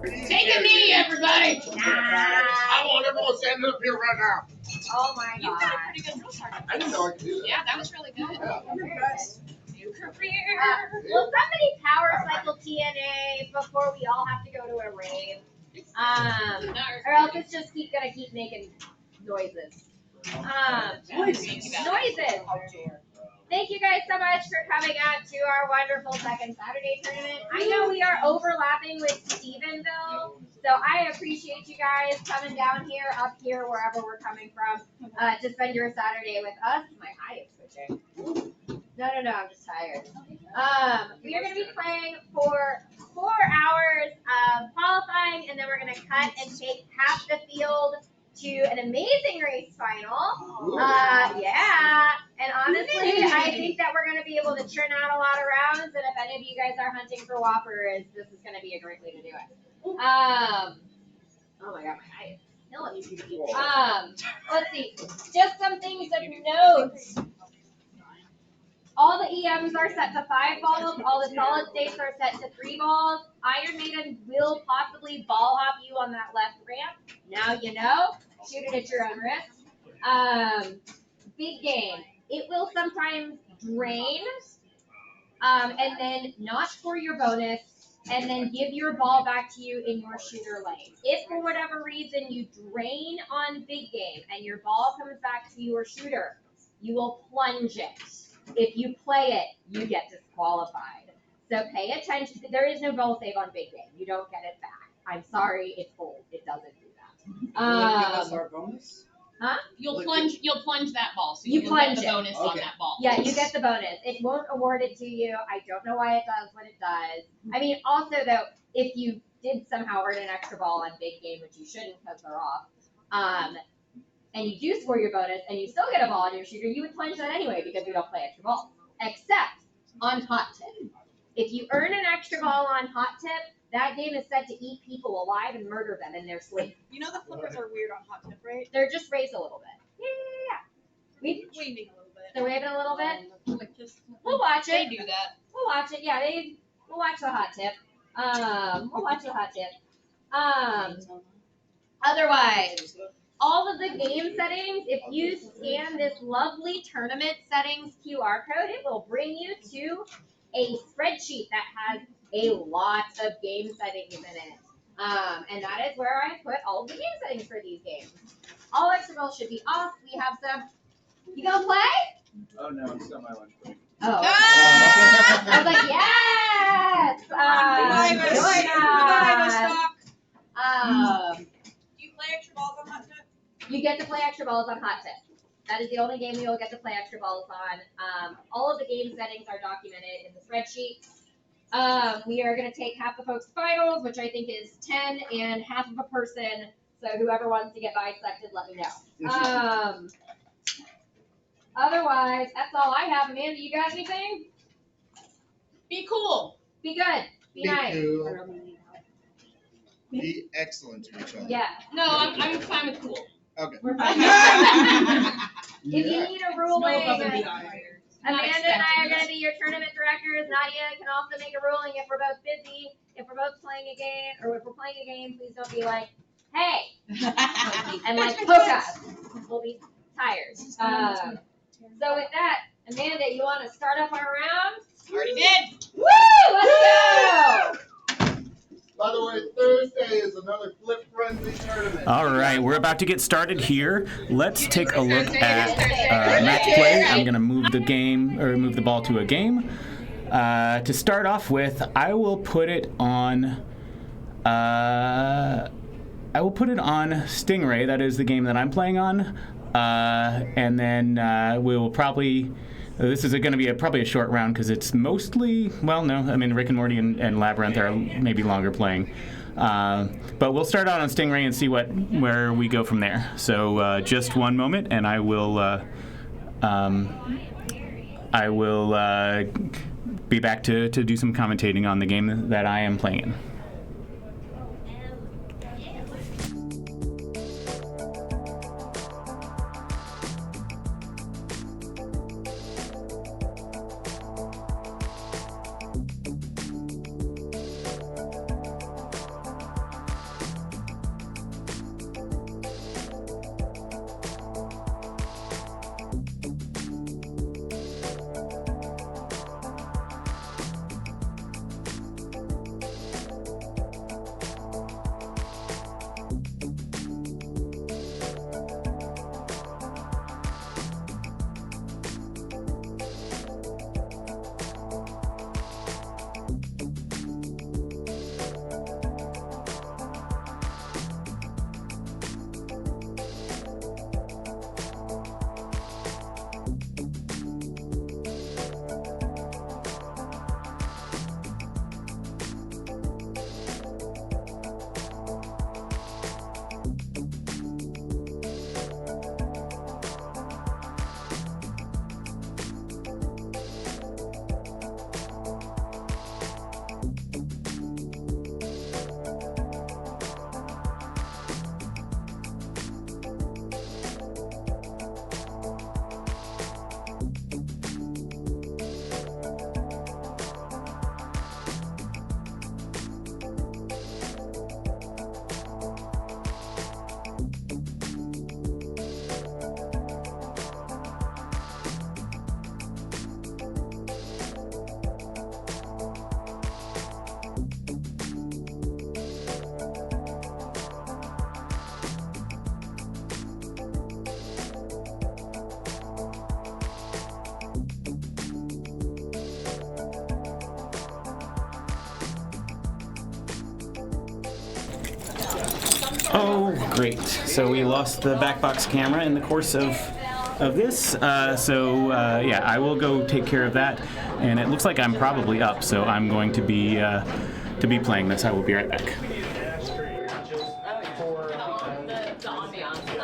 Take a knee, everybody. I want everyone standing up here right now. Oh my god. You got a pretty good drill sergeant. I didn't know I could do that. Yeah, that was really good. New career. Will somebody power cycle TNA before we all have to go to a rave? Or else it's just gonna keep making noises. Noises. Thank you guys so much for coming out to our wonderful second Saturday tournament. I know we are overlapping with Stephenville, so I appreciate you guys coming down here, up here, wherever we're coming from, to spend your Saturday with us. My eye is switching. No, I'm just tired. We are going to be playing for 4 hours of qualifying, and then we're going to cut and take half the field to an amazing race final. Yeah. And honestly, I think that we're going to be able to churn out a lot of rounds, and if any of you guys are hunting for Whoppers, this is going to be a great way to do it. Oh my god, my eye is killing me. Let's see. Just some things of note. All the EMs are set to 5 balls. All the solid states are set to 3 balls. Iron Maiden will possibly ball hop you on that left ramp. Now you know. Shoot it at your own risk. Big game. It will sometimes drain, and then not score your bonus, and then give your ball back to you in your shooter lane. If for whatever reason you drain on big game and your ball comes back to your shooter, you will plunge it. If you play it, you get disqualified. So pay attention. There is no ball save on big game. You don't get it back. I'm sorry, it's old. It doesn't do that. Give us our bonus? Huh? You'll plunge that ball, so you plunge get the bonus on that ball. Yeah, you get the bonus. It won't award it to you. I don't know why it does what it does. I mean, also though, if you did somehow earn an extra ball on big game, which you shouldn't because they're off, and you do score your bonus and you still get a ball on your shooter, you would plunge that anyway because you don't play extra balls. Except on hot tip. If you earn an extra ball on hot tip, that game is set to eat people alive and murder them in their sleep. You know the flippers are weird on hot tip, right? They're just raised a little bit. Yeah. Waving a little bit. They're waving a little bit. Like just We'll watch it. They do that. We'll watch it. Yeah, we'll watch the hot tip. We'll watch the hot tip. Otherwise, all of the game settings, if you scan this lovely tournament settings QR code, it will bring you to a spreadsheet that has a lot of game settings in it. And that is where I put all of the game settings for these games. All extra balls should be off. We have some. You gonna play? Oh no, I'm still on my lunch break. Oh. I was like, yes! Do you play extra balls on hot tip? You get to play extra balls on hot tip. That is the only game you'll get to play extra balls on. All of the game settings are documented in the spreadsheet. We are going to take half the folks' finals, which I think is 10, and half of a person. So whoever wants to get bisected, let me know. Otherwise, that's all I have. Amanda, you got anything? Be cool. Be good. Be nice. Cool. Be excellent to each other. Yeah. No, I'm fine with cool. Okay. We're fine. If you need a ruling, Amanda and I are going to be your tournament directors. Nadia can also make a ruling if we're both busy. If we're both playing a game, or if we're playing a game, please don't be like, hey, and like poke us. We'll be tired. So with that, Amanda, you want to start up our round? Already did. Woo! Let's go! By the way, Thursday is another Flip Frenzy tournament. All right, we're about to get started here. Let's take a look at match play. I'm going to move the ball to a game. To start off with, I will put it on Stingray. That is the game that I'm playing on. And then we will probably. This is going to be probably a short round because it's mostly, well, no, I mean, Rick and Morty and Labyrinth are maybe longer playing. But we'll start out on Stingray and see where we go from there. So just one moment, and I will be back to do some commentating on the game that I am playing in. Oh, great. So we lost the back box camera in the course of this. Yeah, I will go take care of that. And it looks like I'm probably up, so I'm going to be playing this. I will be right back. The ambiance.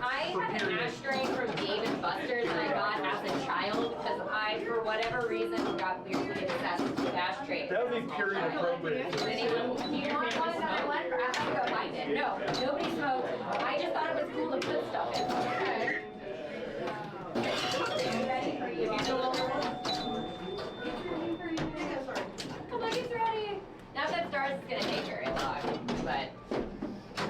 I had an ashtray from Dave and Buster's that I got as a child because I, for whatever reason, got weirdly obsessed with ashtrays. That would be period appropriate. Does anyone here want one that I want? Or I have to go find it. No, nobody smokes. I just thought it was cool to put stuff in. Ready for you. Come on, it's ready. Now that starts, it's gonna take very long, but.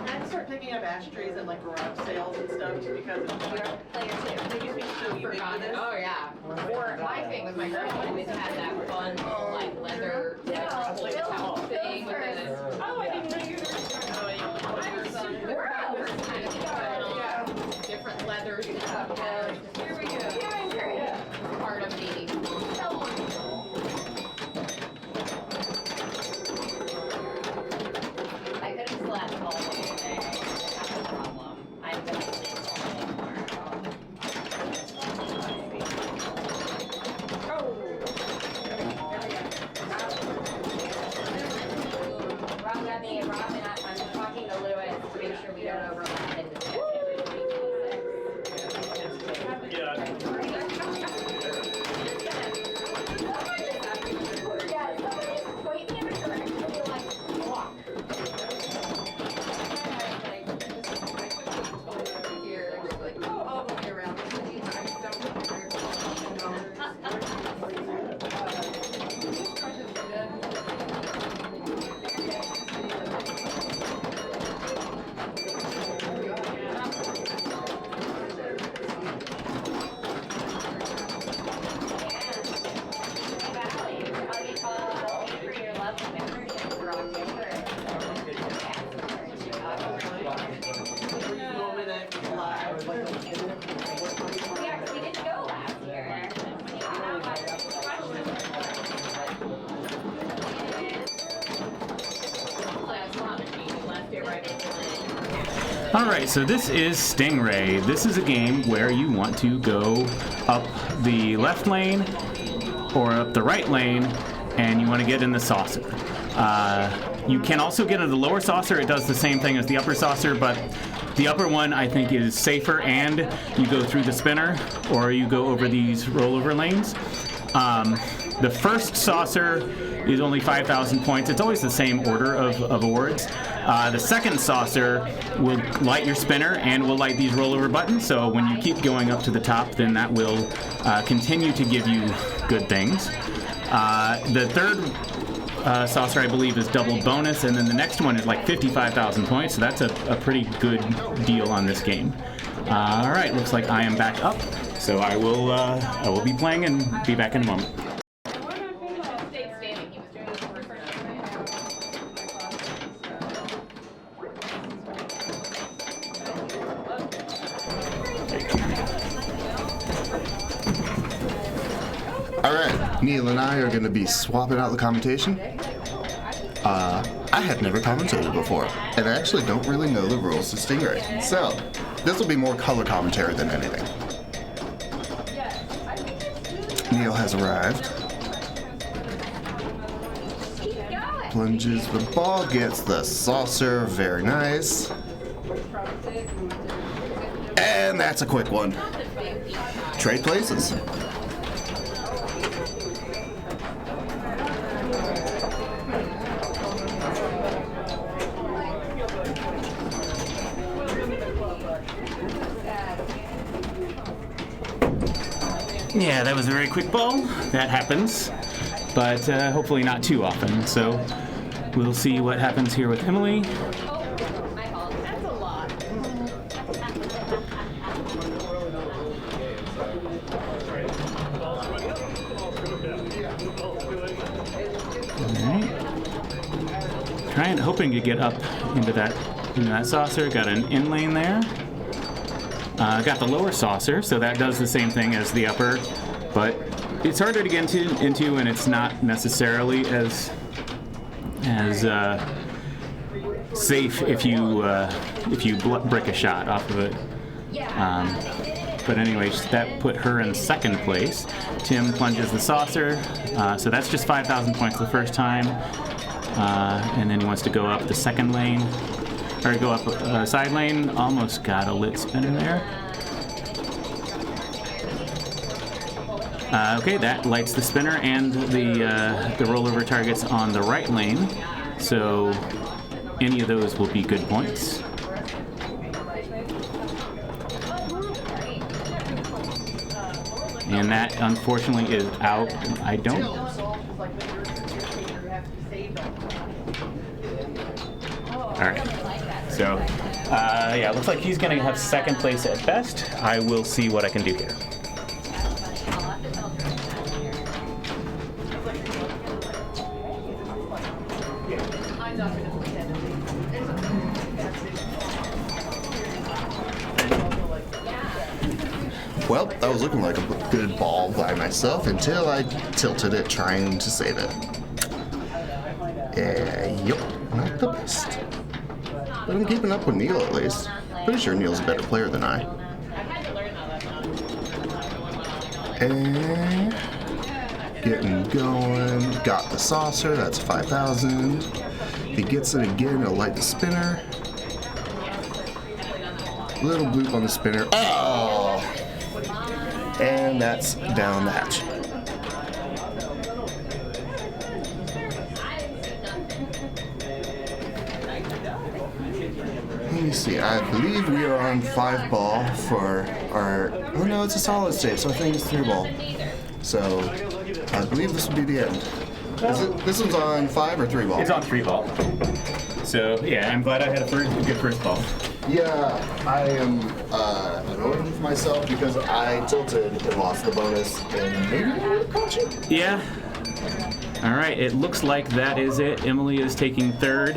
I'd start picking up ashtrays at like garage sales and stuff just because it's You're a player too. they used to be so ubiquitous. Oh yeah. Or my thing with my grandma always had that fun little like leather thing with the. Oh, I didn't know you were Different leathers and stuff. Here we go. Part of the. I could have slept all day today. That's the problem. I'm gonna sleep all day tomorrow. Rob got me, Rob and I'm talking to Lewis to make sure we don't overlap in the session. Yeah, somebody point me in the direction to like walk. We didn't go last year. All right, so this is Stingray. This is a game where you want to go up the left lane or up the right lane, and you want to get in the saucer. You can also get in the lower saucer. It does the same thing as the upper saucer, but the upper one I think is safer, and you go through the spinner or you go over these rollover lanes. The first saucer is only 5,000 points. It's always the same order of awards. The second saucer will light your spinner and will light these rollover buttons, so when you keep going up to the top, then that will continue to give you good things. The third saucer, I believe, is double bonus, and then the next one is like 55,000 points, so that's a pretty good deal on this game. All right, looks like I am back up, so I will be playing and be back in a moment. Alright, Neil and I are going to be swapping out the commentation. I have never commentated before, and I actually don't really know the rules to Stingray. So, this will be more color commentary than anything. Neil has arrived. Plunges the ball, gets the saucer, very nice. And that's a quick one. Trade places. Yeah, that was a very quick ball. That happens, but hopefully not too often. So we'll see what happens here with Emily. That's a lot. Alright. Hoping to get up into that saucer. Got an in lane there. Got the lower saucer, so that does the same thing as the upper, but it's harder to get into, and it's not necessarily as safe if you brick a shot off of it. But anyways, that put her in second place. Tim plunges the saucer, so that's just 5,000 points the first time. And then he wants to go up the second lane, or go up side lane. Almost got a lit spinner there. Okay, that lights the spinner and the rollover targets on the right lane. So any of those will be good points. And that, unfortunately, is out. I don't... Alright. So, yeah, looks like he's going to have second place at best. I will see what I can do here. Well, that was looking like a good ball by myself until I tilted it trying to save it. Yep, not the best. But I'm keeping up with Neil at least. Pretty sure Neil's a better player than I. And getting going. Got the saucer, that's 5,000. If he gets it again, it'll light the spinner. Little bloop on the spinner. Oh! And that's down the hatch. Let me see, I believe we are on 5 ball for our, oh no, it's a solid state, so I think it's 3 ball. So, I believe this will be the end. This one's on 5 or 3 ball? It's on 3 ball. So, yeah, I'm glad I had a good first ball. Yeah, I am annoyed with myself because I tilted and lost the bonus, and maybe I would have caught you. Yeah. All right, it looks like that is it. Emily is taking third.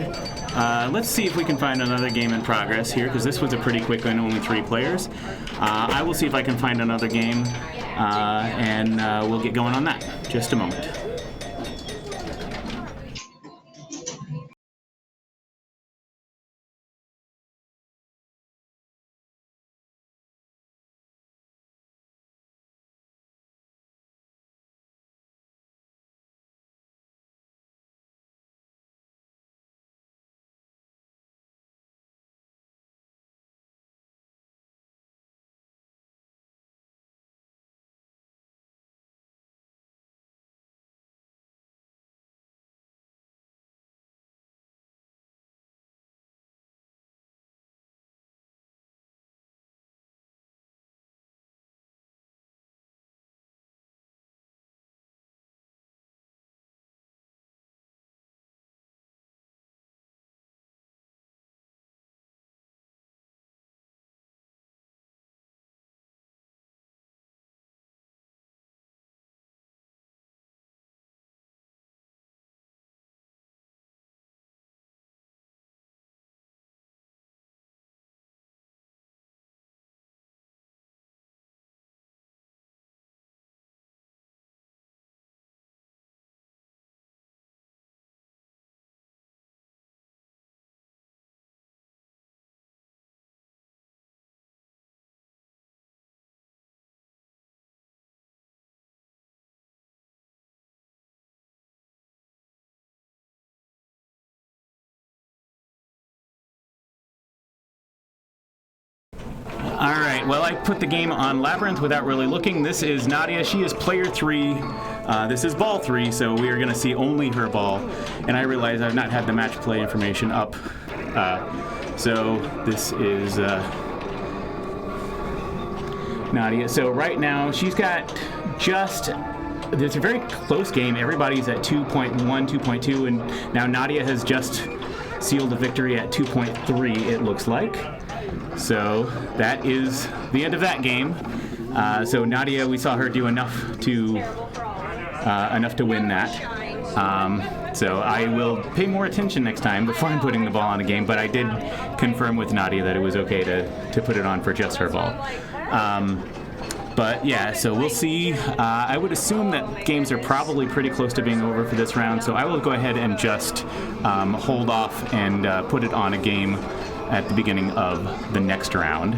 Let's see if we can find another game in progress here, because this was a pretty quick one, only 3 players. I will see if I can find another game, and we'll get going on that. Just a moment. All right, well, I put the game on Labyrinth without really looking. This is Nadia. She is player 3. This is ball 3, so we are going to see only her ball. And I realize I've not had the match play information up. So this is Nadia. So right now, she's got just... It's a very close game. Everybody's at 2.1, 2.2, and now Nadia has just sealed a victory at 2.3, it looks like. So that is the end of that game. So Nadia, we saw her do enough to win that. So I will pay more attention next time before I'm putting the ball on a game. But I did confirm with Nadia that it was okay to put it on for just her ball. But yeah, so we'll see. I would assume that games are probably pretty close to being over for this round, so I will go ahead and just hold off and put it on a game at the beginning of the next round.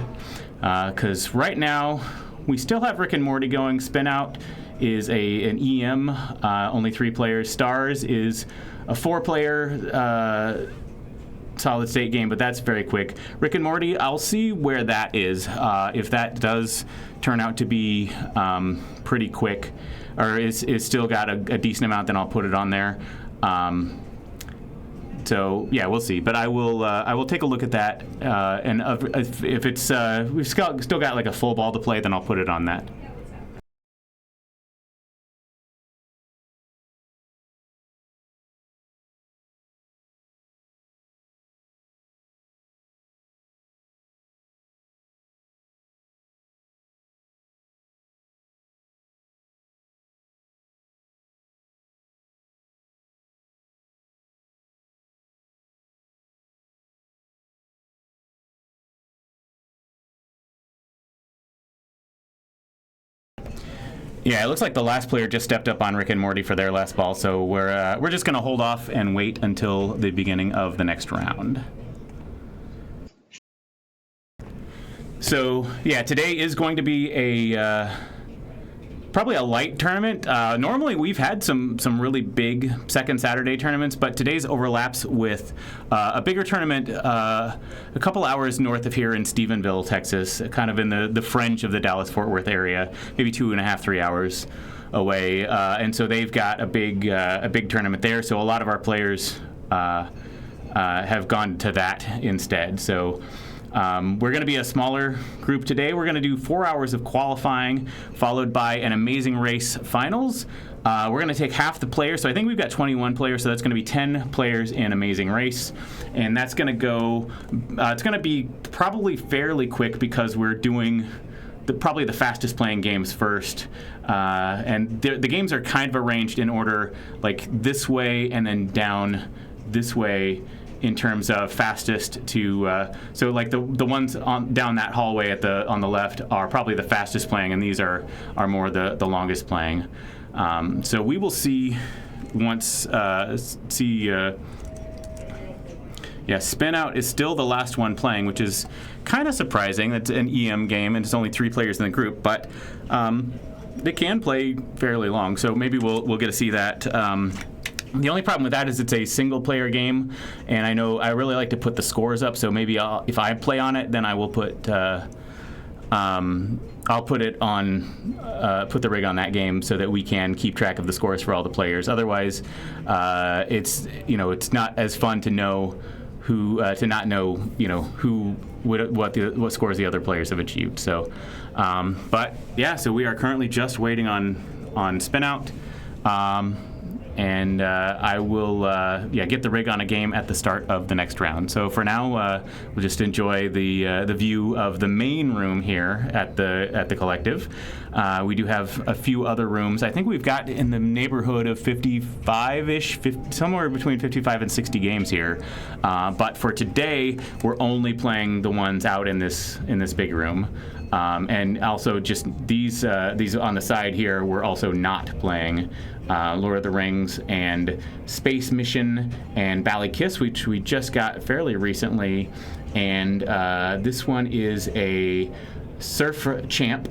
Because right now, we still have Rick and Morty going. Spin Out is an EM, only 3 players. Stars is a 4-player solid state game, but that's very quick. Rick and Morty, I'll see where that is. If that does turn out to be pretty quick, or is still got a decent amount, then I'll put it on there. So yeah, we'll see. But I will take a look at that, and if it's we've still got like a full ball to play, then I'll put it on that. Yeah, it looks like the last player just stepped up on Rick and Morty for their last ball, so we're just going to hold off and wait until the beginning of the next round. So yeah, today is going to be a probably a light tournament. Normally we've had some really big second Saturday tournaments, but today's overlaps with a bigger tournament a couple hours north of here in Stephenville, Texas, kind of in the fringe of the Dallas-Fort Worth area, maybe 2.5, 3 hours away. And so they've got a big tournament there. So a lot of our players have gone to that instead. So we're going to be a smaller group today. We're going to do 4 hours of qualifying, followed by an amazing race finals. We're going to take half the players. So I think we've got 21 players, so that's going to be 10 players in amazing race. And that's going to go, it's going to be probably fairly quick because we're doing probably the fastest playing games first. And the games are kind of arranged in order, like this way and then down this way, in terms of fastest to, so like the ones down that hallway on the left are probably the fastest playing, and these are more the longest playing. So we will see once yeah, Spin Out is still the last one playing, which is kind of surprising. It's an EM game and it's only 3 players in the group, but they can play fairly long, so maybe we'll get to see that. The only problem with that is it's a single-player game, and I know I really like to put the scores up. So maybe if I play on it, then I will put I'll put it on put the rig on that game so that we can keep track of the scores for all the players. Otherwise, it's not as fun to know to not know what scores the other players have achieved. So, but yeah, so we are currently just waiting on Spin Out. And I will get the rig on a game at the start of the next round. So for now, we'll just enjoy the view of the main room here at the collective. We do have a few other rooms. I think we've got in the neighborhood of 55-ish, somewhere between 55 and 60 games here. But for today, we're only playing the ones out in this big room. And also just these on the side here, we're also not playing Lord of the Rings and Space Mission and Bally Kiss, which we just got fairly recently. And this one is a Surf Champ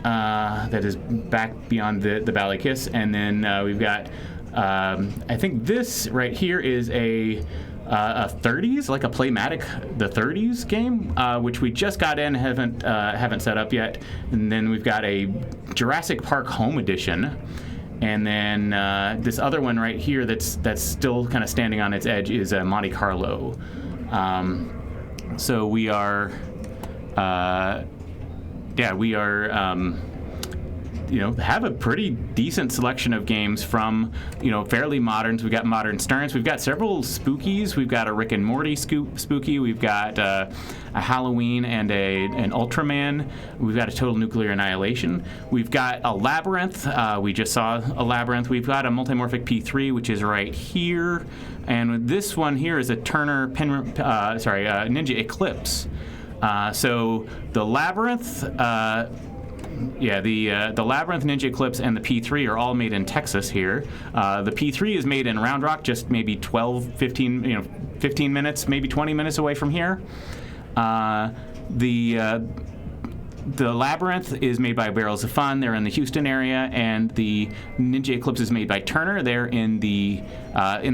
that is back beyond the Bally Kiss. And then we've got, I think this right here is a 30s, like a Playmatic, the 30s game, which we just got in, haven't set up yet. And then we've got a Jurassic Park Home Edition. And then this other one right here that's still kind of standing on its edge is a Monte Carlo. So we are, have a pretty decent selection of games from, fairly moderns. We've got modern Sterns. We've got several spookies. We've got a Rick and Morty spooky. We've got a Halloween and an Ultraman. We've got a Total Nuclear Annihilation. We've got a Labyrinth. We just saw a Labyrinth. We've got a Multimorphic P3, which is right here. And this one here is a Turner Ninja Eclipse. So the Labyrinth, Yeah, the Labyrinth, Ninja Eclipse, and the P3 are all made in Texas here. The P3 is made in Round Rock, just maybe 15 minutes, maybe 20 minutes away from here. The Labyrinth is made by Barrels of Fun. They're in the Houston area, and the Ninja Eclipse is made by Turner. They're in the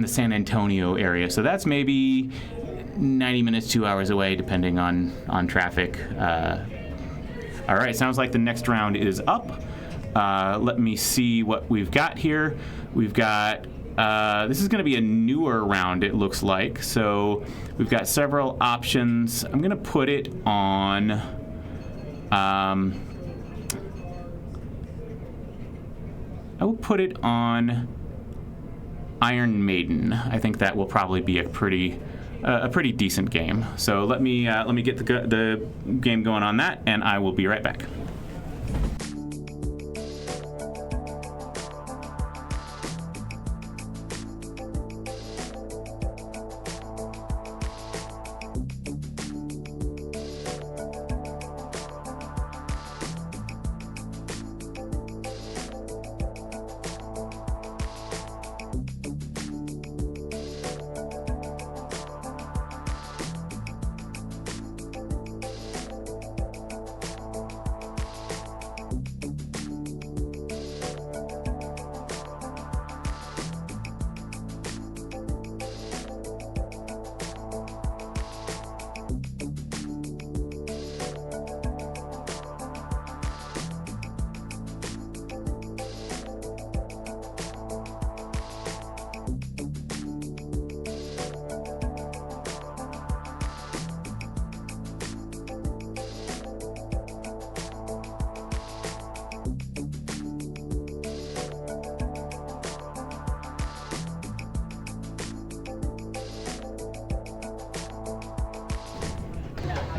San Antonio area. So that's maybe 90 minutes, 2 hours away, depending on traffic. All right, sounds like the next round is up. Let me see what we've got here. We've got, this is going to be a newer round, it looks like. So we've got several options. I'm going to put it on, I will put it on Iron Maiden. I think that will probably be a pretty decent game. So let me get the game going on that, and I will be right back.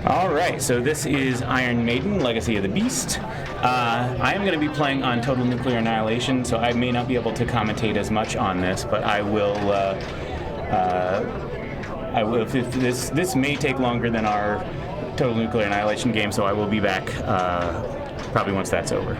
All right, so this is Iron Maiden, Legacy of the Beast. I am going to be playing on Total Nuclear Annihilation, so I may not be able to commentate as much on this, but I will. This may take longer than our Total Nuclear Annihilation game, so I will be back probably once that's over.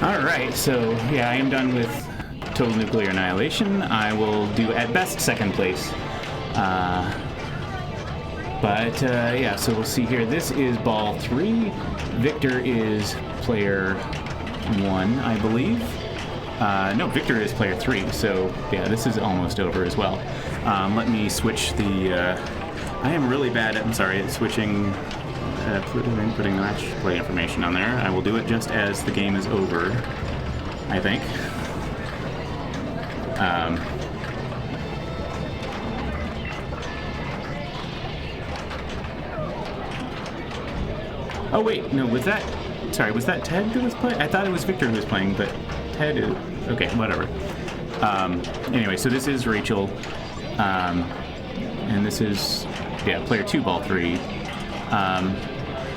Alright, so yeah, I am done with Total Nuclear Annihilation. I will do at best second place. Yeah, so we'll see here. This is ball 3. Victor is player 1, I believe. No, Victor is player 3, so yeah, this is almost over as well. Let me switch the... I am really bad at, switching... putting the match play information on there. I will do it just as the game is over, Oh wait, no, was that? Sorry, was that Ted that was playing? I thought it was Victor who was playing, but Ted is okay. Whatever. Anyway, so this is Rachel, and this is player 2, ball 3.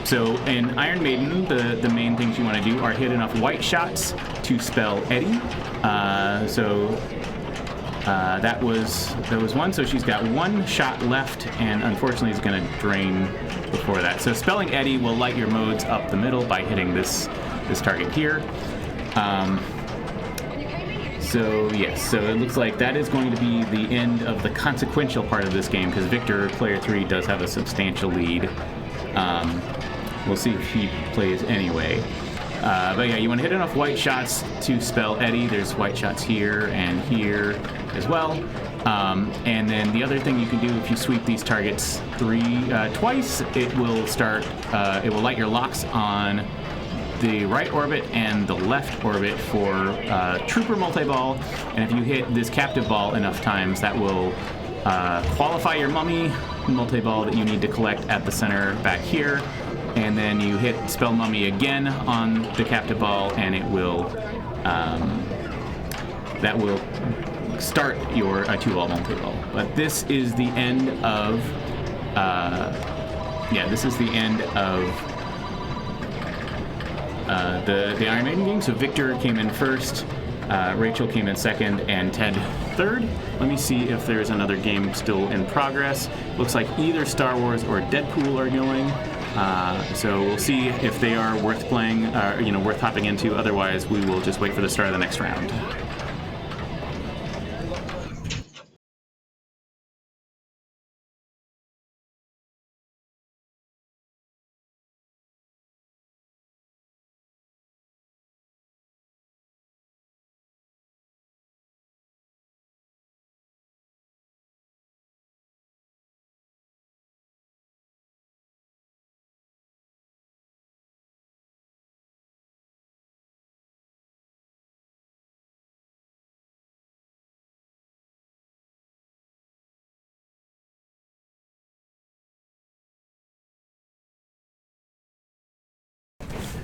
So in Iron Maiden, the main things you want to do are hit enough white shots to spell Eddie. That was one. So she's got one shot left, and unfortunately is going to drain before that. So spelling Eddie will light your modes up the middle by hitting this target here. So yes, so it looks like that is going to be the end of the consequential part of this game, because Victor, player 3, does have a substantial lead. We'll see if he plays anyway. But yeah, you want to hit enough white shots to spell Eddie. There's white shots here and here as well. And then the other thing you can do, if you sweep these targets twice, it will light your locks on the right orbit and the left orbit for Trooper multi-ball. And if you hit this captive ball enough times, that will qualify your mummy multi-ball that you need to collect at the center back here. And then you hit spell mummy again on the captive ball, and it will that will start your 2-ball multi-ball. But this is the end of the Iron Maiden game. So Victor came in first, Rachel came in second, and Ted third. Let me see if there's another game still in progress. Looks like either Star Wars or Deadpool are going. So we'll see if they are worth playing, worth hopping into. Otherwise, we will just wait for the start of the next round.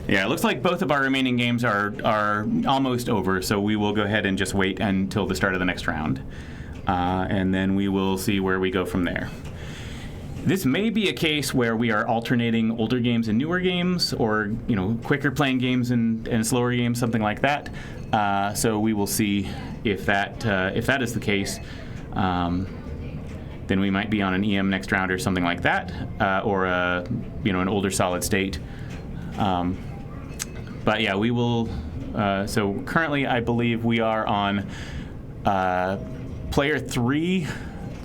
Yeah, it looks like both of our remaining games are almost over, so we will go ahead and just wait until the start of the next round. And then we will see where we go from there. This may be a case where we are alternating older games and newer games, or quicker playing games and slower games, something like that. So we will see if that is the case. Then we might be on an EM next round or something like that, or an older solid state. But yeah, we will. So currently, I believe we are on player 3.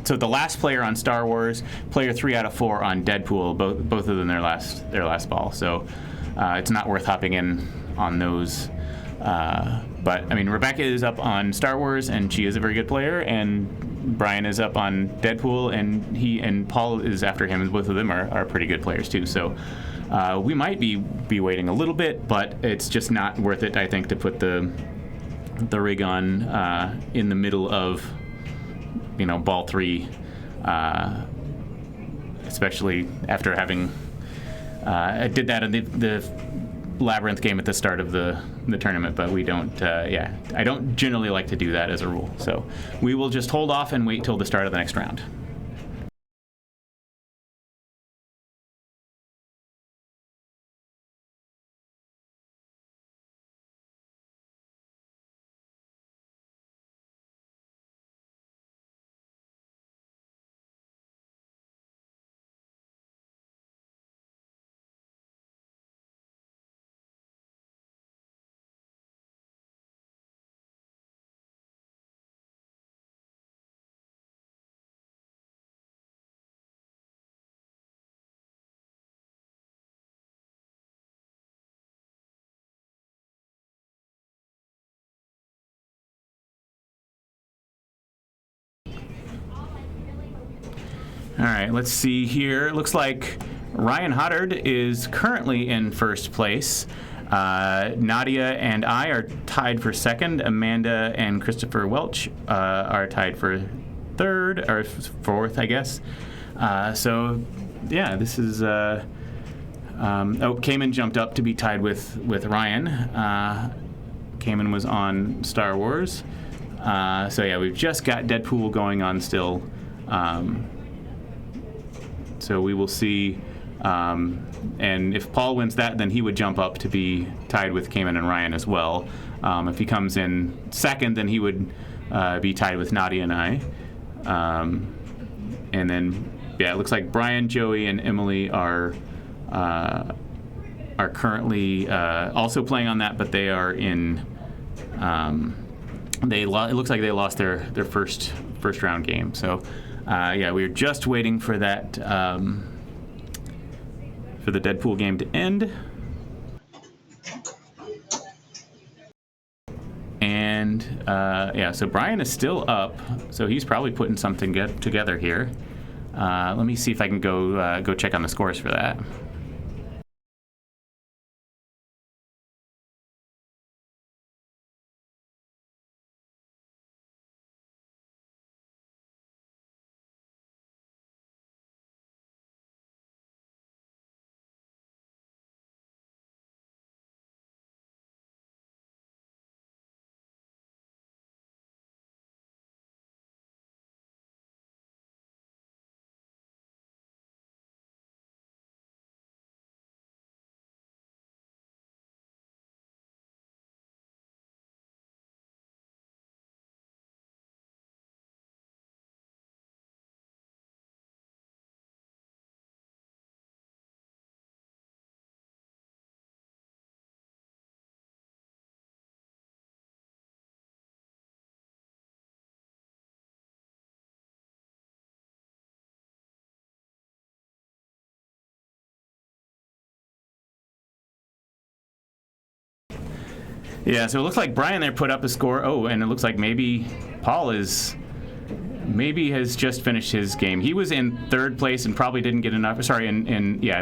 So the last player on Star Wars, player 3 out of 4 on Deadpool. Both of them their last ball. So it's not worth hopping in on those. But I mean, Rebecca is up on Star Wars, and she is a very good player. And Brian is up on Deadpool, and Paul is after him, and both of them are pretty good players too. So. We might be waiting a little bit, but it's just not worth it, I think, to put the rig on in the middle of ball 3, especially after having I did that in the Labyrinth game at the start of the tournament, but we don't. I don't generally like to do that as a rule. So we will just hold off and wait till the start of the next round. All right, let's see here. It looks like Ryan Hoddard is currently in first place. Nadia and I are tied for second. Amanda and Christopher Welch are tied for third, or fourth, I guess. So, yeah, this is Cayman jumped up to be tied with Ryan. Cayman was on Star Wars. So yeah, we've just got Deadpool going on still. So we will see. And if Paul wins that, then he would jump up to be tied with Cayman and Ryan as well. If he comes in second, then he would be tied with Nadia and I. And then, yeah, it looks like Brian, Joey, and Emily are currently also playing on that, but they are in. It looks like they lost their first round game. So, yeah, we're just waiting for that for the Deadpool game to end. And yeah, so Brian is still up, so he's probably putting something together here. Let me see if I can go check on the scores for that. Yeah, so it looks like Brian there put up a score. Oh, and it looks like maybe Paul has just finished his game. He was in third place and probably didn't get enough. Sorry,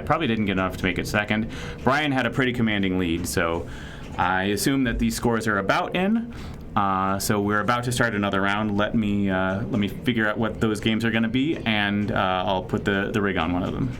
probably didn't get enough to make it second. Brian had a pretty commanding lead, so I assume that these scores are about in. So we're about to start another round. Let me figure out what those games are going to be, and I'll put the rig on one of them.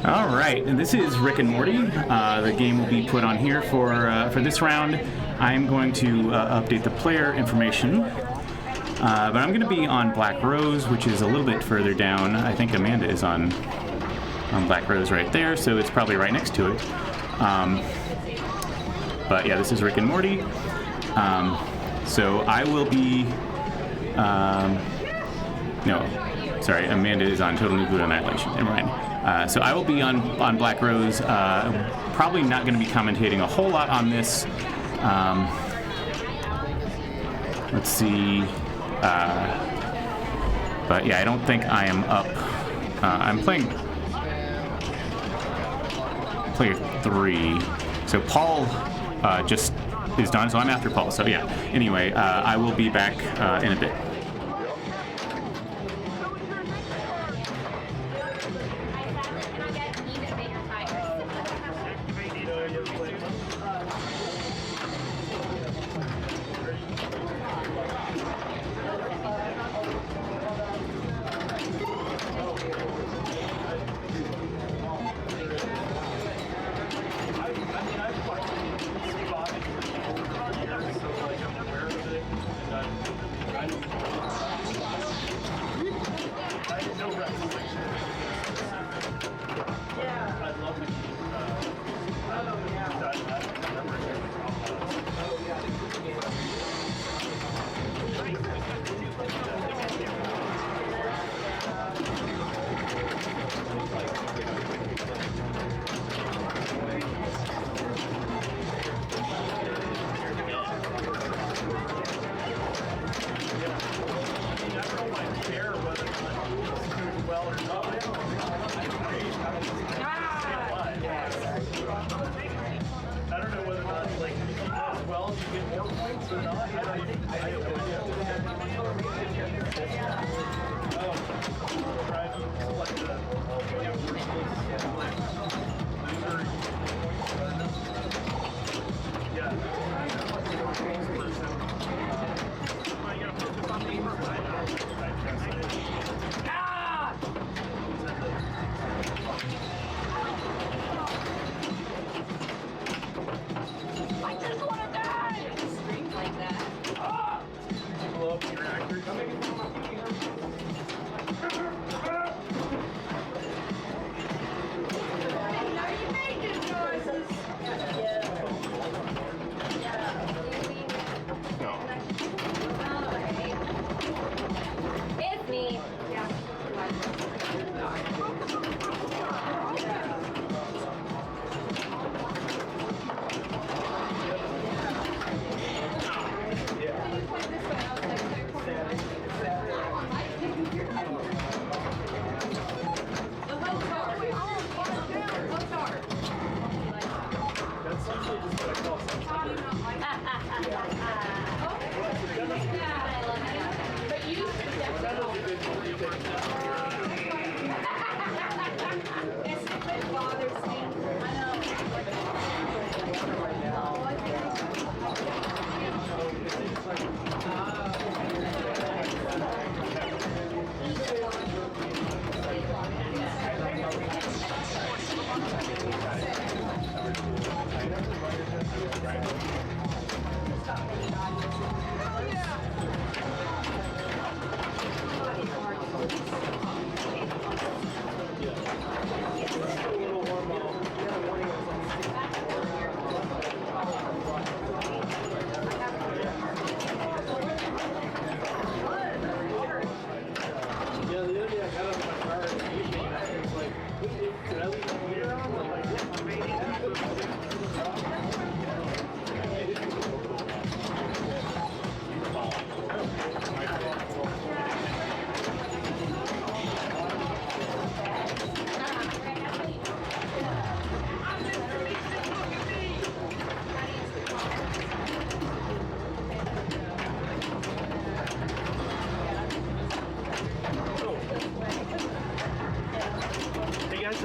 All right, and this is Rick and Morty. The game will be put on here for this round. I'm going to update the player information, but I'm going to be on Black Rose, which is a little bit further down. I think Amanda is on Black Rose right there, so it's probably right next to it. But yeah, this is Rick and Morty. So I will be. No, sorry, Amanda is on Total New Food Annihilation. Never mind. So I will be on Black Rose. Probably not going to be commentating a whole lot on this. Let's see. But yeah, I don't think I am up. I'm playing player 3. So Paul just is done, so I'm after Paul. So yeah. Anyway, I will be back in a bit.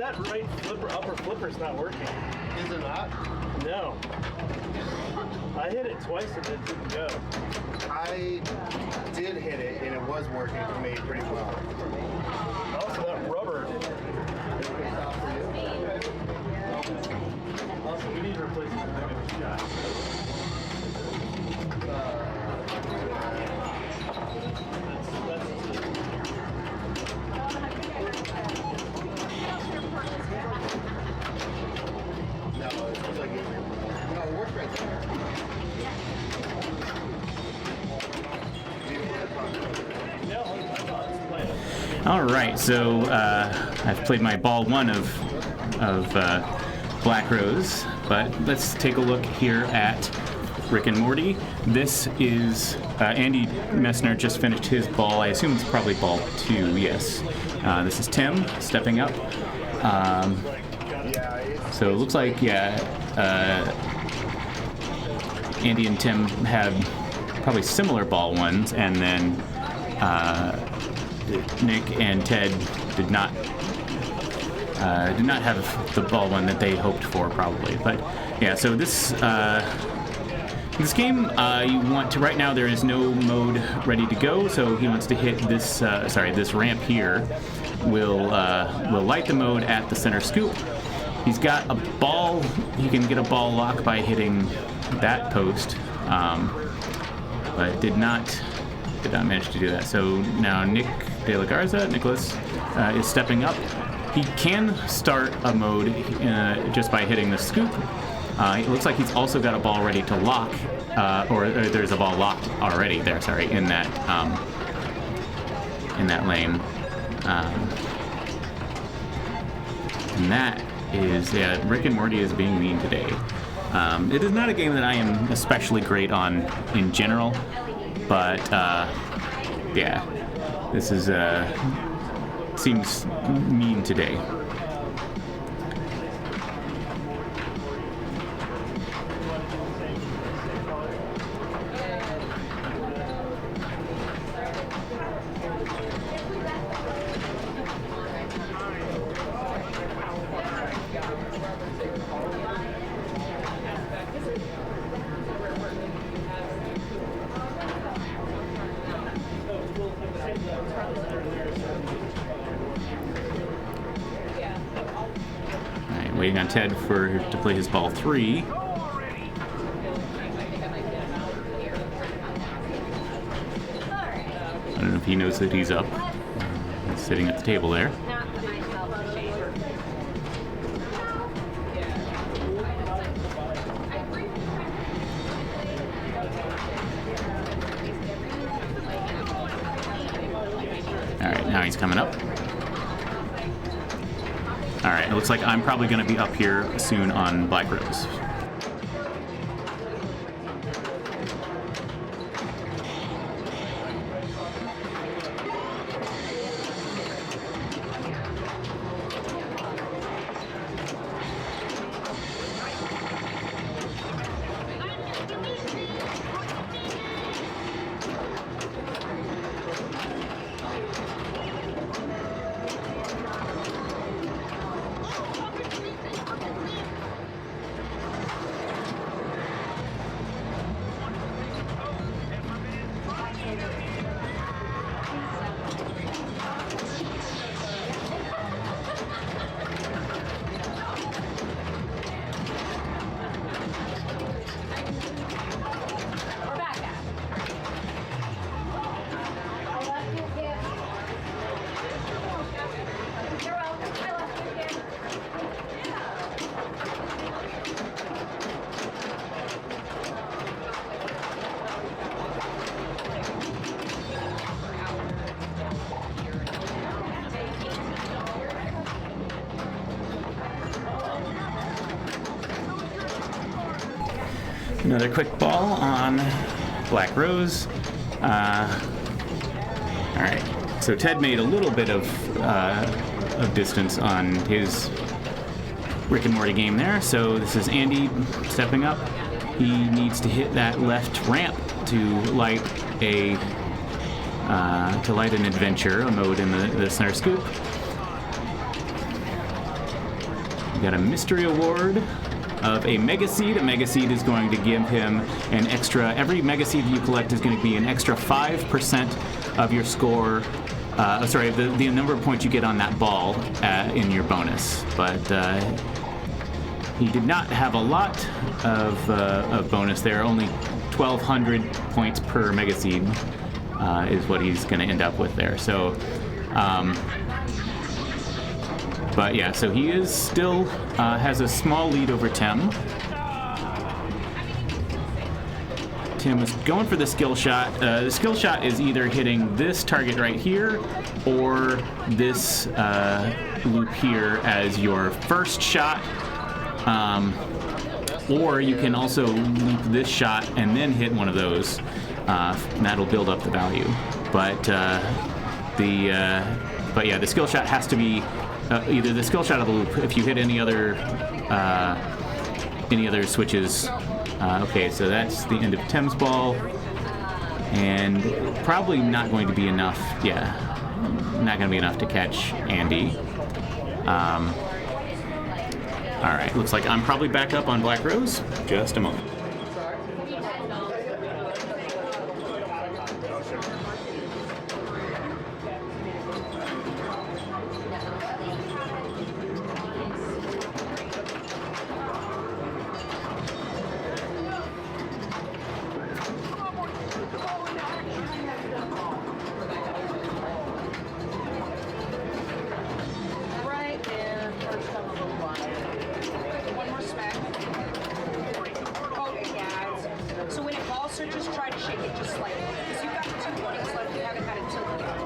that right flipper, upper flipper's not working. Is it not? No. I hit it twice and it didn't go. I did hit it, and it was working for me pretty well. Also, that rubber. Also, we need to replace the negative shot. All right, so I've played my ball 1 of Black Rose, but let's take a look here at Rick and Morty. This is Andy Messner just finished his ball. I assume it's probably ball 2. Yes. This is Tim stepping up. So it looks like Andy and Tim have probably similar ball 1s, and then Nick and Ted did not have the ball 1 that they hoped for, probably. But yeah, so this game, you want to, right now there is no mode ready to go, so he wants to hit this this ramp here will light the mode at the center scoop. He's got a ball. He can get a ball lock by hitting that post, but did not manage to do that. So now Nick De La Garza, Nicholas, is stepping up. He can start a mode just by hitting the scoop. It looks like he's also got a ball ready to lock, or there's a ball locked already there. Sorry, in that lane, and that is Rick and Morty is being mean today. It is not a game that I am especially great on in general, but yeah, this is seems mean today. Waiting on Ted to play his ball 3. I don't know if he knows that he's up. He's sitting at the table there. All right, now he's coming up. All right, it looks like I'm probably going to be up here soon on Black Rose. Another quick ball on Black Rose. All right, so Ted made a little bit of distance on his Rick and Morty game there. So this is Andy stepping up. He needs to hit that left ramp to light an adventure, a mode in the center scoop. We got a mystery award of a Mega Seed. A Mega Seed is going to give him an extra, every Mega Seed you collect is going to be an extra 5% of your score, the number of points you get on that ball in your bonus. But he did not have a lot of bonus there, only 1,200 points per Mega Seed is what he's going to end up with there. So, but yeah, so he is still has a small lead over Tim. Tim was going for the skill shot. The skill shot is either hitting this target right here or this loop here as your first shot. Or you can also loop this shot and then hit one of those. And that'll build up the value. But yeah, the skill shot has to be either the skill shot or the loop. If you hit any other switches, okay, so that's the end of Tim's ball, and probably not going to be enough. Yeah, not going to be enough to catch Andy. All right, looks like I'm probably back up on Black Rose. Just a moment. Right there, first on the little line. One more smack. Okay, yeah. So when it falls, so just try to shake it just slightly. Because you've got the 220s left, you haven't had it tilted yet.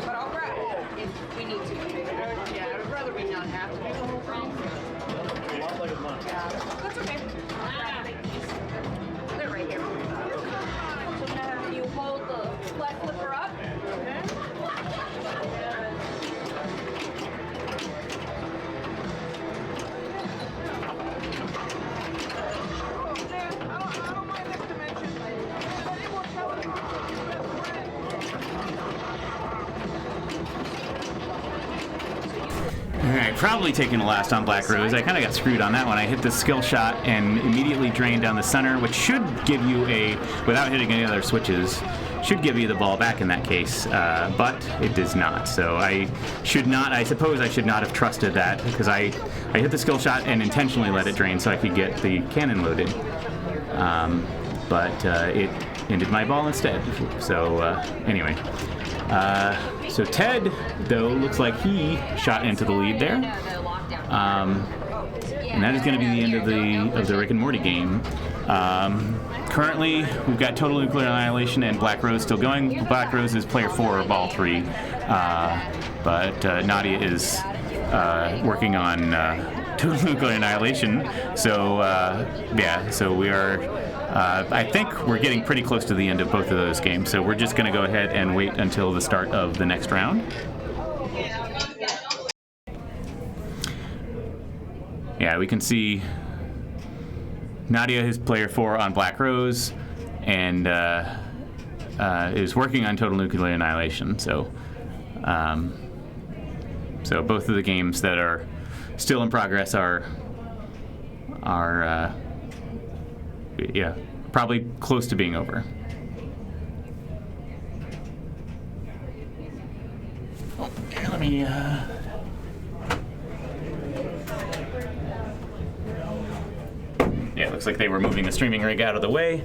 But I'll grab it if we need to. Yeah, I'd rather we not have to do the whole thing. That's okay. They're right here. So now you hold the flat flipper up. Alright, probably taking the last on Black Rose. I kind of got screwed on that one. I hit the skill shot and immediately drained down the center, which should give you a, without hitting any other switches, should give you the ball back in that case, but it does not. So I suppose I should not have trusted that, because I hit the skill shot and intentionally let it drain so I could get the cannon loaded. But it ended my ball instead. So anyway. So Ted, though, looks like he shot into the lead there. And that is going to be the end of the Rick and Morty game. Currently, we've got Total Nuclear Annihilation and Black Rose still going. Black Rose is player 4 of all 3. But Nadia is working on Total Nuclear Annihilation. So, yeah, so we are... I think we're getting pretty close to the end of both of those games, so we're just going to go ahead and wait until the start of the next round. Yeah, we can see Nadia is player 4 on Black Rose and is working on Total Nuclear Annihilation. So, so both of the games that are still in progress are yeah, probably close to being over. Okay, let me yeah, it looks like they were moving the streaming rig out of the way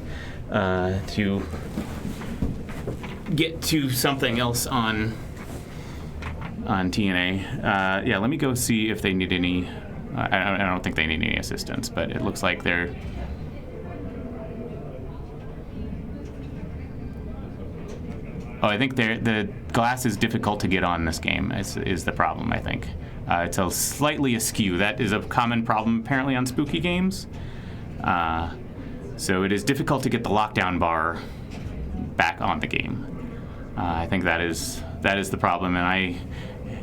to get to something else on TNA. Yeah, let me go see if they need any. I don't think they need any assistance, but it looks like they're. Oh, I think the glass is difficult to get on this game, is the problem, I think. It's a slightly askew. That is a common problem, apparently, on spooky games. So it is difficult to get the lockdown bar back on the game. I think that is the problem, and I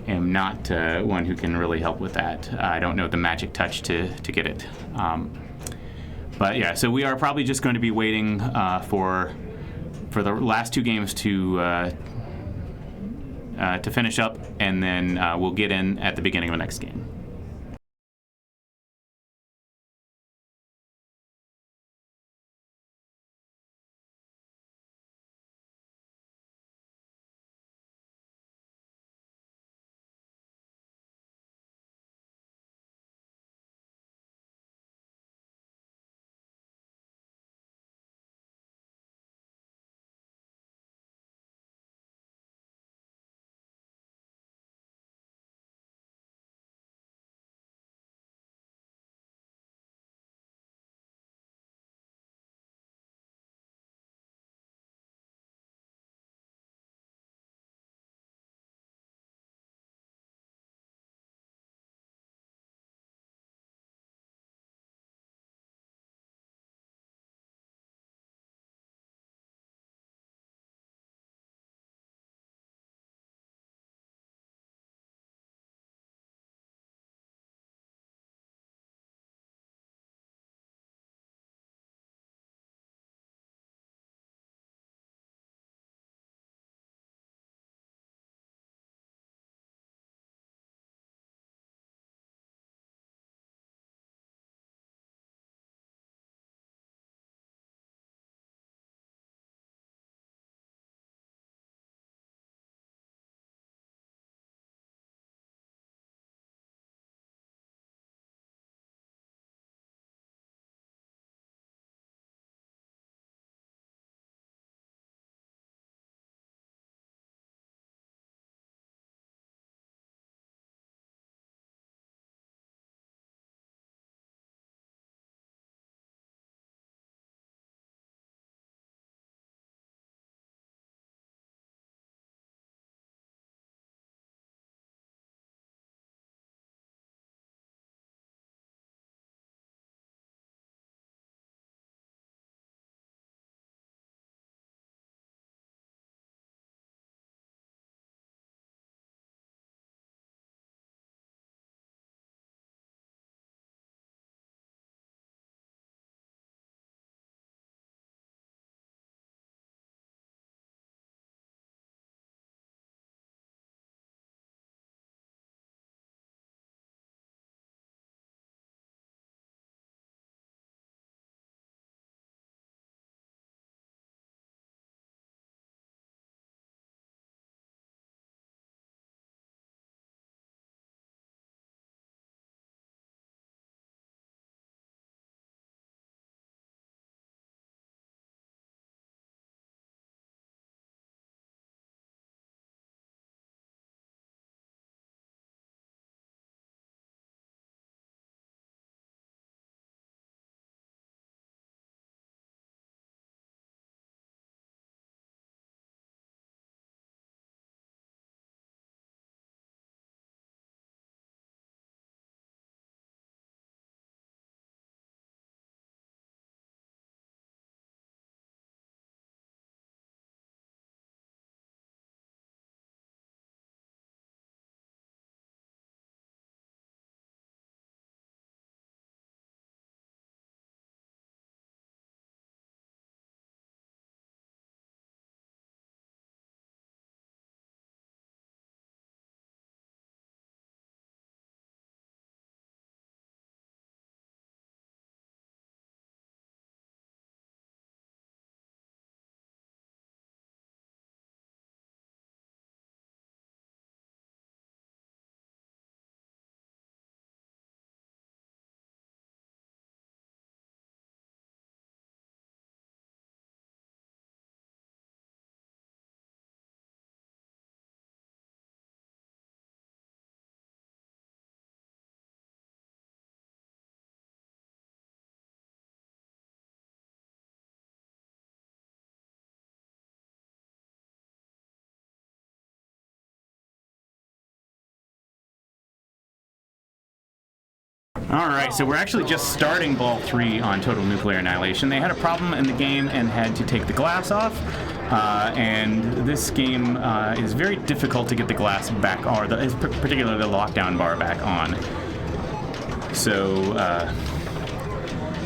am not one who can really help with that. I don't know the magic touch to get it. But yeah, so we are probably just going to be waiting for the last 2 games to finish up, and then we'll get in at the beginning of the next game. All right, so we're actually just starting ball 3 on Total Nuclear Annihilation. They had a problem in the game and had to take the glass off. And this game is very difficult to get the glass back, or particularly the lockdown bar back on. So,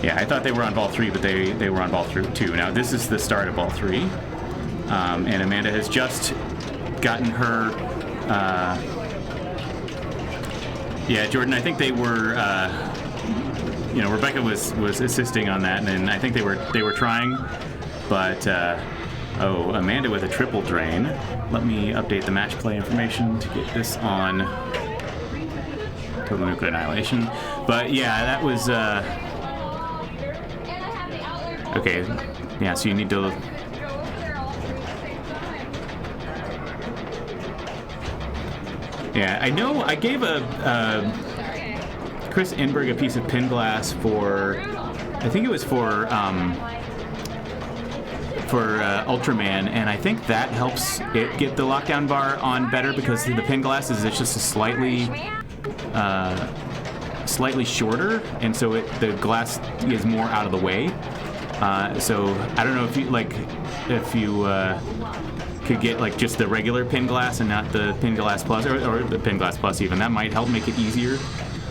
yeah, I thought they were on ball 3, but they were on ball 2. Now, this is the start of ball 3. And Amanda has just gotten her... yeah, Jordan, I think they were... Rebecca was assisting on that, and I think they were trying, but... oh, Amanda with a triple drain. Let me update the match play information to get this on Total Nuclear Annihilation. But yeah, that was... okay, yeah, so you need to... Yeah, I know I gave Chris Enberg a piece of pin glass for... I think it was for Ultraman, and I think that helps it get the lockdown bar on better, because the pin glass is just a slightly shorter, and so the glass is more out of the way. So I don't know if you could get like just the regular pin glass and not the pin glass plus, or the pin glass plus even. That might help make it easier,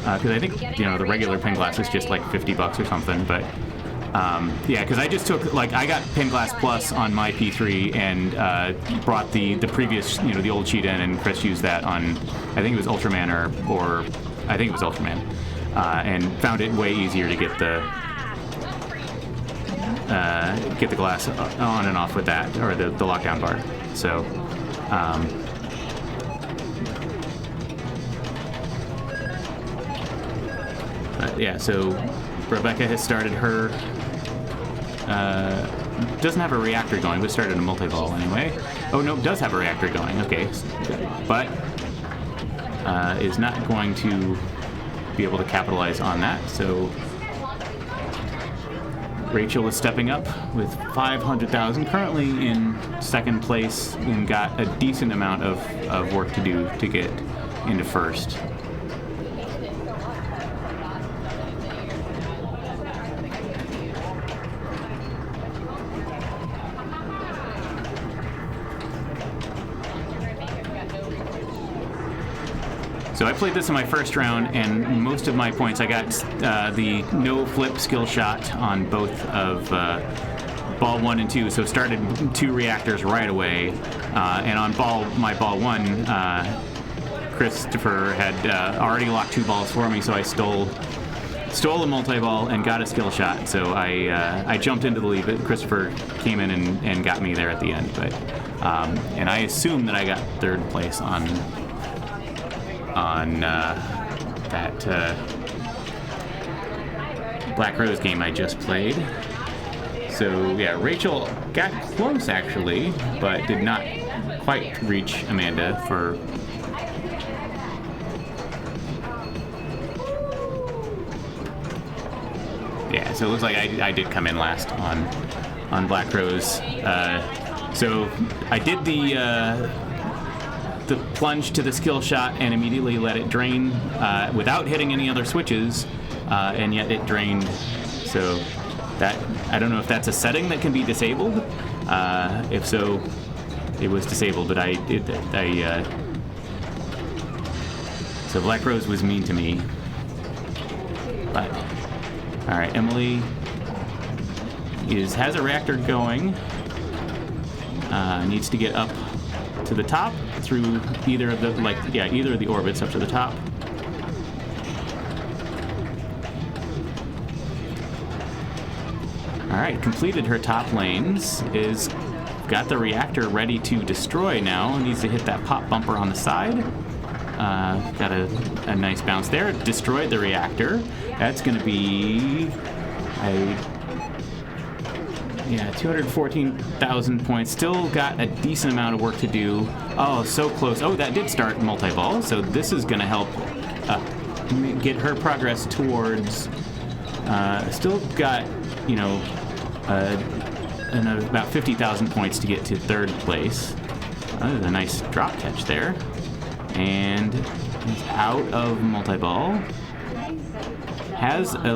because I think the regular pin glass is just like $50 or something, but. Yeah, because I just took, I got Pin Glass Plus on my P3 and brought the previous, the old cheat in, and Chris used that on, I think it was Ultraman, or I think it was Ultraman, and found it way easier to get the glass on and off with that, or the lockdown bar. So, yeah, so Rebecca has started her... doesn't have a reactor going, but started a multi-ball anyway. Oh, no, does have a reactor going. Okay. But is not going to be able to capitalize on that. So Rachel is stepping up with 500,000, currently in second place, and got a decent amount of work to do to get into first. So I played this in my first round, and most of my points, I got the no flip skill shot on both of ball 1 and 2, so started 2 reactors right away. And on my ball 1, Christopher had already locked 2 balls for me, so I stole a multi-ball and got a skill shot. So I jumped into the lead, but Christopher came in and got me there at the end. But and I assume that I got third place on that Black Rose game I just played. So yeah, Rachel got close actually, but did not quite reach Amanda for... Yeah, so it looks like I did come in last on Black Rose. So I did the plunge to the skill shot and immediately let it drain without hitting any other switches, and yet it drained. So that, I don't know if that's a setting that can be disabled. If so, it was disabled, but so Black Rose was mean to me. But all right, Emily has a reactor going. Needs to get up to the top through either of the either of the orbits up to the top. All right, completed her top lanes. Got the reactor ready to destroy now. Needs to hit that pop bumper on the side. Got a nice bounce there. Destroyed the reactor. That's going to be 214,000 points. Still got a decent amount of work to do. Oh, so close. Oh, that did start multi-ball, so this is going to help get her progress towards... still got, about 50,000 points to get to third place. That is a nice drop catch there. And he's out of multi-ball. has a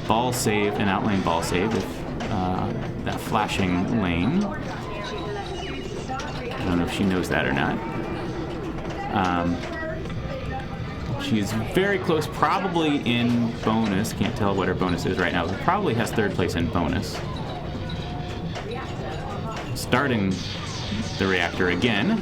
ball save, an outlane ball save, if that flashing lane. I don't know if she knows that or not. She's very close, probably in bonus. Can't tell what her bonus is right now. But probably has third place in bonus. Starting the reactor again.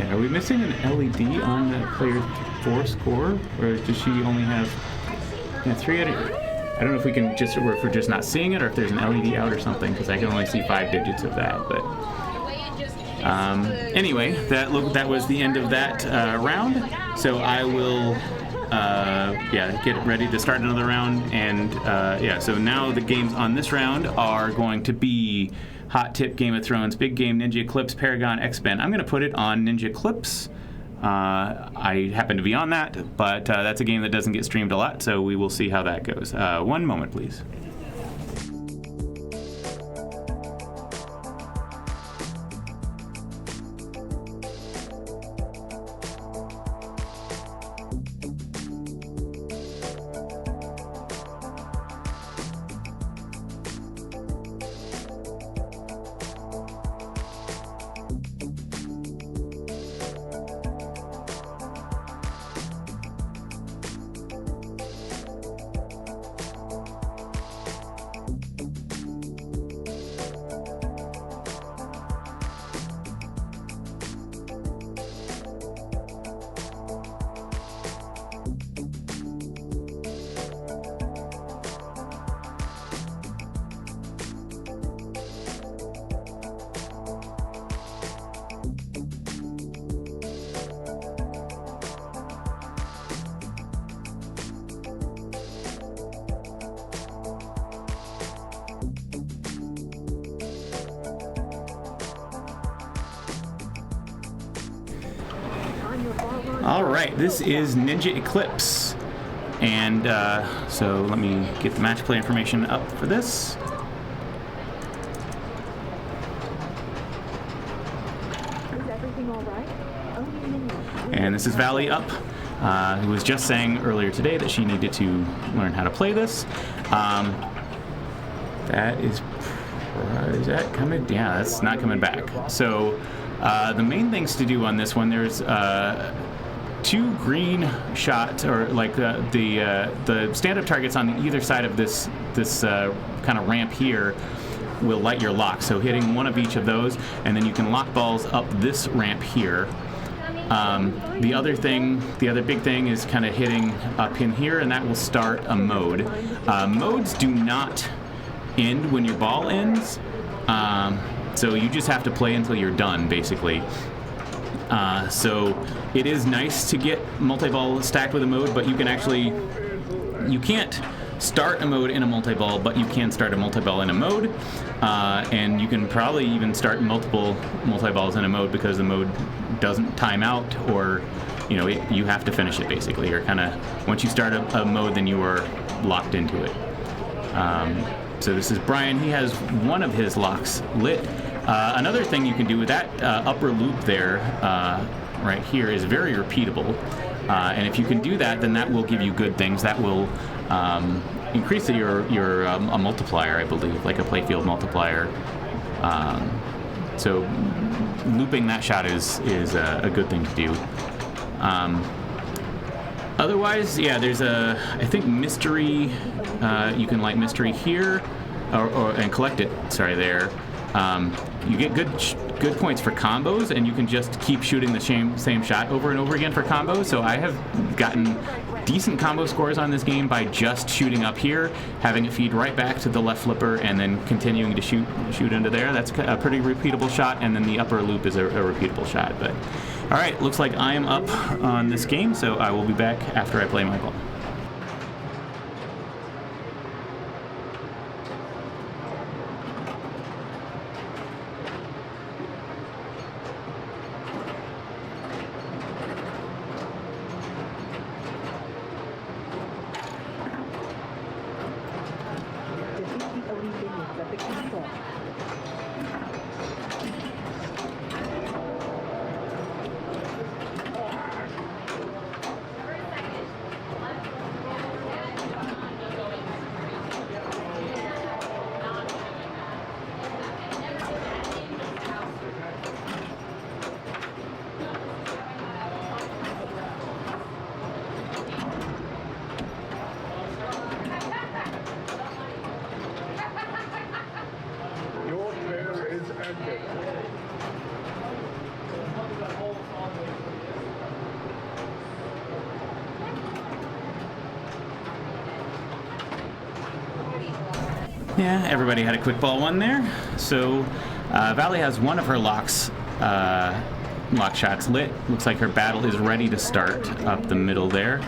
Are we missing an LED on the player 4 score, or does she only have 3 out of? I don't know if we can just, or if we're just not seeing it, or if there's an LED out or something, because I can only see 5 digits of that. But anyway, that was the end of that round. So I will get ready to start another round, and so now the games on this round are going to be Hot Tip, Game of Thrones, Big Game, Ninja Eclipse, Paragon, X-Men. I'm going to put it on Ninja Eclipse. I happen to be on that, but that's a game that doesn't get streamed a lot, so we will see how that goes. One moment, please. All right, this is Ninja Eclipse, and so let me get the match play information up for this. Is everything all right? And this is Valley up, who was just saying earlier today that she needed to learn how to play this. That is that coming? Yeah, that's not coming back. So the main things to do on this one, there's 2 green shots, or like the stand-up targets on either side of this kind of ramp here will light your lock. So hitting one of each of those, and then you can lock balls up this ramp here. The other big thing is kind of hitting up in here, and that will start a mode. Modes do not end when your ball ends, so you just have to play until you're done, basically. So it is nice to get multi-ball stacked with a mode, but you can't start a mode in a multi-ball, but you can start a multi-ball in a mode, and you can probably even start multiple multi-balls in a mode because the mode doesn't time out, or you have to finish it basically, or kind of once you start a mode, then you are locked into it. So this is Brian. He has one of his locks lit. Another thing you can do with that upper loop there, right here, is very repeatable. And if you can do that, then that will give you good things. That will increase your a multiplier, I believe, like a playfield multiplier. So looping that shot is a good thing to do. Otherwise, yeah, there's I think mystery. You can light mystery here, and collect it. Sorry, there. You get good points for combos, and you can just keep shooting the same shot over and over again for combos. So I have gotten decent combo scores on this game by just shooting up here, having it feed right back to the left flipper, and then continuing to shoot into there. That's a pretty repeatable shot, and then the upper loop is a repeatable shot. But all right, looks like I am up on this game, so I will be back after I play my ball. Yeah, everybody had a quick ball one there. So Valley has one of her lock shots lit. Looks like her battle is ready to start up the middle there.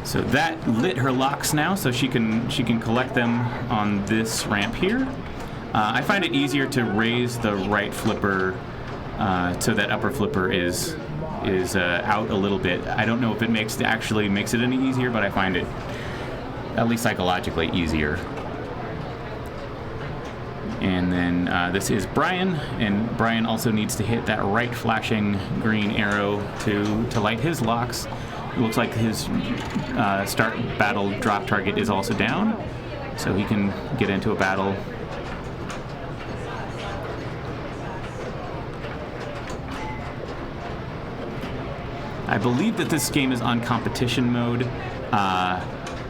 So that lit her locks now, so she can collect them on this ramp here. I find it easier to raise the right flipper so that upper flipper is out a little bit. I don't know if it actually makes it any easier, but I find it at least psychologically easier. And then this is Brian, and Brian also needs to hit that right flashing green arrow to light his locks. It looks like his start battle drop target is also down, so he can get into a battle. I believe that this game is on competition mode.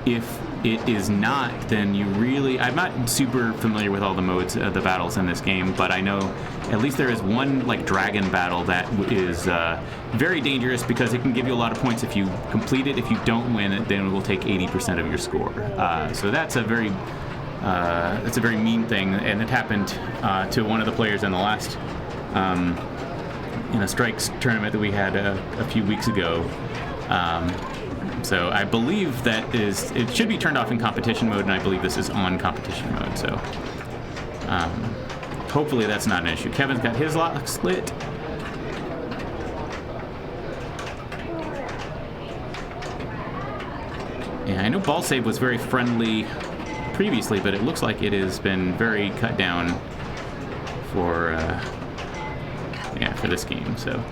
If it is not, then I'm not super familiar with all the modes of the battles in this game, but I know at least there is one like dragon battle that is very dangerous because it can give you a lot of points if you complete it. If you don't win it, then it will take 80% of your score. So that's a very mean thing, and it happened to one of the players in the last in a strikes tournament that we had a few weeks ago. So I believe it should be turned off in competition mode, and I believe this is on competition mode. So hopefully that's not an issue. Kevin's got his locks lit. Yeah, I know ball save was very friendly previously, but it looks like it has been very cut down for this game. So,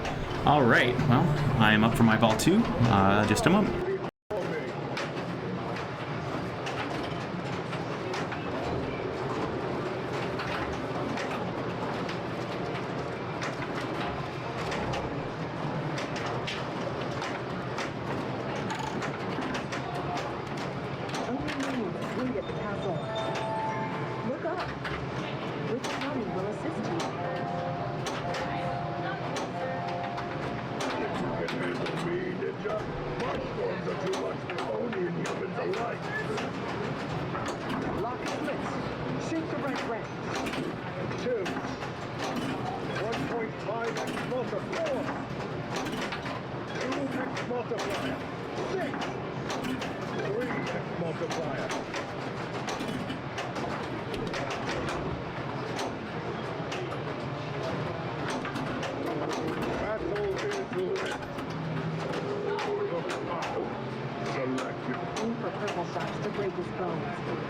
all right. Well, I am up for my ball 2. Just a moment.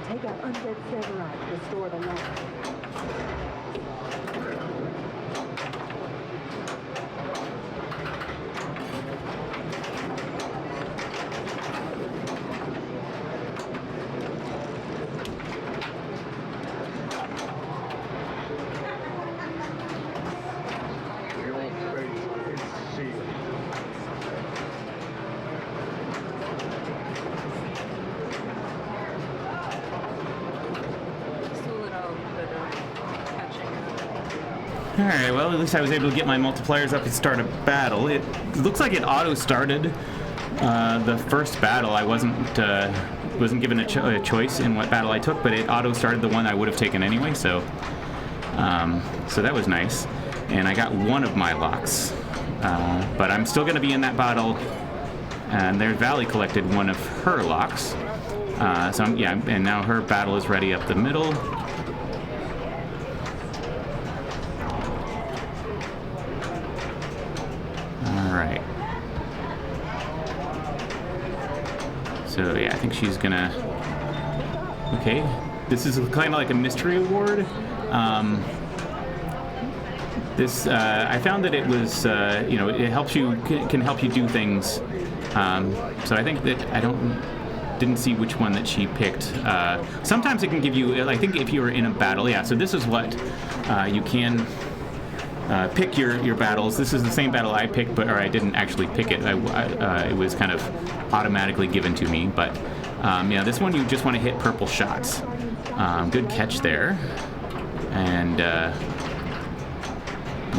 Take out undead samurai to restore the light. Alright, well, at least I was able to get my multipliers up and start a battle. It looks like it auto-started the first battle. I wasn't given a choice in what battle I took, but it auto-started the one I would have taken anyway, so that was nice. And I got one of my locks. But I'm still going to be in that battle, and there Valley collected one of her locks. And now her battle is ready up the middle. Alright. So yeah, I think she's gonna... Okay, this is kind of like a mystery award. I found that it was, it helps you, can help you do things. So I think that didn't see which one that she picked. Sometimes it can give you, I think if you were in a battle, yeah, so this is what you can pick your battles. This is the same battle I picked, or I didn't actually pick it. It was kind of automatically given to me, but yeah, this one you just want to hit purple shots. Good catch there. And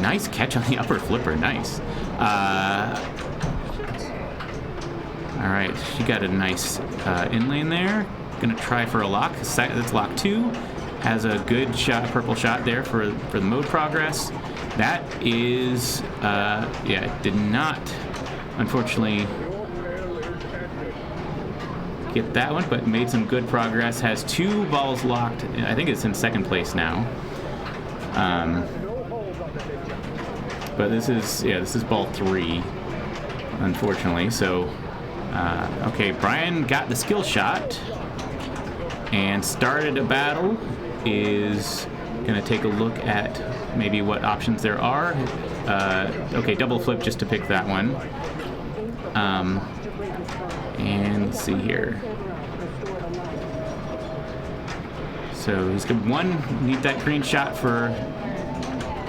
nice catch on the upper flipper, nice. Alright, she got a nice in lane there. Gonna try for a lock. That's lock 2. Has a good shot, purple shot there for the mode progress. That is, yeah, it did not, unfortunately, get that one, but made some good progress. Has 2 balls locked. I think it's in second place now. But this is ball 3, unfortunately. So, okay, Brian got the skill shot and started a battle. Is gonna take a look at maybe what options there are. Okay, double flip just to pick that one. And let's see here. So he's got one, need that green shot for,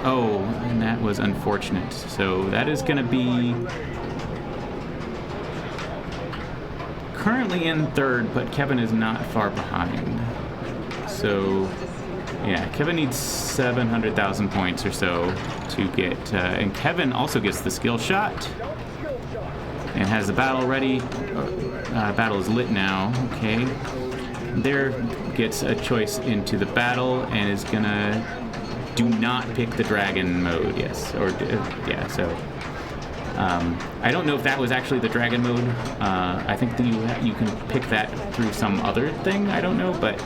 oh, and that was unfortunate. So that is gonna be currently in third, but Kevin is not far behind. So yeah, Kevin needs 700,000 points or so to get, and Kevin also gets the skill shot and has the battle ready. Battle is lit now. Okay, there gets a choice into the battle and is gonna do not pick the dragon mode. Yes, or yeah. So I don't know if that was actually the dragon mode. I think that you can pick that through some other thing. I don't know, but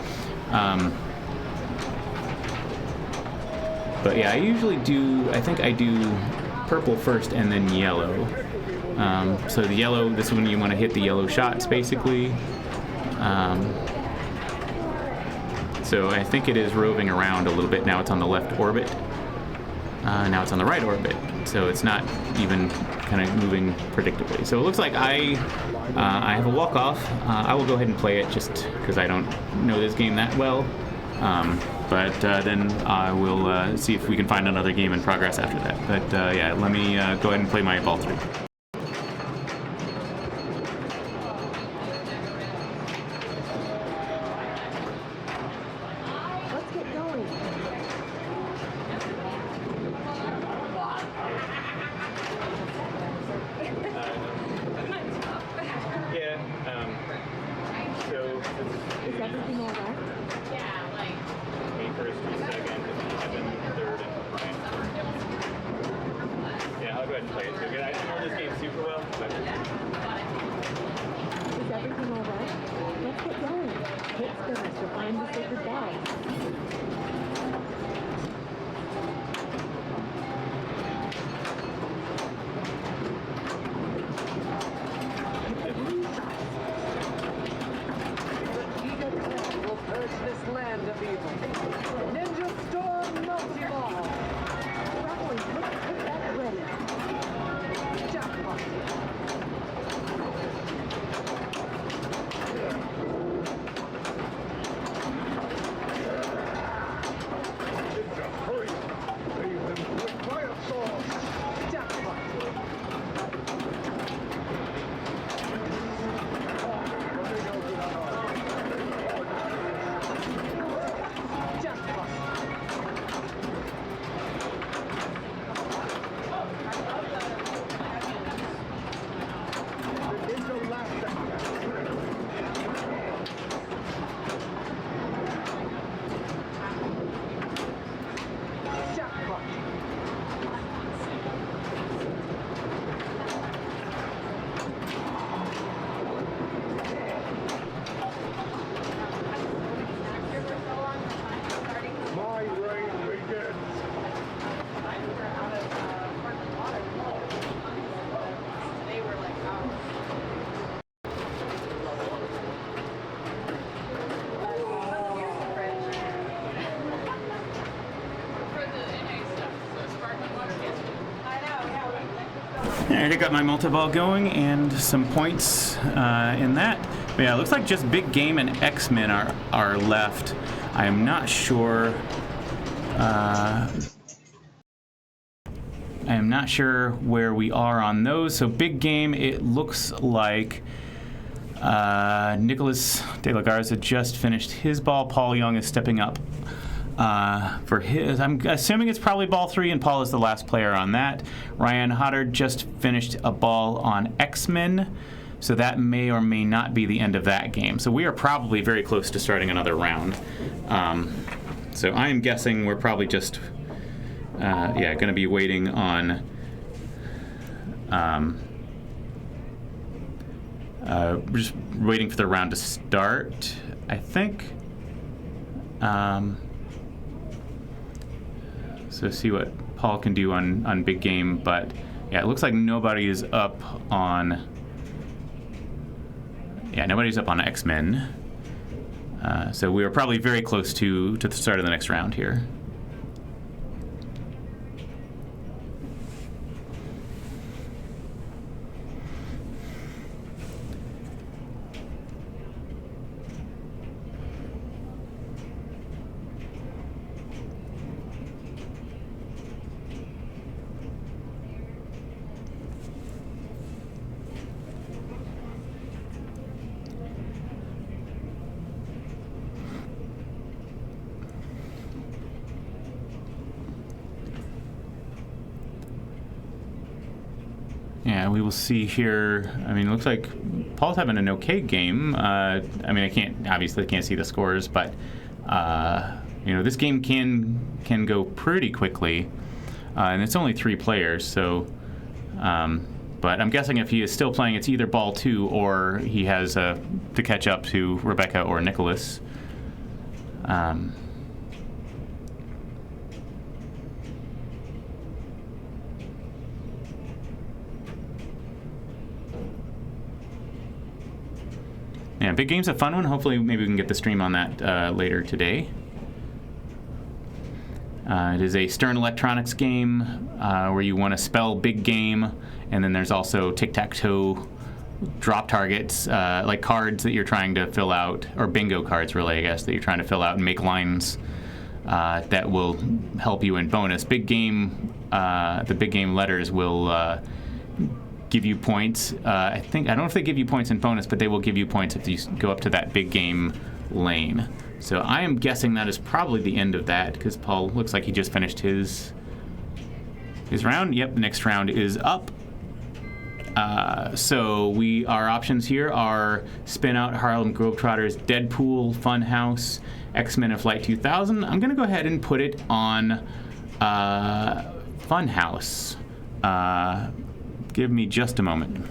yeah, I usually do. I think I do purple first and then yellow. So the yellow, this is when you want to hit the yellow shots, basically. So I think it is roving around a little bit. Now it's on the left orbit. Now it's on the right orbit. So it's not even kind of moving predictably. So it looks like I have a walk-off. I will go ahead and play it just because I don't know this game that well. But then I will see if we can find another game in progress after that. But yeah, let me go ahead and play my ball 3. Let's get going. Yeah, so Is everything all right? me first, you second, Kevin third, and Brian fourth. Yeah, I'll go ahead and play it. So I don't know this game super well, but Is everything all right? Let's get going. Hit spinners to find the sacred bag. Will purge this land of evil. Ninja Storm Multi-Ball. Rowling, hit that ready. Jackpot. Alright, I got my multi-ball going and some points in that. But yeah, it looks like just Big Game and X-Men are left. I am not sure. I am not sure where we are on those. So Big Game, it looks like Nicholas De La Garza just finished his ball. Paul Young is stepping up for his. I'm assuming it's probably ball 3, and Paul is the last player on that. Ryan Hoddard just finished a ball on X-Men. So that may or may not be the end of that game. So we are probably very close to starting another round. So I am guessing we're probably just, going to be waiting on just waiting for the round to start, I think. So see what Paul can do on big game, but yeah, it looks like nobody is up on. Yeah, nobody's up on X-Men. So we are probably very close to the start of the next round here. Yeah, we will see here. I mean, it looks like Paul's having an okay game. I mean, I obviously can't see the scores, but this game can go pretty quickly, and it's only 3 players. So, but I'm guessing if he is still playing, it's either ball 2 or he has to catch up to Rebecca or Nicholas. Yeah, big game's a fun one. Hopefully, maybe we can get the stream on that later today. It is a Stern Electronics game where you want to spell big game, and then there's also tic-tac-toe drop targets, like cards that you're trying to fill out, or bingo cards, really, I guess, that you're trying to fill out and make lines that will help you in bonus. Big game, the big game letters will give you points. I don't know if they give you points in bonus, but they will give you points if you go up to that big game lane. So I am guessing that is probably the end of that, because Paul looks like he just finished his round. Yep, next round is up. So our options here are Spin Out, Harlem Globetrotters, Deadpool, Funhouse, X-Men and Flight 2000. I'm going to go ahead and put it on Funhouse. Give me just a moment.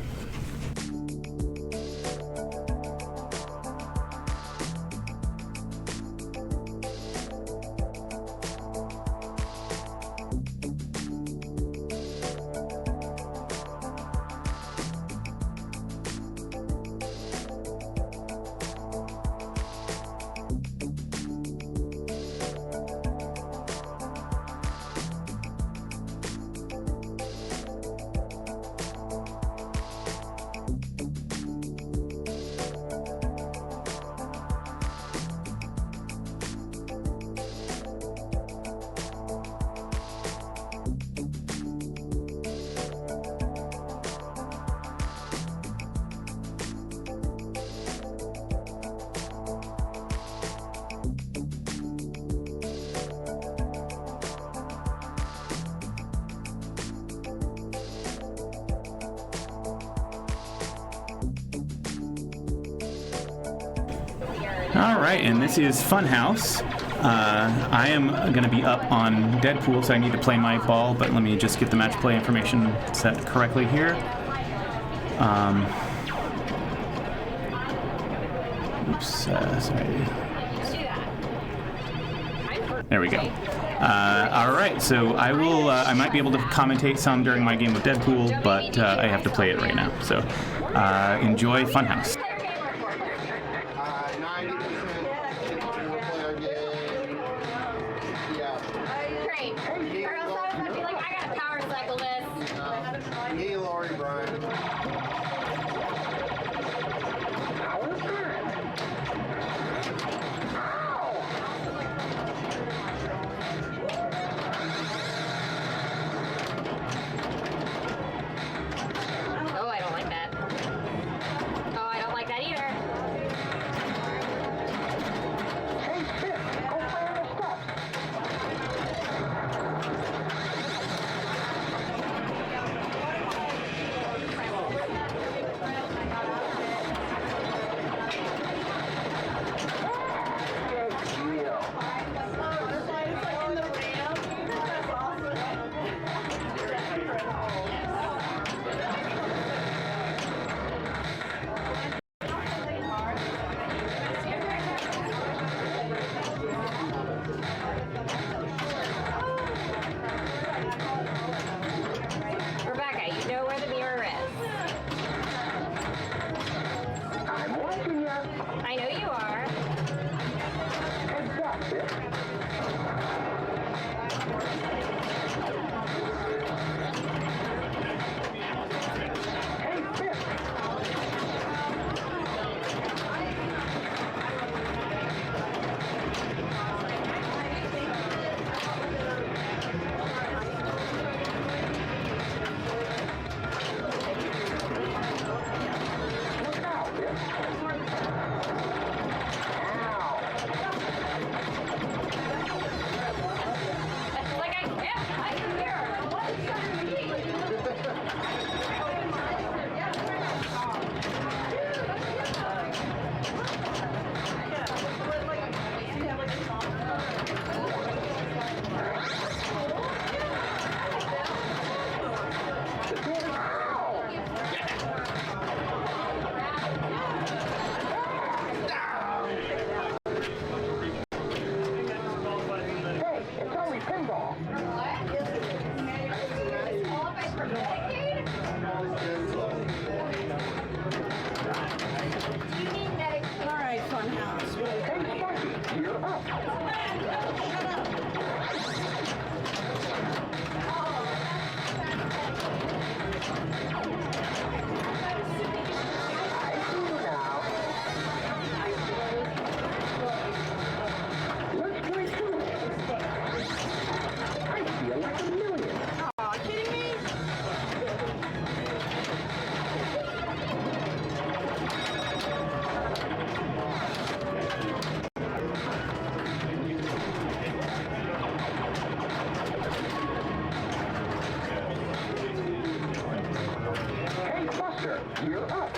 All right, and this is Funhouse. I am going to be up on Deadpool, so I need to play my ball, but let me just get the match play information set correctly here. Sorry. There we go. All right, so I might be able to commentate some during my game of Deadpool, but I have to play it right now. So enjoy Funhouse. You're up.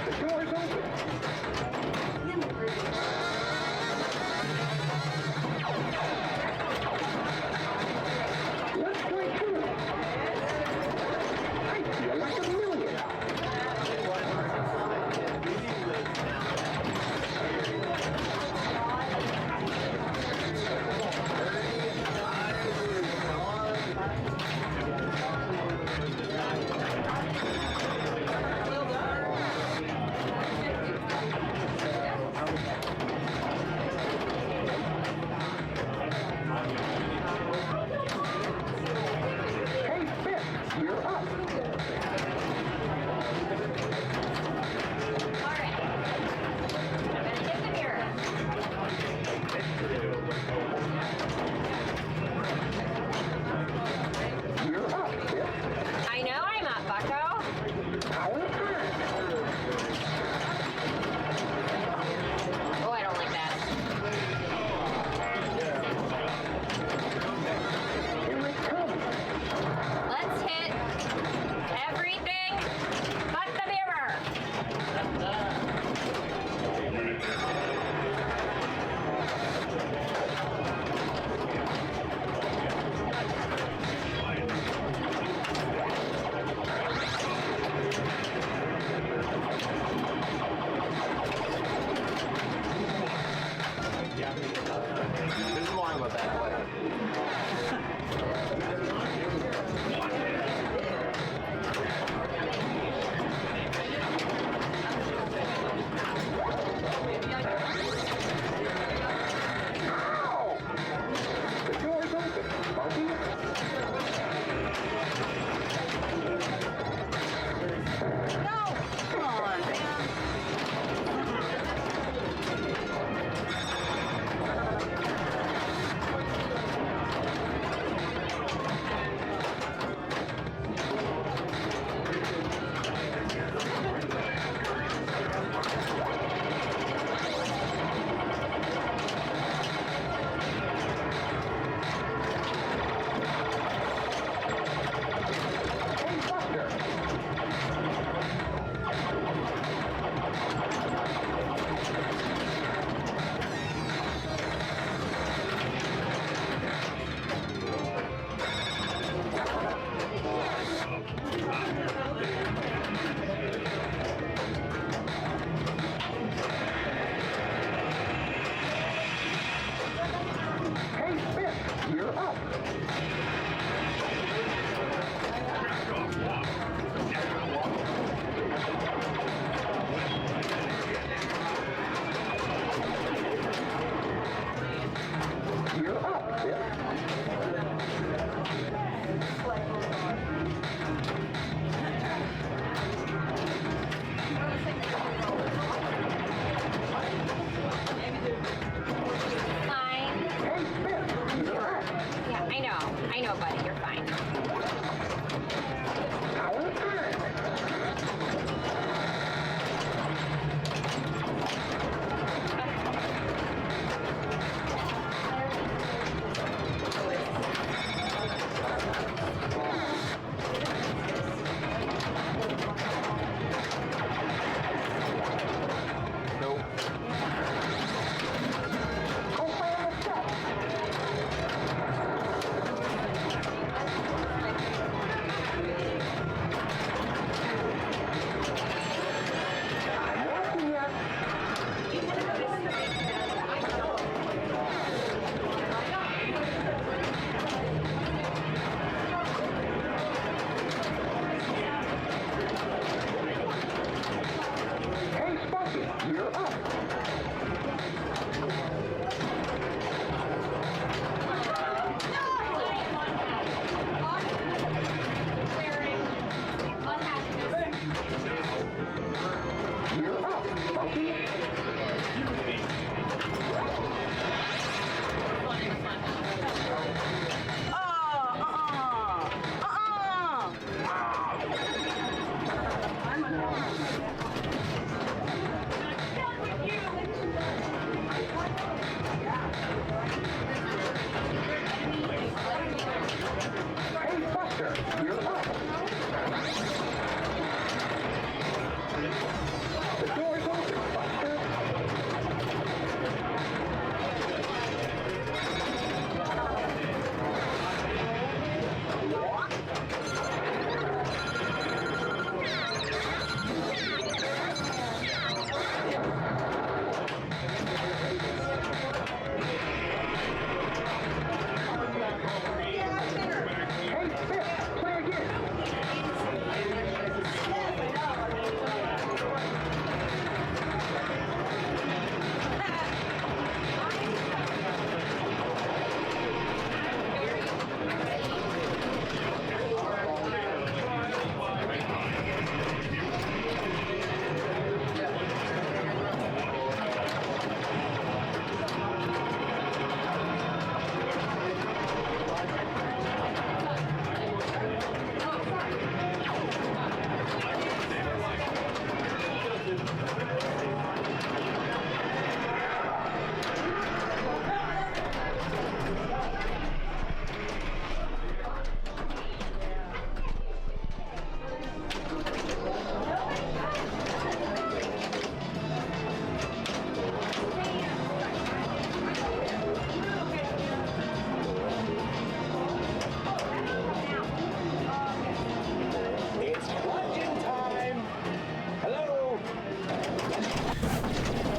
The door's open. Let's play Pinball. I feel like $1 million.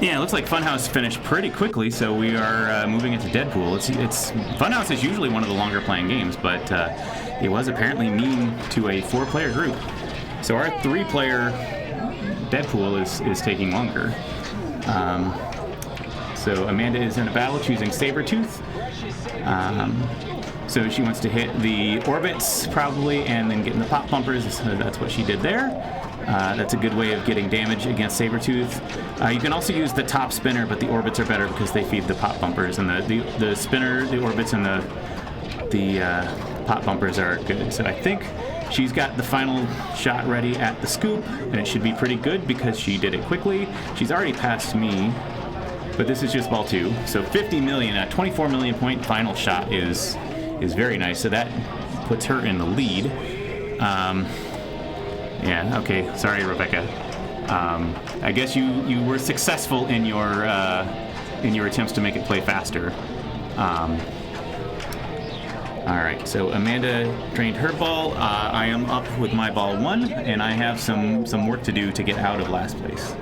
Yeah, it looks like Funhouse finished pretty quickly, so we are moving into Deadpool. It's Funhouse is usually one of the longer playing games, but it was apparently mean to a 4-player group. So our 3-player Deadpool is taking longer. So Amanda is in a battle choosing Sabretooth. So she wants to hit the orbits probably and then get in the pop bumpers. So that's what she did there. That's a good way of getting damage against Sabretooth. You can also use the top spinner, but the orbits are better because they feed the pop bumpers, and the spinner, the orbits, and the pop bumpers are good. So I think she's got the final shot ready at the scoop, and it should be pretty good because she did it quickly. She's already passed me, but this is just ball 2. So 50 million, a 24 million point final shot is very nice. So that puts her in the lead. Yeah, okay, sorry, Rebecca. I guess you were successful in your attempts to make it play faster. All right, so Amanda drained her ball. I am up with my ball 1, and I have some work to do to get out of last place.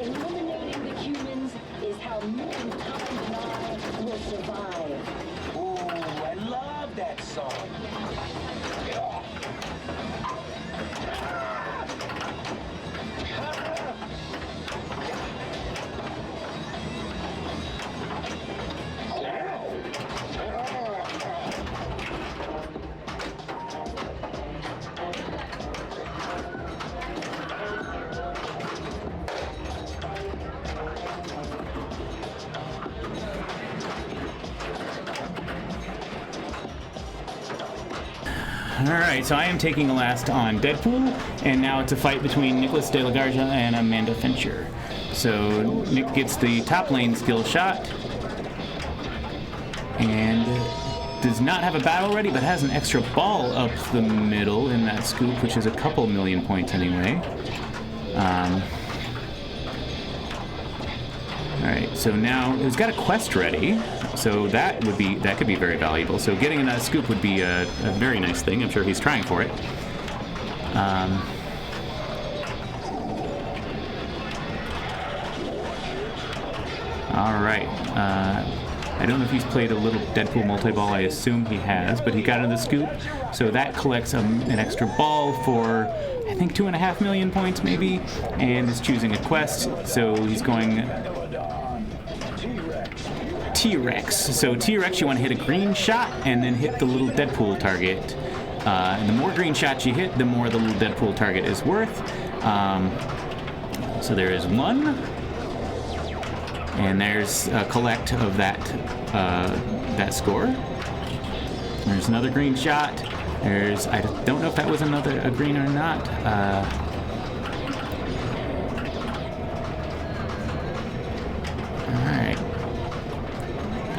Eliminating the humans is how mankind and I will survive. Ooh, I love that song. Alright, so I am taking a last on Deadpool, and now it's a fight between Nicholas De La Garza and Amanda Fincher. So Nick gets the top lane skill shot, and does not have a battle ready, but has an extra ball up the middle in that scoop, which is a couple million points anyway. Alright, so now he's got a quest ready, so that could be very valuable. So getting in that scoop would be a very nice thing. I'm sure he's trying for it. Alright, I don't know if he's played a little Deadpool multi-ball. I assume he has, but he got in the scoop, so that collects an extra ball for, I think, 2.5 million points maybe, and is choosing a quest, so he's going T-Rex. So T-Rex, you want to hit a green shot and then hit the little Deadpool target. And the more green shots you hit, the more the little Deadpool target is worth. So there is one, and there's a collect of that score. There's another green shot. I don't know if that was a green or not.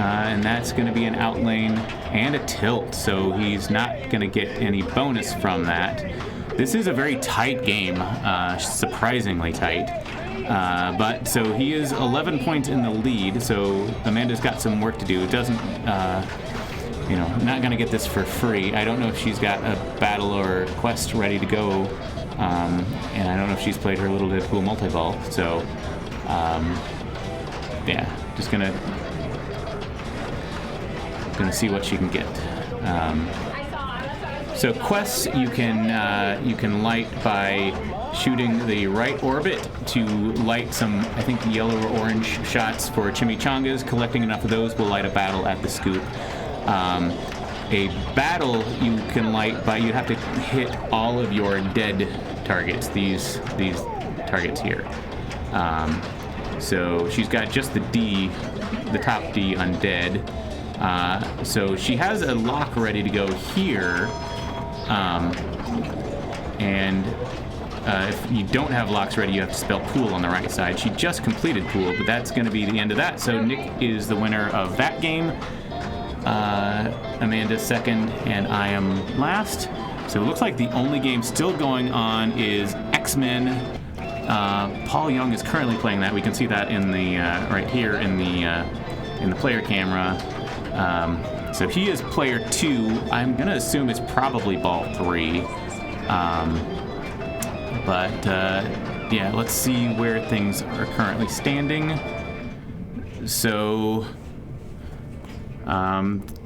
and that's going to be an out lane and a tilt, so he's not going to get any bonus from that. This is a very tight game, surprisingly tight. But so he is 11 points in the lead, so Amanda's got some work to do. Doesn't, not going to get this for free. I don't know if she's got a battle or quest ready to go, and I don't know if she's played her Little Deadpool multi-ball, so just gonna see what she can get. So quests you can light by shooting the right orbit to light some, I think, yellow or orange shots for chimichangas. Collecting enough of those will light a battle at the scoop. A battle you can light by, you have to hit all of your dead targets, these targets here. So she's got just the D, the top D undead. So she has a lock ready to go here. If you don't have locks ready, you have to spell pool on the right side. She just completed pool, but that's going to be the end of that. So Nick is the winner of that game. Amanda's second, and I am last. So it looks like the only game still going on is X-Men. Paul Young is currently playing that. We can see that in the right here in the player camera. So he is player 2. I'm gonna assume it's probably ball 3. Let's see where things are currently standing. So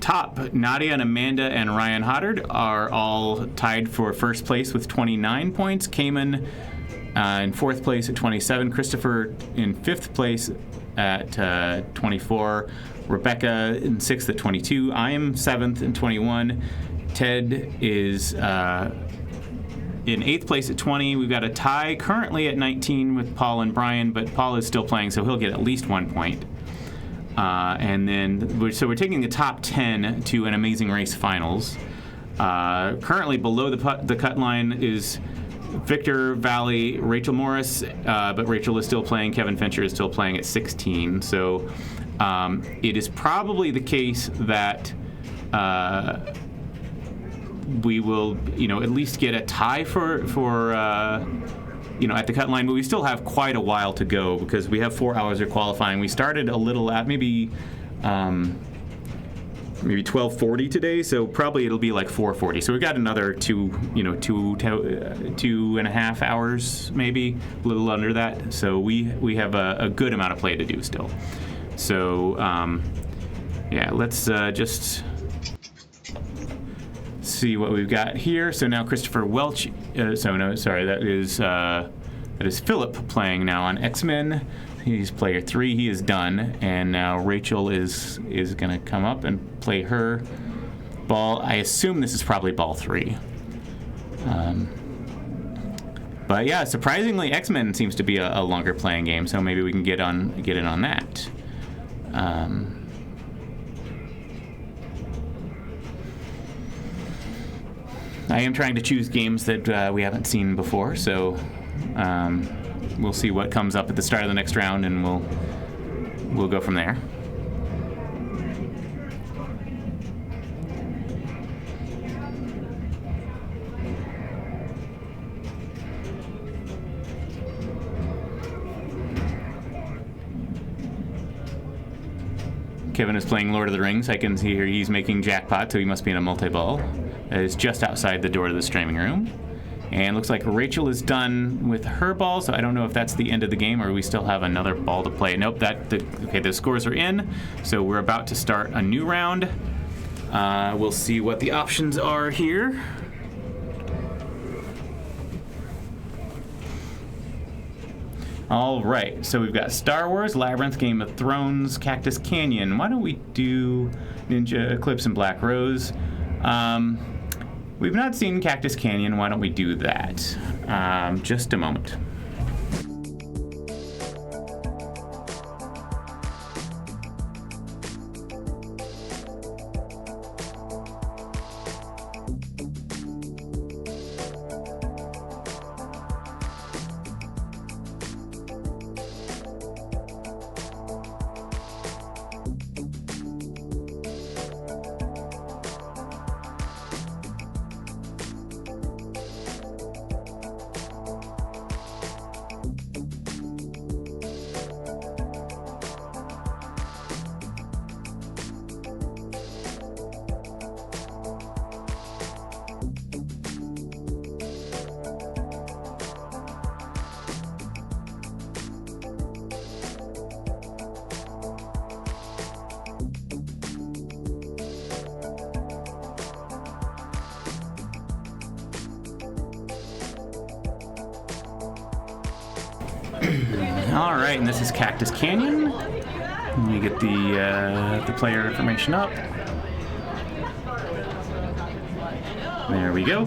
top, Nadia and Amanda and Ryan Hoddard are all tied for first place with 29 points. Cayman in 4th place at 27. Christopher in 5th place at 24. Rebecca in 6th at 22. I am 7th and 21. Ted is in 8th place at 20. We've got a tie currently at 19 with Paul and Brian, but Paul is still playing, so he'll get at least 1 point. So we're taking the top 10 to an Amazing Race Finals. Currently below the cut line is Victor, Valley, Rachel Morris, but Rachel is still playing. Kevin Fincher is still playing at 16. So it is probably the case that we will, at least get a tie for at the cut line, but we still have quite a while to go because we have 4 hours of qualifying. We started a little at maybe 12:40 today, so probably it'll be like 4:40. So we've got another 2.5 hours, maybe a little under that. So we have a good amount of play to do still. So let's just see what we've got here. So now Christopher Welch. That is Philip playing now on X-Men. He's player 3. He is done, and now Rachel is going to come up and play her ball. I assume this is probably ball 3. But yeah, surprisingly, X-Men seems to be a longer playing game, so maybe we can get in on that. I am trying to choose games that we haven't seen before, so we'll see what comes up at the start of the next round, and we'll go from there. Kevin is playing Lord of the Rings. I can see here he's making jackpot, so he must be in a multi-ball. It's just outside the door to the streaming room. And looks like Rachel is done with her ball, so I don't know if that's the end of the game or we still have another ball to play. Nope, okay, the scores are in, so we're about to start a new round. We'll see what the options are here. All right, so we've got Star Wars, Labyrinth, Game of Thrones, Cactus Canyon. Why don't we do Ninja Eclipse and Black Rose? We've not seen Cactus Canyon. Why don't we do that? Just a moment. All right, and this is Cactus Canyon. Let me get the player information up. There we go.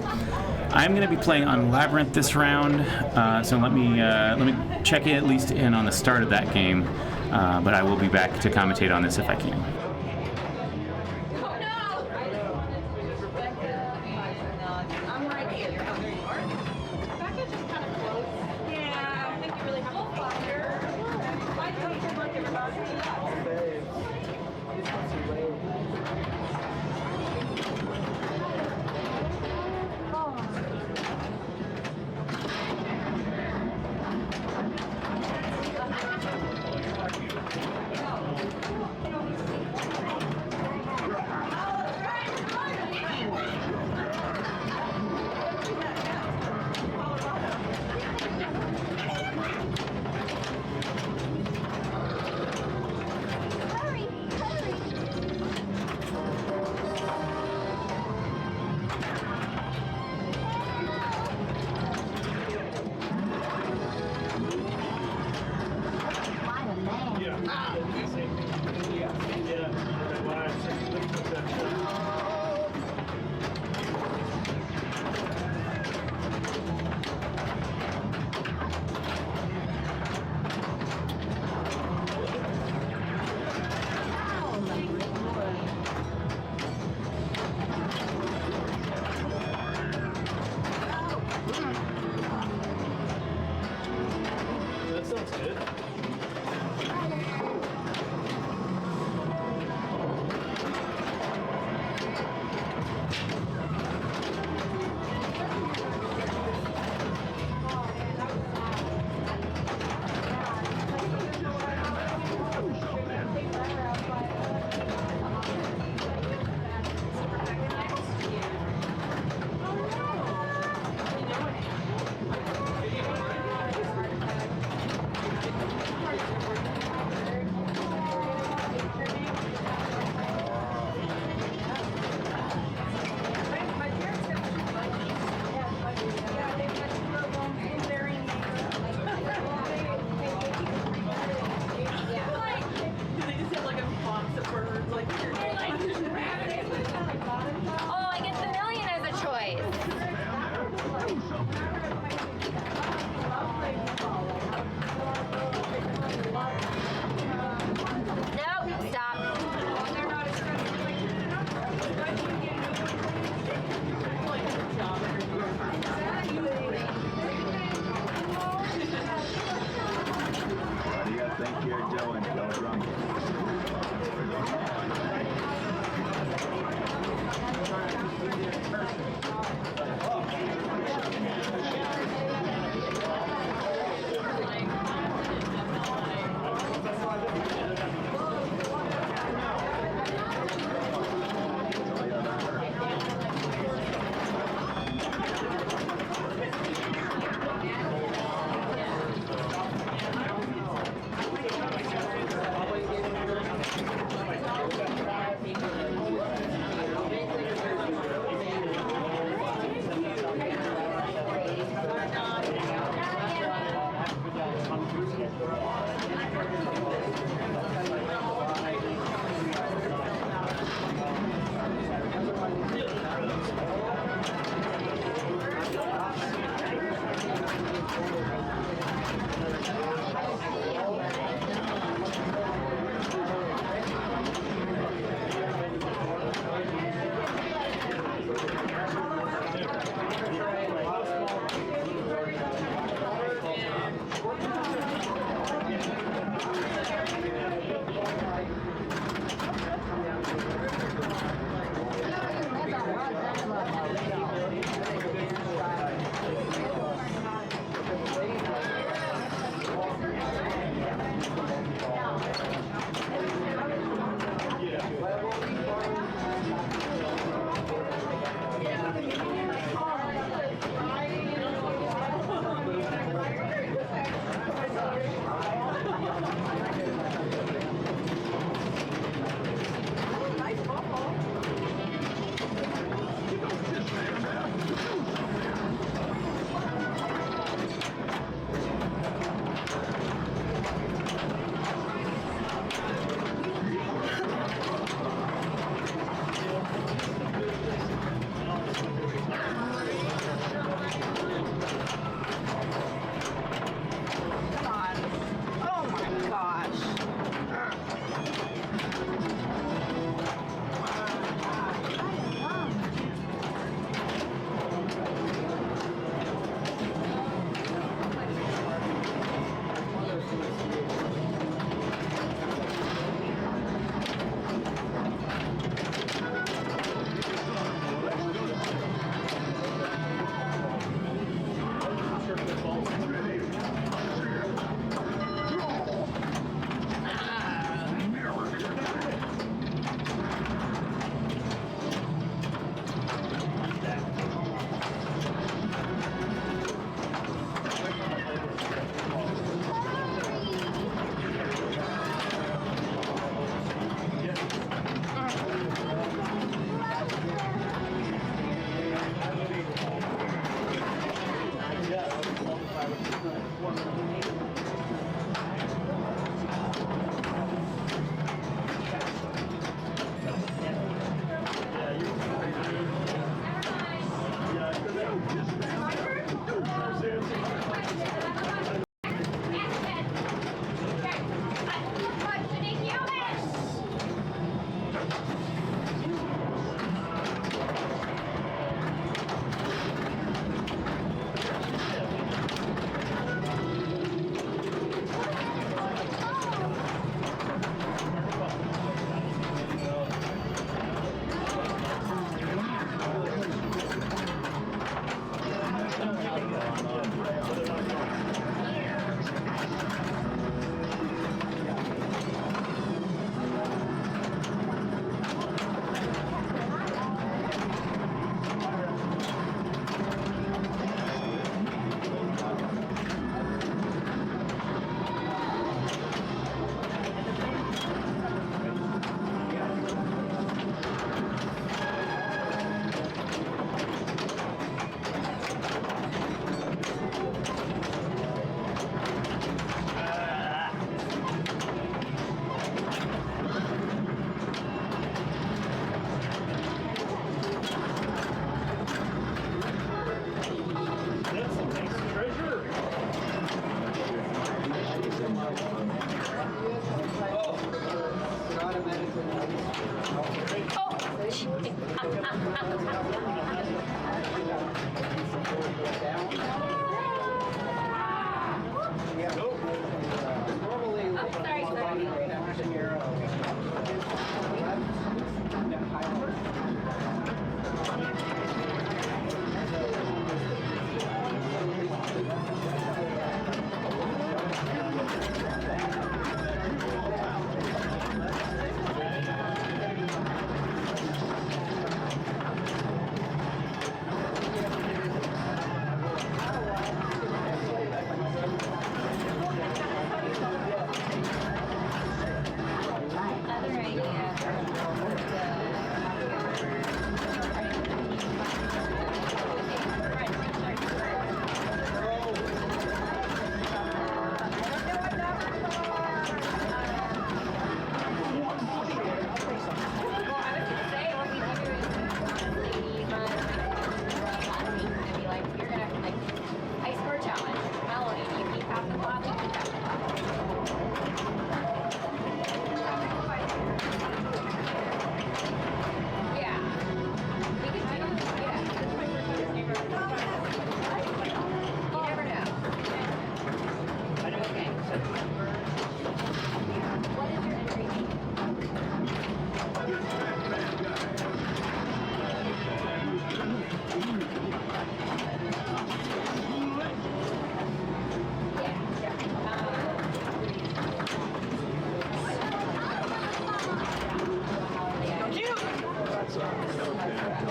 I'm going to be playing on Labyrinth this round, so let me check it at least in on the start of that game. But I will be back to commentate on this if I can.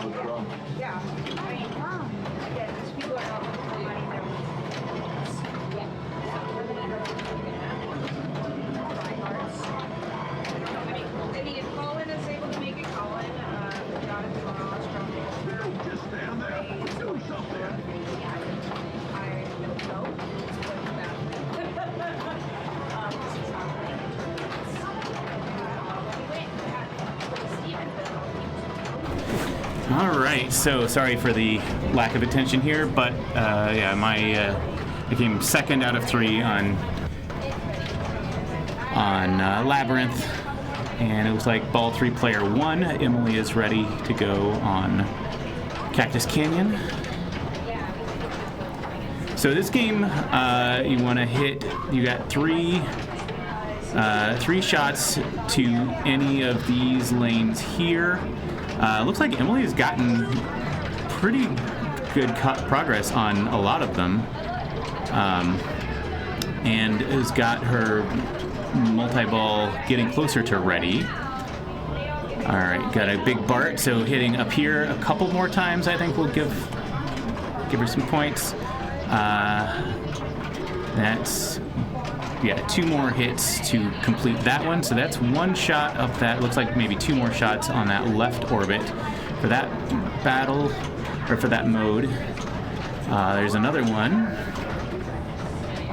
never know. Yeah. I mean, yeah, these people are not putting money in their I mean, if Colin is able to make it, Colin, got it tomorrow, strong. Just stand there. Do something. I don't know. This is not All right, so sorry for the lack of attention here, but yeah, I came second out of 3 on Labyrinth, and it was like ball 3 player 1. Emily is ready to go on Cactus Canyon. So this game, you want to hit. You got 3 shots to any of these lanes here. Looks like Emily has gotten pretty good progress on a lot of them, and has got her multi-ball getting closer to ready. All right, got a big Bart, so hitting up here a couple more times I think will give her some points. That's 2 more hits to complete that one. So that's 1 shot up that. Looks like maybe 2 more shots on that left orbit for that battle, or for that mode. There's another one.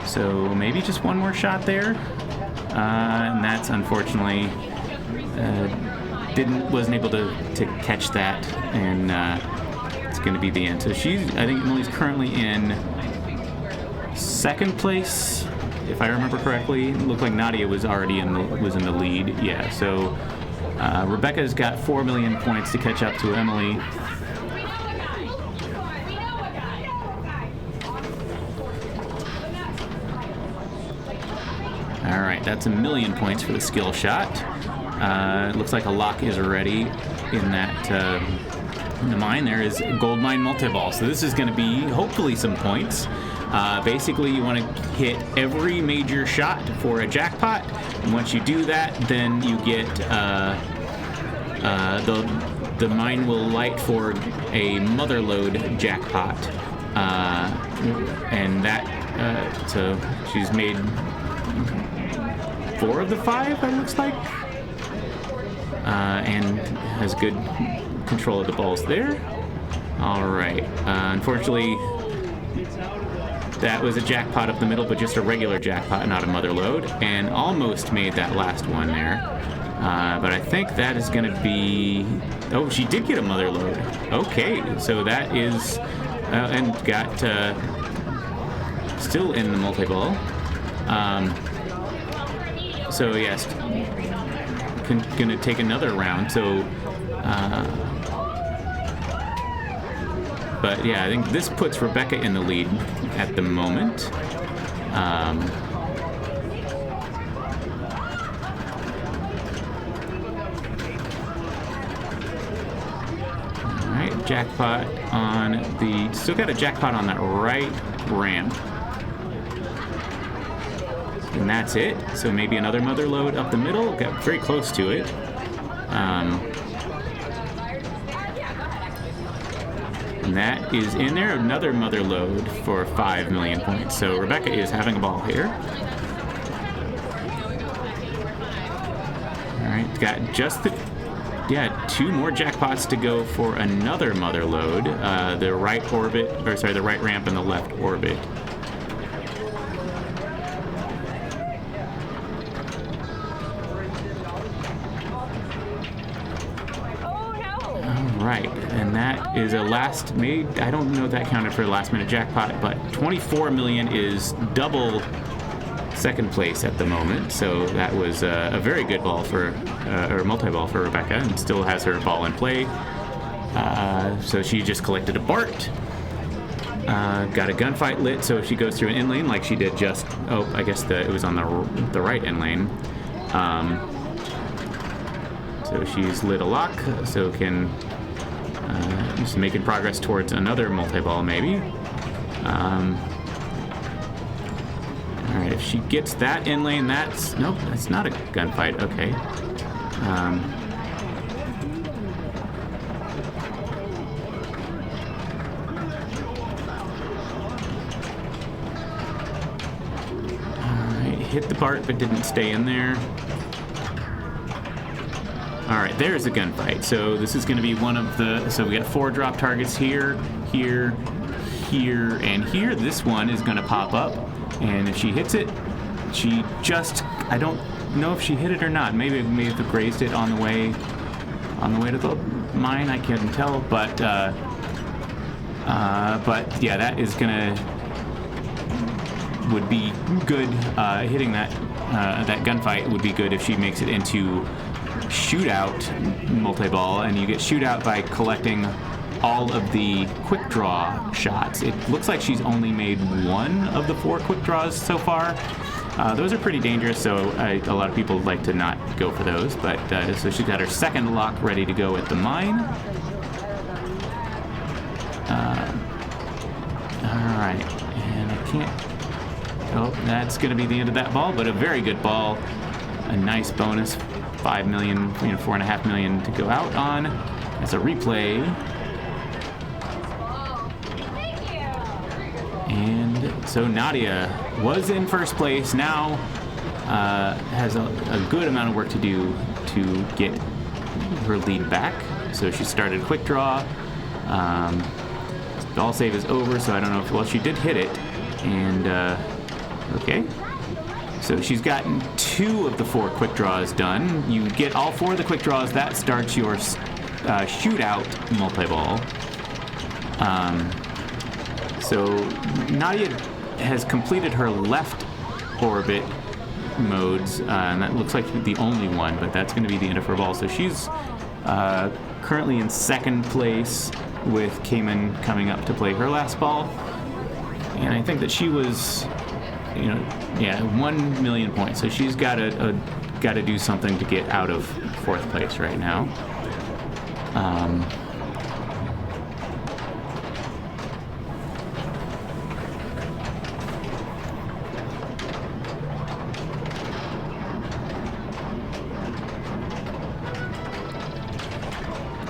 So maybe just 1 more shot there. And that's unfortunately wasn't able to catch that, and it's going to be the end. So I think Emily's currently in 2nd place. If I remember correctly, it looked like Nadia was already in the lead. Yeah, so Rebecca's got 4 million points to catch up to Emily. All right, that's 1 million points for the skill shot. It looks like a lock is ready in that. In the mine there is gold mine multi-ball. So this is going to be hopefully some points. Basically, you want to hit every major shot for a jackpot, and once you do that, then you get the mine will light for a mother load jackpot, and that so she's made 4 of the 5. It looks like, and has good control of the balls there. All right, unfortunately. That was a jackpot up the middle, but just a regular jackpot, not a mother load, and almost made that last one there. But I think that is going to be... Oh, she did get a mother load. Okay, so that is... and got... still in the multi-ball. So, yes, going to take another round, so... but yeah, I think this puts Rebecca in the lead at the moment. All right, jackpot on the... Still got a jackpot on that right ramp. And that's it. So maybe another mother load up the middle. Got very close to it. And that is in there, another mother load for 5 million points. So Rebecca is having a ball here. All right, got just 2 more jackpots to go for another mother load. The right orbit, or sorry, the right ramp and the left orbit. Right, and that is a last made. I don't know if that counted for a last minute jackpot, but 24 million is double 2nd place at the moment. So that was a very good ball for, or multi-ball for Rebecca, and still has her ball in play. So she just collected a Bart. Got a gunfight lit, so if she goes through an in lane like she did just... Oh, I guess it was on the right in lane. So she's lit a lock, so can... just making progress towards another multi-ball, maybe. Alright, if she gets that in lane, that's... Nope, that's not a gunfight. Okay. Alright, hit the Bart, but didn't stay in there. Alright, there's a gunfight. So this is going to be one of the... So we got 4 drop targets here, here, here, and here. This one is going to pop up. And if she hits it, she just... I don't know if she hit it or not. Maybe it may have grazed it on the way to the mine. I can't tell. But yeah, that is going to... would be good. Hitting that gunfight would be good if she makes it into shootout multi-ball, and you get shootout by collecting all of the quick draw shots. It looks like she's only made 1 of the 4 quick draws so far. Those are pretty dangerous, so a lot of people like to not go for those, but so she's got her second lock ready to go at the mine. Alright, and I can't... Oh, that's going to be the end of that ball, but a very good ball. A nice bonus. 5 million, 4.5 million to go out on. As a replay. And so Nadia was in first place. Now has a good amount of work to do to get her lead back. So she started quick draw. Ball save is over, so I don't know if... Well, she did hit it. And, okay. So she's gotten 2 of the 4 quick draws done. You get all 4 of the quick draws. That starts your shootout multi-ball. So Nadia has completed her left orbit modes, and that looks like the only one, but that's going to be the end of her ball. So she's currently in second place with Cayman coming up to play her last ball. And I think that she was... yeah, 1 million points. So she's got to do something to get out of 4th place right now.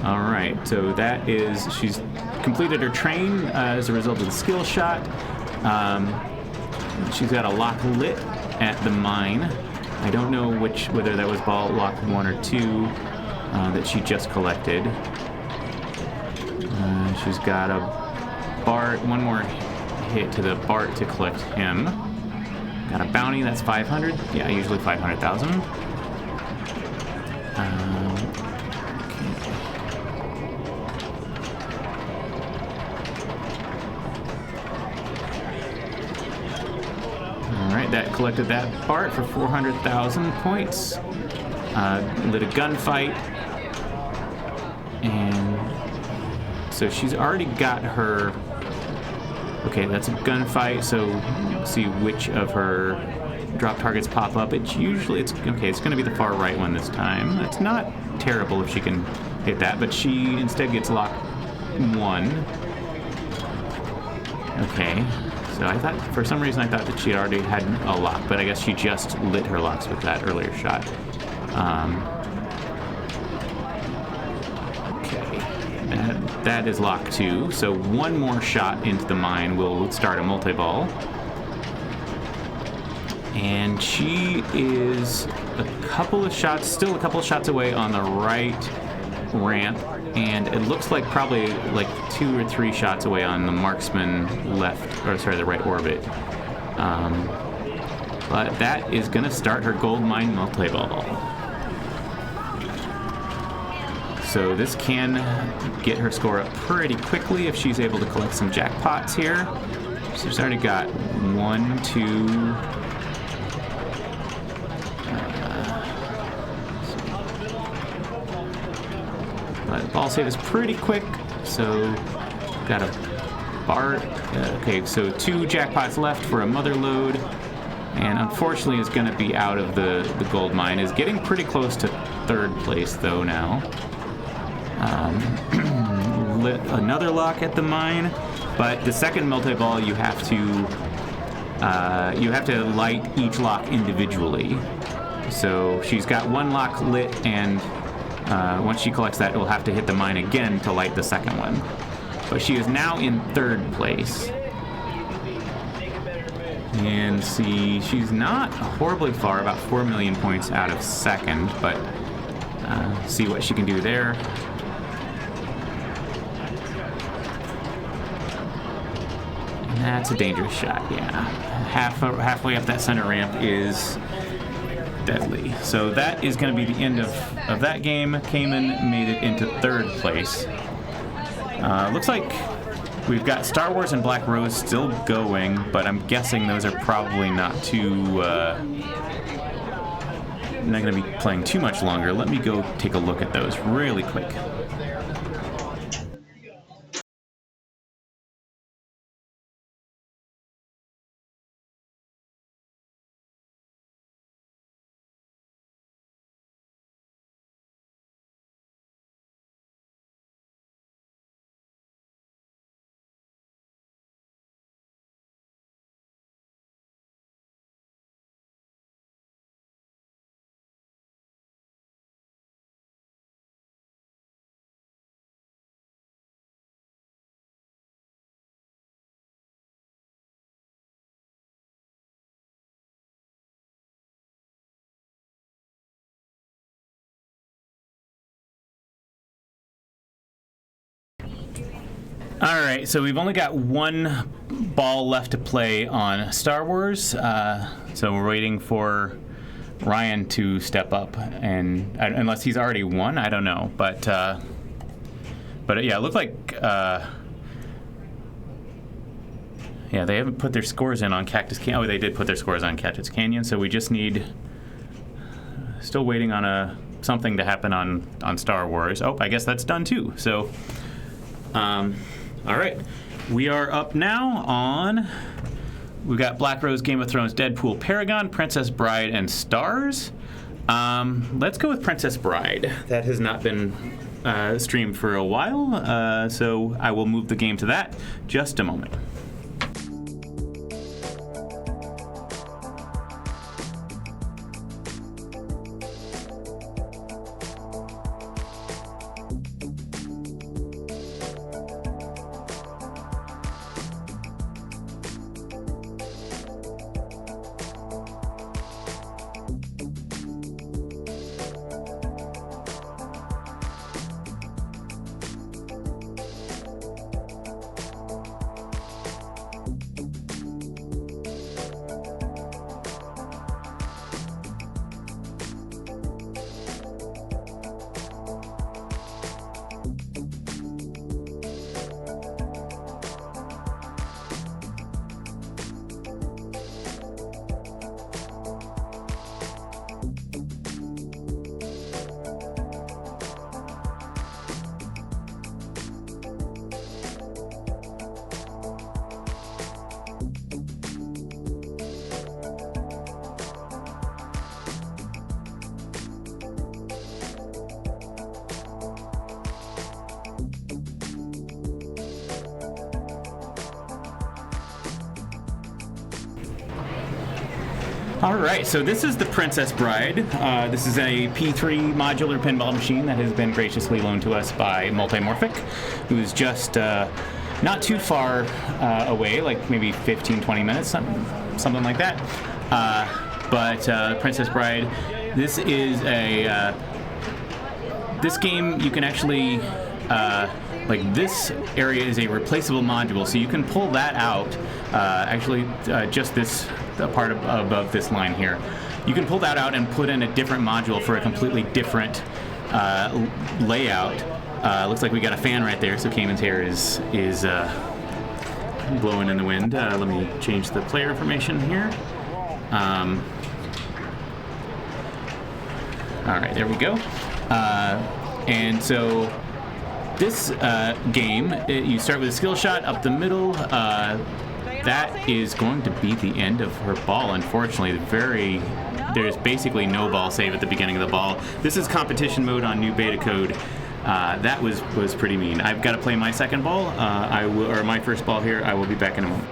All right, so that is... She's completed her train as a result of the skill shot. She's got a lock lit at the mine. I don't know whether that was ball lock 1 or 2 that she just collected. She's got a Bart, 1 more hit to the Bart to collect him. Got a bounty, that's 500. Yeah, usually 500,000. That collected that Bart for 400,000 points. Lit a gunfight. And so she's already got her... Okay, that's a gunfight, so let's see which of her drop targets pop up. It's usually... Okay, it's going to be the far right one this time. It's not terrible if she can hit that, but she instead gets lock 1. Okay. So I thought, for some reason, I thought that she already had a lock, but I guess she just lit her locks with that earlier shot. Okay, that is lock 2. So 1 more shot into the mine will start a multi-ball. And she is still a couple of shots away on the right ramp. And it looks like probably like 2 or 3 shots away on the marksman the right orbit. But that is going to start her gold mine multi-ball. So this can get her score up pretty quickly if she's able to collect some jackpots here. So she's already got 1, 2... Ball save is pretty quick, so got a Bart. Okay, so 2 jackpots left for a mother load. And unfortunately is going to be out of the gold mine. Is getting pretty close to 3rd place though now. Lit another lock at the mine, but the second multi-ball you have to light each lock individually. So she's got 1 lock lit, and once she collects that, it'll have to hit the mine again to light the second one. But she is now in 3rd place. And see, she's not horribly far, about 4 million points out of 2nd, but see what she can do there. And that's a dangerous shot, yeah. Halfway up that center ramp is deadly. So that is going to be the end of that game. Cayman made it into 3rd place. Looks like we've got Star Wars and Black Rose still going, but I'm guessing those are probably not going to be playing too much longer. Let me go take a look at those really quick. All right, so we've only got 1 ball left to play on Star Wars, so we're waiting for Ryan to step up, and unless he's already won, I don't know, but yeah, it looked like yeah, they haven't put their scores in on Cactus Canyon. Oh, they did put their scores on Cactus Canyon, so we just need, still waiting on something to happen on Star Wars. Oh, I guess that's done too. So all right, we are up now on, we've got Black Rose, Game of Thrones, Deadpool, Paragon, Princess Bride, and Stars. Let's go with Princess Bride. That has not been streamed for a while, so I will move the game to that. Just a moment. All right, so this is the Princess Bride. This is a P3 modular pinball machine that has been graciously loaned to us by Multimorphic, who's just not too far away, like maybe 15, 20 minutes, something like that. But Princess Bride, this is this game you can actually, like this area is a replaceable module, so you can pull that out, just this part above this line here. You can pull that out and put in a different module for a completely different layout. Looks like we got a fan right there, so Cayman's hair is blowing in the wind. Let me change the player information here. All right, there we go. And so this game, you start with a skill shot up the middle. That is going to be the end of her ball, unfortunately. There's basically no ball save at the beginning of the ball. This is competition mode on new beta code. That was pretty mean. I've got to play my second ball, or my first ball here. I will be back in a moment.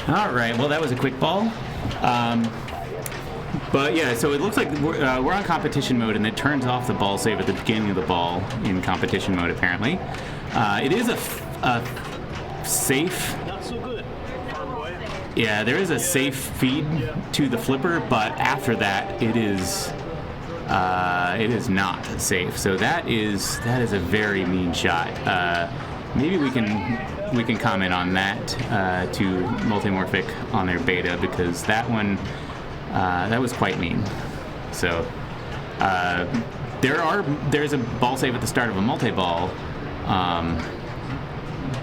All right, well, that was a quick ball. But yeah, so it looks like we're on competition mode, and it turns off the ball save at the beginning of the ball in competition mode, apparently. It is a safe... Not so good, farm boy. Yeah, there is a safe feed to the flipper, but after that, it is not safe. So that is a very mean shot. Maybe we can comment on that to Multimorphic on their beta, because that one that was quite mean. So there's a ball save at the start of a multi-ball,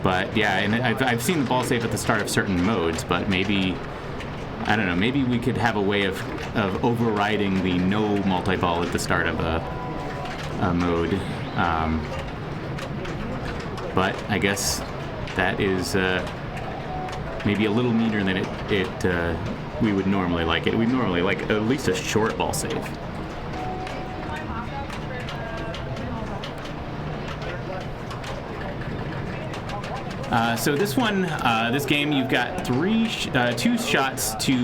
but yeah, and I've seen the ball save at the start of certain modes, but maybe, I don't know, maybe we could have a way of overriding the no multi-ball at the start of a mode. But I guess that is maybe a little meaner than we would normally like it. We'd normally like at least a short ball save. So this one, this game, you've got two shots to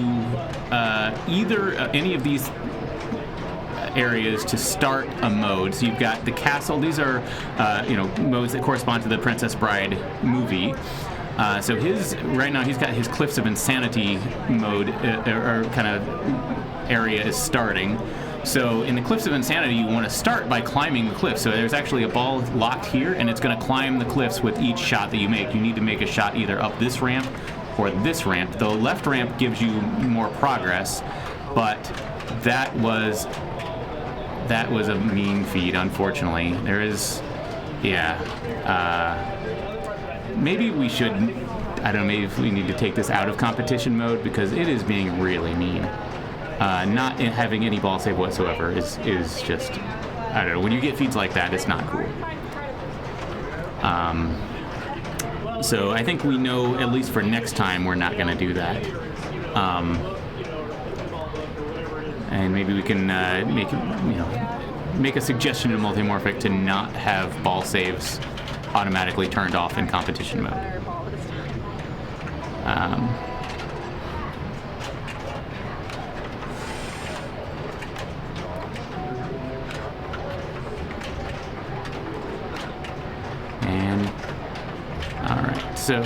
either any of these areas to start a mode. So you've got the castle. These are modes that correspond to the Princess Bride movie. So right now he's got his Cliffs of Insanity mode or kind of area is starting. So in the Cliffs of Insanity, you want to start by climbing the cliff. So there's actually a ball locked here, and it's going to climb the cliffs with each shot that you make. You need to make a shot either up this ramp or this ramp. The left ramp gives you more progress, but that was a mean feed, unfortunately. There is, maybe we should, I don't know, maybe if we need to take this out of competition mode, because it is being really mean. Not having any ball save whatsoever is just, I don't know, when you get feeds like that, it's not cool. So I think we know, at least for next time, we're not going to do that. And maybe we can make a suggestion to Multimorphic to not have ball saves automatically turned off in competition mode. And all right, so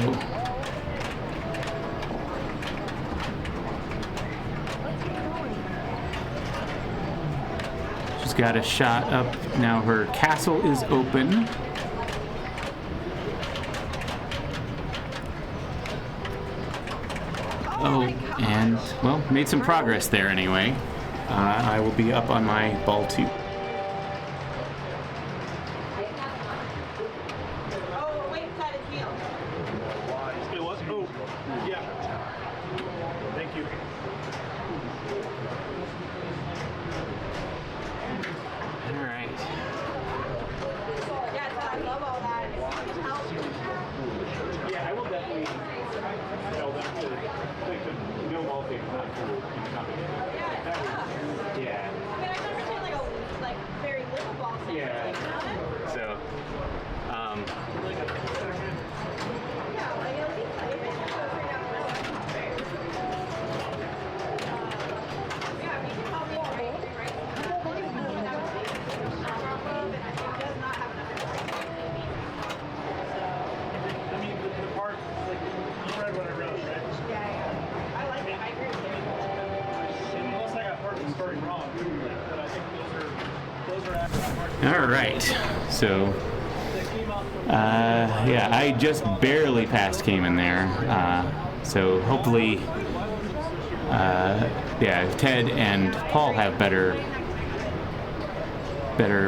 she's got a shot up now. Her castle is open. Oh, and, well, made some progress there anyway. I will be up on my ball 2. Oh, wait, inside his wheel. It was? Oh, yeah. starting wrong. But I think those are after. All right, so yeah, I just barely passed Cayman there. So hopefully, yeah, Ted and Paul have better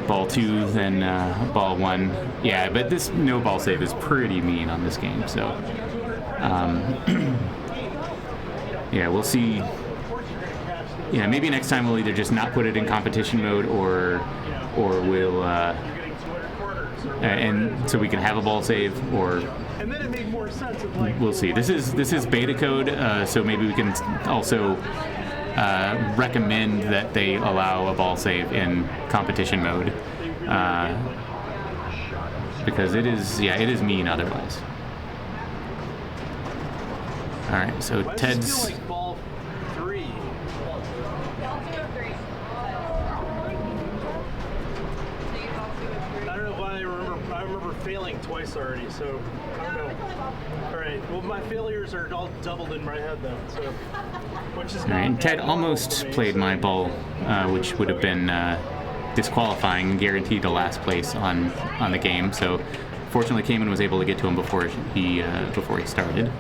ball 2 than ball 1. Yeah, but this no ball save is pretty mean on this game. So yeah, we'll see. Yeah, maybe next time we'll either just not put it in competition mode, or we'll and so we can have a ball save, or And then it made more sense of like, we'll see. This is beta code, so maybe we can also recommend that they allow a ball save in competition mode, because it is mean otherwise. All right, so why does this Ted's. feel like ball 3? I don't know why I remember failing twice already, so I don't know. All right, well my failures are all doubled in my head then, so which is All right, and not Ted abnormal almost for me, played so- my ball, which would have been disqualifying and guaranteed to last place on the game. So fortunately, Cayman was able to get to him before he started.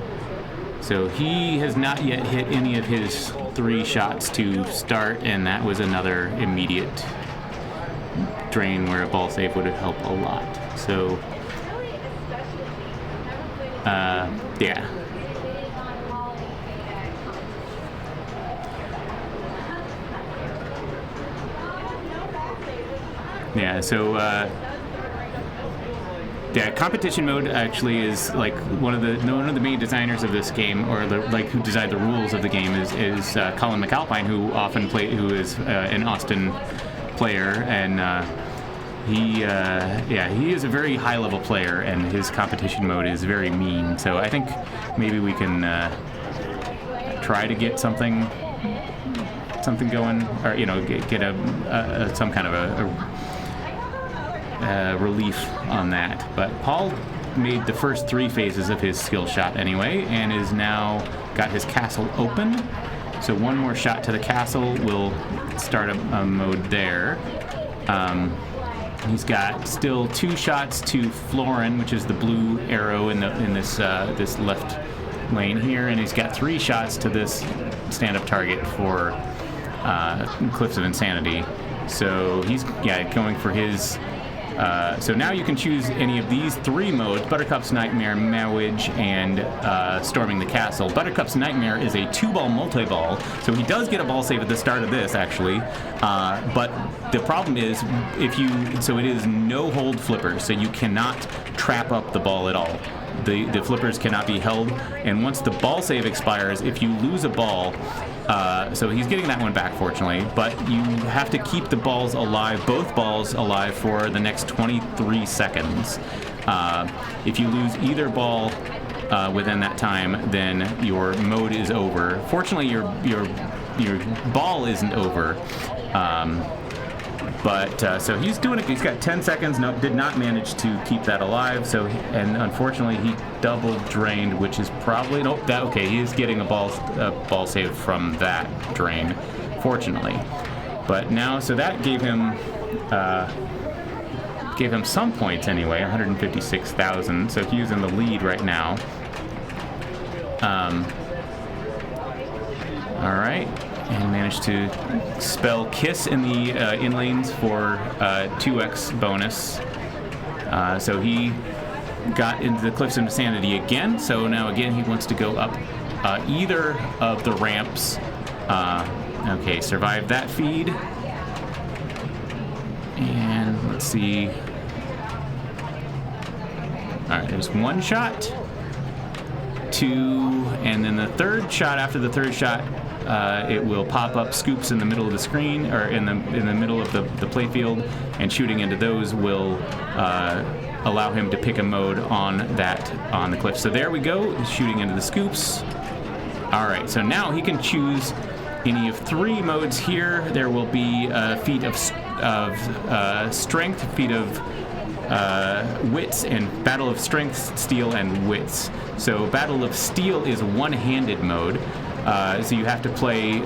So he has not yet hit any of his 3 shots to start, and that was another immediate drain where a ball save would have helped a lot. So yeah. Yeah, so yeah, competition mode actually is like one of the main designers of this game, or who designed the rules of the game, is Colin McAlpine, who is an Austin player, and he is a very high level player, and his competition mode is very mean. So I think maybe we can try to get something going, or get some kind of a relief on that. But Paul made the first 3 phases of his skill shot anyway, and is now got his castle open. So one more shot to the castle will start a mode there. He's got still 2 shots to Florin, which is the blue arrow in this left lane here, and he's got 3 shots to this stand-up target for Cliffs of Insanity. So he's going for his. So now you can choose any of these 3 modes: Buttercup's Nightmare, Marriage, and Storming the Castle. Buttercup's Nightmare is a 2-ball multi-ball, so he does get a ball save at the start of this, actually. But the problem is, it is no hold flippers, so you cannot trap up the ball at all. The flippers cannot be held, and once the ball save expires, if you lose a ball, so he's getting that one back, fortunately, but you have to keep the balls alive, both balls alive, for the next 23 seconds. If you lose either ball within that time, then your mode is over. Fortunately, your ball isn't over. But so he's doing it. He's got 10 seconds. No, did not manage to keep that alive. So, and unfortunately, he double drained, which is probably okay. He is getting a ball save from that drain, fortunately. But now, so that gave him some points anyway, 156,000. So he's in the lead right now. All right. And managed to spell Kiss in the in lanes for 2x bonus. So he got into the Cliffs of Insanity again. So now again he wants to go up either of the ramps. Okay, survived that feed. And let's see. All right, there's 1 shot, 2, and then the 3rd shot. After the 3rd shot, it will pop up scoops in the middle of the screen, or in the middle of the play field, and shooting into those will allow him to pick a mode on the cliff. So there we go, shooting into the scoops. All right, so now he can choose any of 3 modes here. There will be a feat of strength, feat of wits, and Battle of Strength, Steel, and Wits. So Battle of Steel is one-handed mode. So you have to play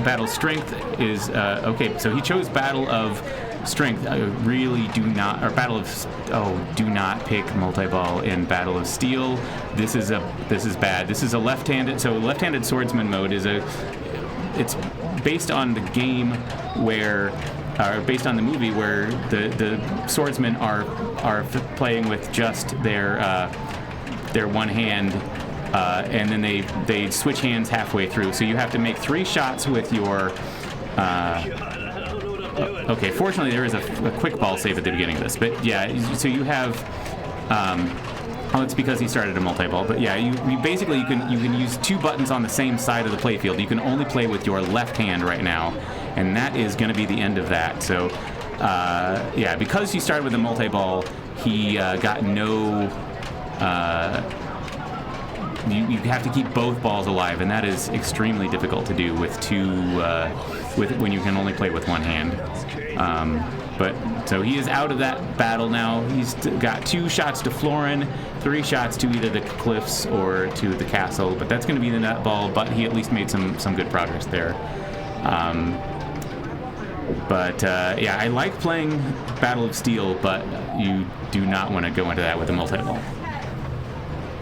Battle of Strength is okay. So he chose Battle of Strength. Really do not, or Battle of, do not pick multi-ball in Battle of Steel. This is bad. This is a left-handed. So left-handed swordsman mode is it's based on the game where. Based on the movie where the swordsmen are playing with just their one hand, and then they switch hands halfway through. So you have to make 3 shots with your. Okay, fortunately there is a quick ball save at the beginning of this, but yeah. So you have. It's because he started a multi-ball, but yeah, you basically you can use 2 buttons on the same side of the playfield. You can only play with your left hand right now, and that is going to be the end of that. So, yeah, because you started with a multi-ball, he got no. You have to keep both balls alive, and that is extremely difficult to do with when you can only play with one hand. But so he is out of that battle now. He's got 2 shots to Florin, 3 shots to either the cliffs or to the castle. But that's going to be the net ball. But he at least made some good progress there. Yeah, I like playing Battle of Steel, but you do not want to go into that with a multi-ball.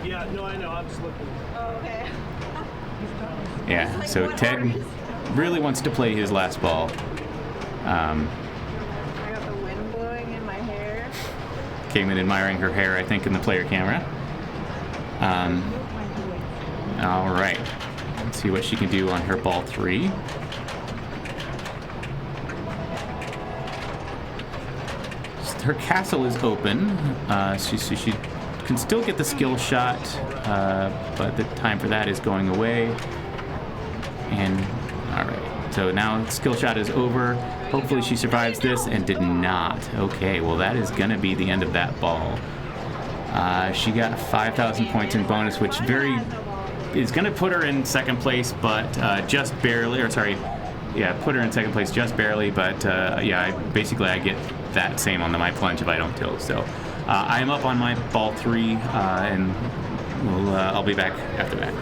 Yeah, no, I know. I'm just looking. Oh, okay. Yeah, so Ted really wants to play his last ball. I got the wind blowing in my hair. Caitlin admiring her hair, I think, in the player camera. All right. Let's see what she can do on her ball 3. Her castle is open, so she can still get the skill shot, but the time for that is going away. And all right, so now skill shot is over. Hopefully she survives this, and did not. Okay, well that is gonna be the end of that ball. She got 5,000 points in bonus, which is gonna put her in second place, but just barely. Or sorry, yeah, put her in second place just barely. But yeah, I get that same on my plunge if I don't tilt. So I am up on my ball 3, and I'll be back after that.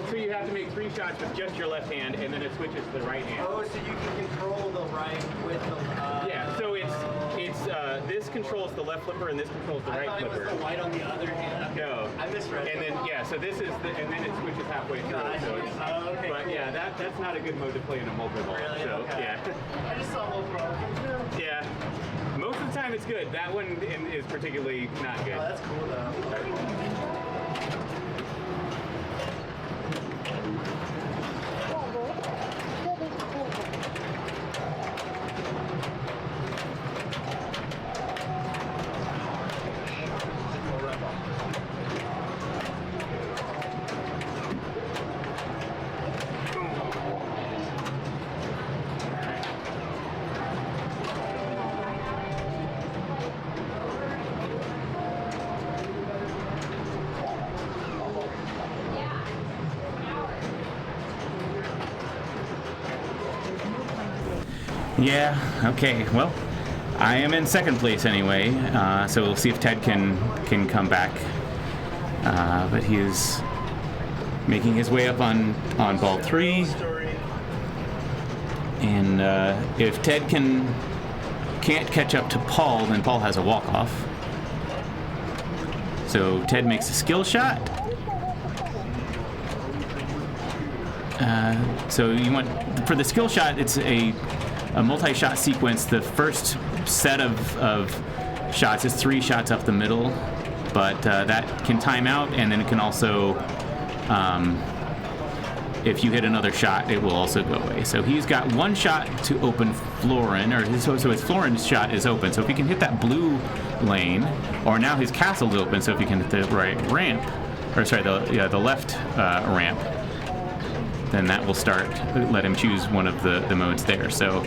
So you have to make 3 shots with just your left hand, and then it switches to the right hand. Oh, so you can control the right with the. Yeah. So it's this controls the left flipper, and this controls the right flipper. I thought it was the white on the other hand. No. I misread. And then so this is and then it switches halfway through. So okay. But Cool. yeah, that's not a good mode to play in a multi-ball. Really? So Okay. yeah. I just saw multiple. Yeah. Most of the time it's good. That one is particularly not good. Oh, that's cool though. Yeah, okay, well, I am in second place anyway, so we'll see if Ted can come back. But he is making his way up on ball 3. And if Ted can't catch up to Paul, then Paul has a walk-off. So Ted makes a skill shot. So you want, for the skill shot, it's a multi-shot sequence. The first set of shots is 3 shots up the middle, but that can time out, and then it can also, if you hit another shot, it will also go away. So he's got 1 shot to open Florin, so his Florin's shot is open. So if he can hit that blue lane, or now his castle's open, so if he can hit the right ramp, or sorry, the left ramp, then that will let him choose one of the modes there. So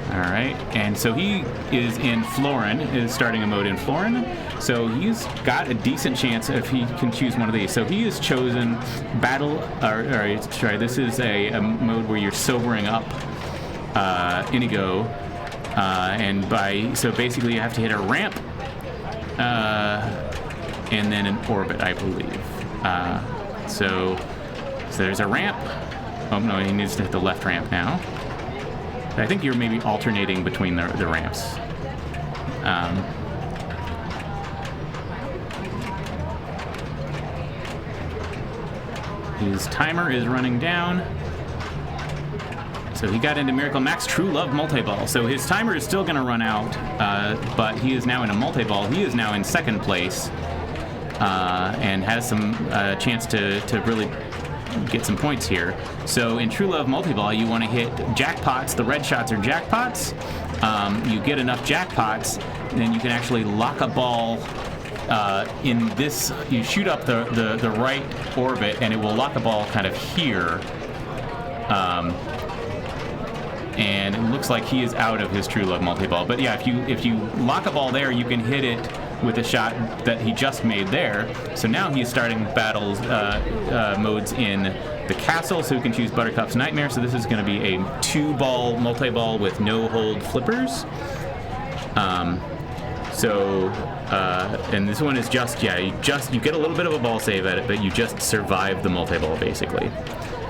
All right, and so he is in Florin, is starting a mode in Florin. So he's got a decent chance if he can choose one of these. So he has chosen Battle, this is a mode where you're sobering up Inigo, so basically you have to hit a ramp, and then an orbit, I believe. So there's a ramp. Oh no, he needs to hit the left ramp now. I think you're maybe alternating between the ramps. His timer is running down. So he got into Miracle Max True Love Multi-Ball. So his timer is still going to run out, but he is now in a multi-ball. He is now in second place and has some chance to really get some points here. So in True Love Multi-Ball, you want to hit jackpots. The red shots are jackpots. You get enough jackpots, then you can actually lock a ball in this. You shoot up the right orbit, and it will lock a ball kind of here. And it looks like he is out of his True Love Multi-Ball. But yeah, if you lock a ball there, you can hit it with a shot that he just made there. So now he's starting battles modes in the castle, so he can choose Buttercup's Nightmare. So this is going to be a 2-ball multi-ball with no hold flippers. And this one is just you get a little bit of a ball save at it, but you just survive the multi-ball basically.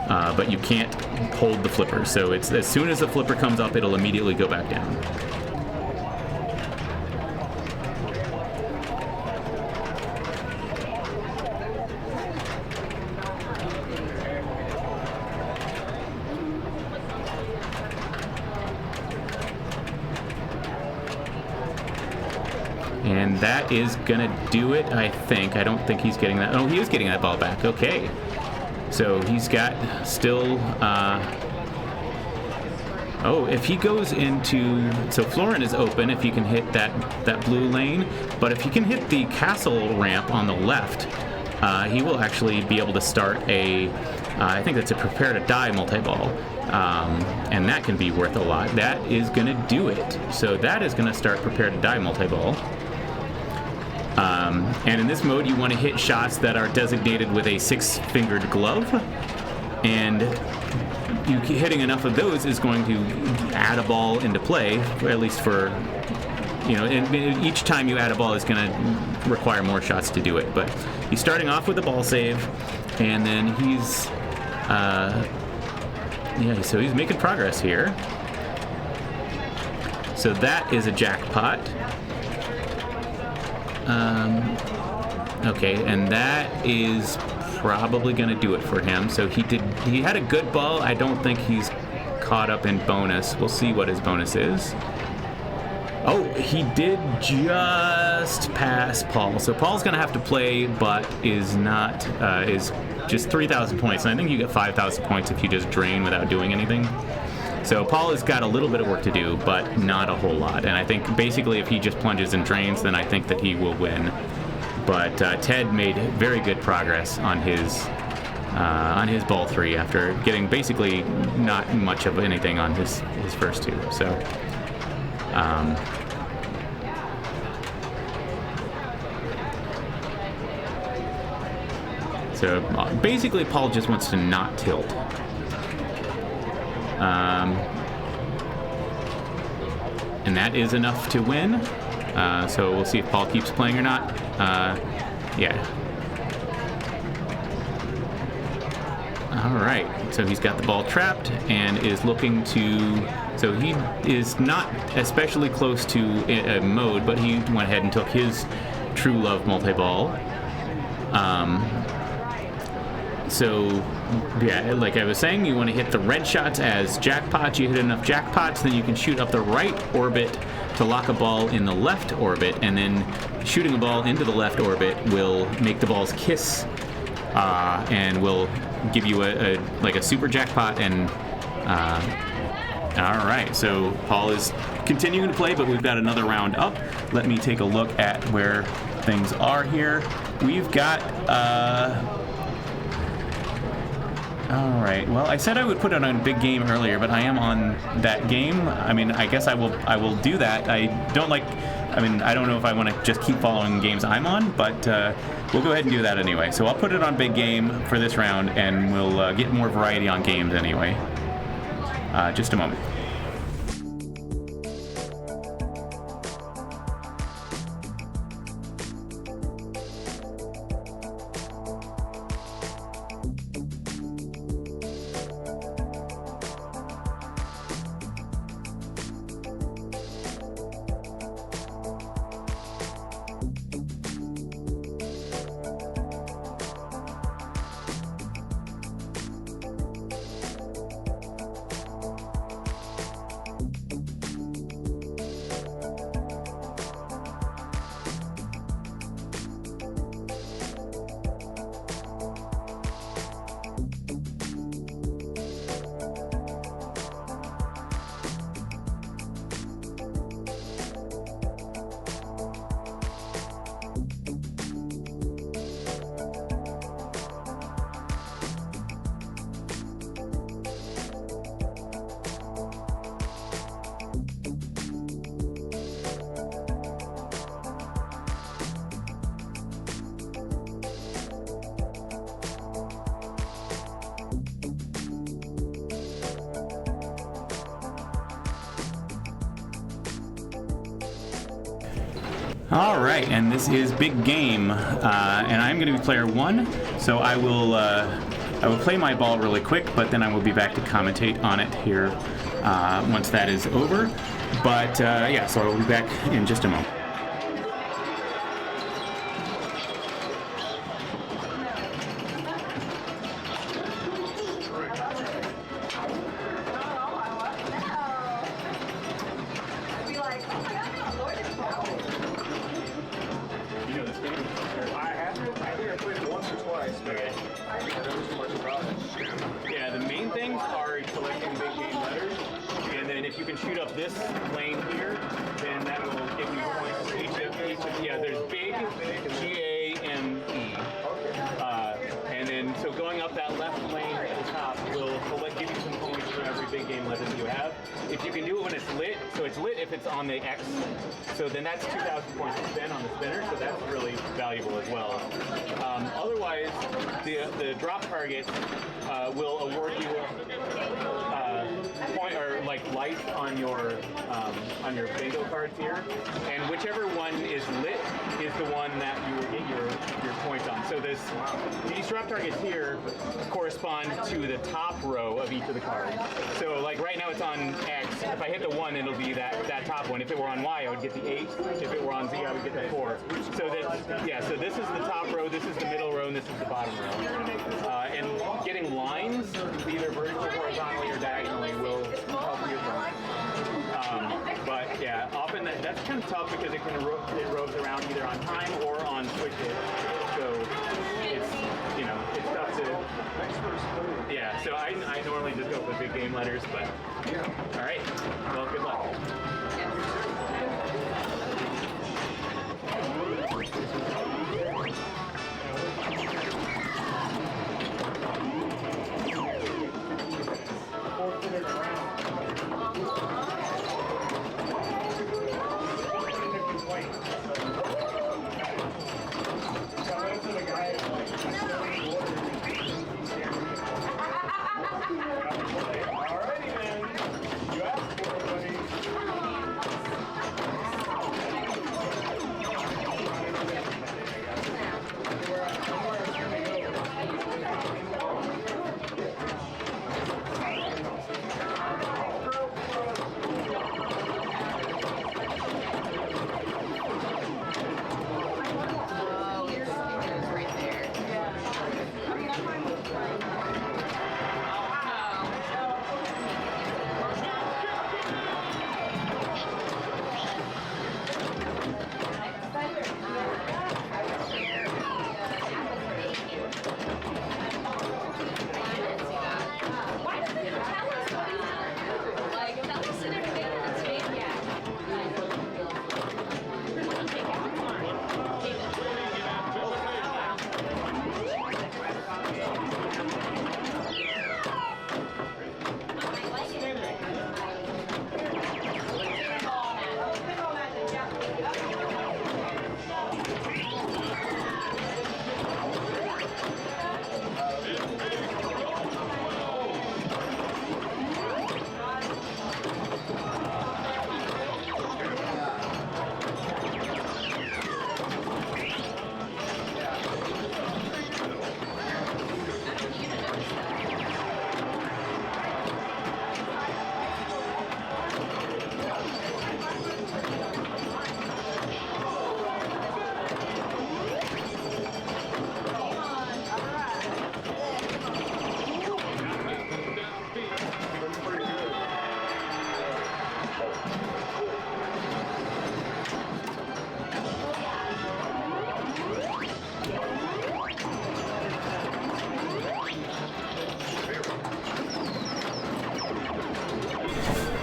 But you can't hold the flipper. So it's as soon as the flipper comes up, it'll immediately go back down. And that is gonna do it, I think. I don't think he's getting that. Oh, he is getting that ball back. Okay. So he's got still, if he goes into, so Florin is open if he can hit that blue lane, but if he can hit the castle ramp on the left, he will actually be able to start I think that's a Prepare to Die multi-ball, and that can be worth a lot. That is gonna do it. So that is gonna start Prepare to Die multi-ball. And in this mode, you want to hit shots that are designated with a 6-fingered glove, and hitting enough of those is going to add a ball into play, or at least for, and each time you add a ball is going to require more shots to do it. But he's starting off with a ball save, and then he's, so he's making progress here. So that is a jackpot. Okay, and that is probably going to do it for him. So he had a good ball. I don't think he's caught up in bonus. We'll see what his bonus is. Oh, he did just pass Paul. So Paul's going to have to play, but is just 3,000 points. And I think you get 5,000 points if you just drain without doing anything. So Paul has got a little bit of work to do, but not a whole lot. And I think basically if he just plunges and drains, then I think that he will win. But Ted made very good progress on his ball 3 after getting basically not much of anything on his first 2. So basically Paul just wants to not tilt. And that is enough to win. So we'll see if Paul keeps playing or not. Yeah. All right. So he's got the ball trapped and is looking to. So he is not especially close to a mode, but he went ahead and took his True Love multi-ball. So, yeah, like I was saying, you want to hit the red shots as jackpots. You hit enough jackpots, then you can shoot up the right orbit to lock a ball in the left orbit, and then shooting a ball into the left orbit will make the balls kiss, and will give you a super jackpot. And all right, so Paul is continuing to play, but we've got another round up. Let me take a look at where things are here. We've got All right. Well, I said I would put it on Big Game earlier, but I am on that game. I mean, I guess I will do that. I don't know if I want to just keep following games I'm on, but we'll go ahead and do that anyway. So I'll put it on Big Game for this round, and we'll get more variety on games anyway. Just a moment. All right, and this is Big Game, and I'm going to be player 1. So I will play my ball really quick, but then I will be back to commentate on it here once that is over. But yeah, so I will be back in just a moment. Yeah, the main things are collecting big game letters, and then if you can shoot up this lane here, then that will give you points for each of yeah, there's big, G-A-M-E. And then, so going up that left lane at the top will give you some points for every big game letter that you have. If you can do it when it's lit, so it's lit if it's on the X, so then that's 2,000 points to spin on the spinner, so that's really valuable as well. Otherwise, the drop target will award you point or like light on your bingo cards here, and whichever one is lit is the one that you will get your points on. So these drop targets here correspond to the top row of each of the cards. So like right now it's on X. If I hit the 1, it'll be that top one. If it were on Y, I would get the 8. If it were on Z, I would get the 4. So so this is the top row, this is the middle row, and this is the bottom row. And getting lines, either vertically, horizontally, or diagonally, will help you. But yeah, often that's kind of tough because it roves around either on time or on switches. So it's tough to. Yeah, so I normally just go for big game letters, but all right. Well, good luck.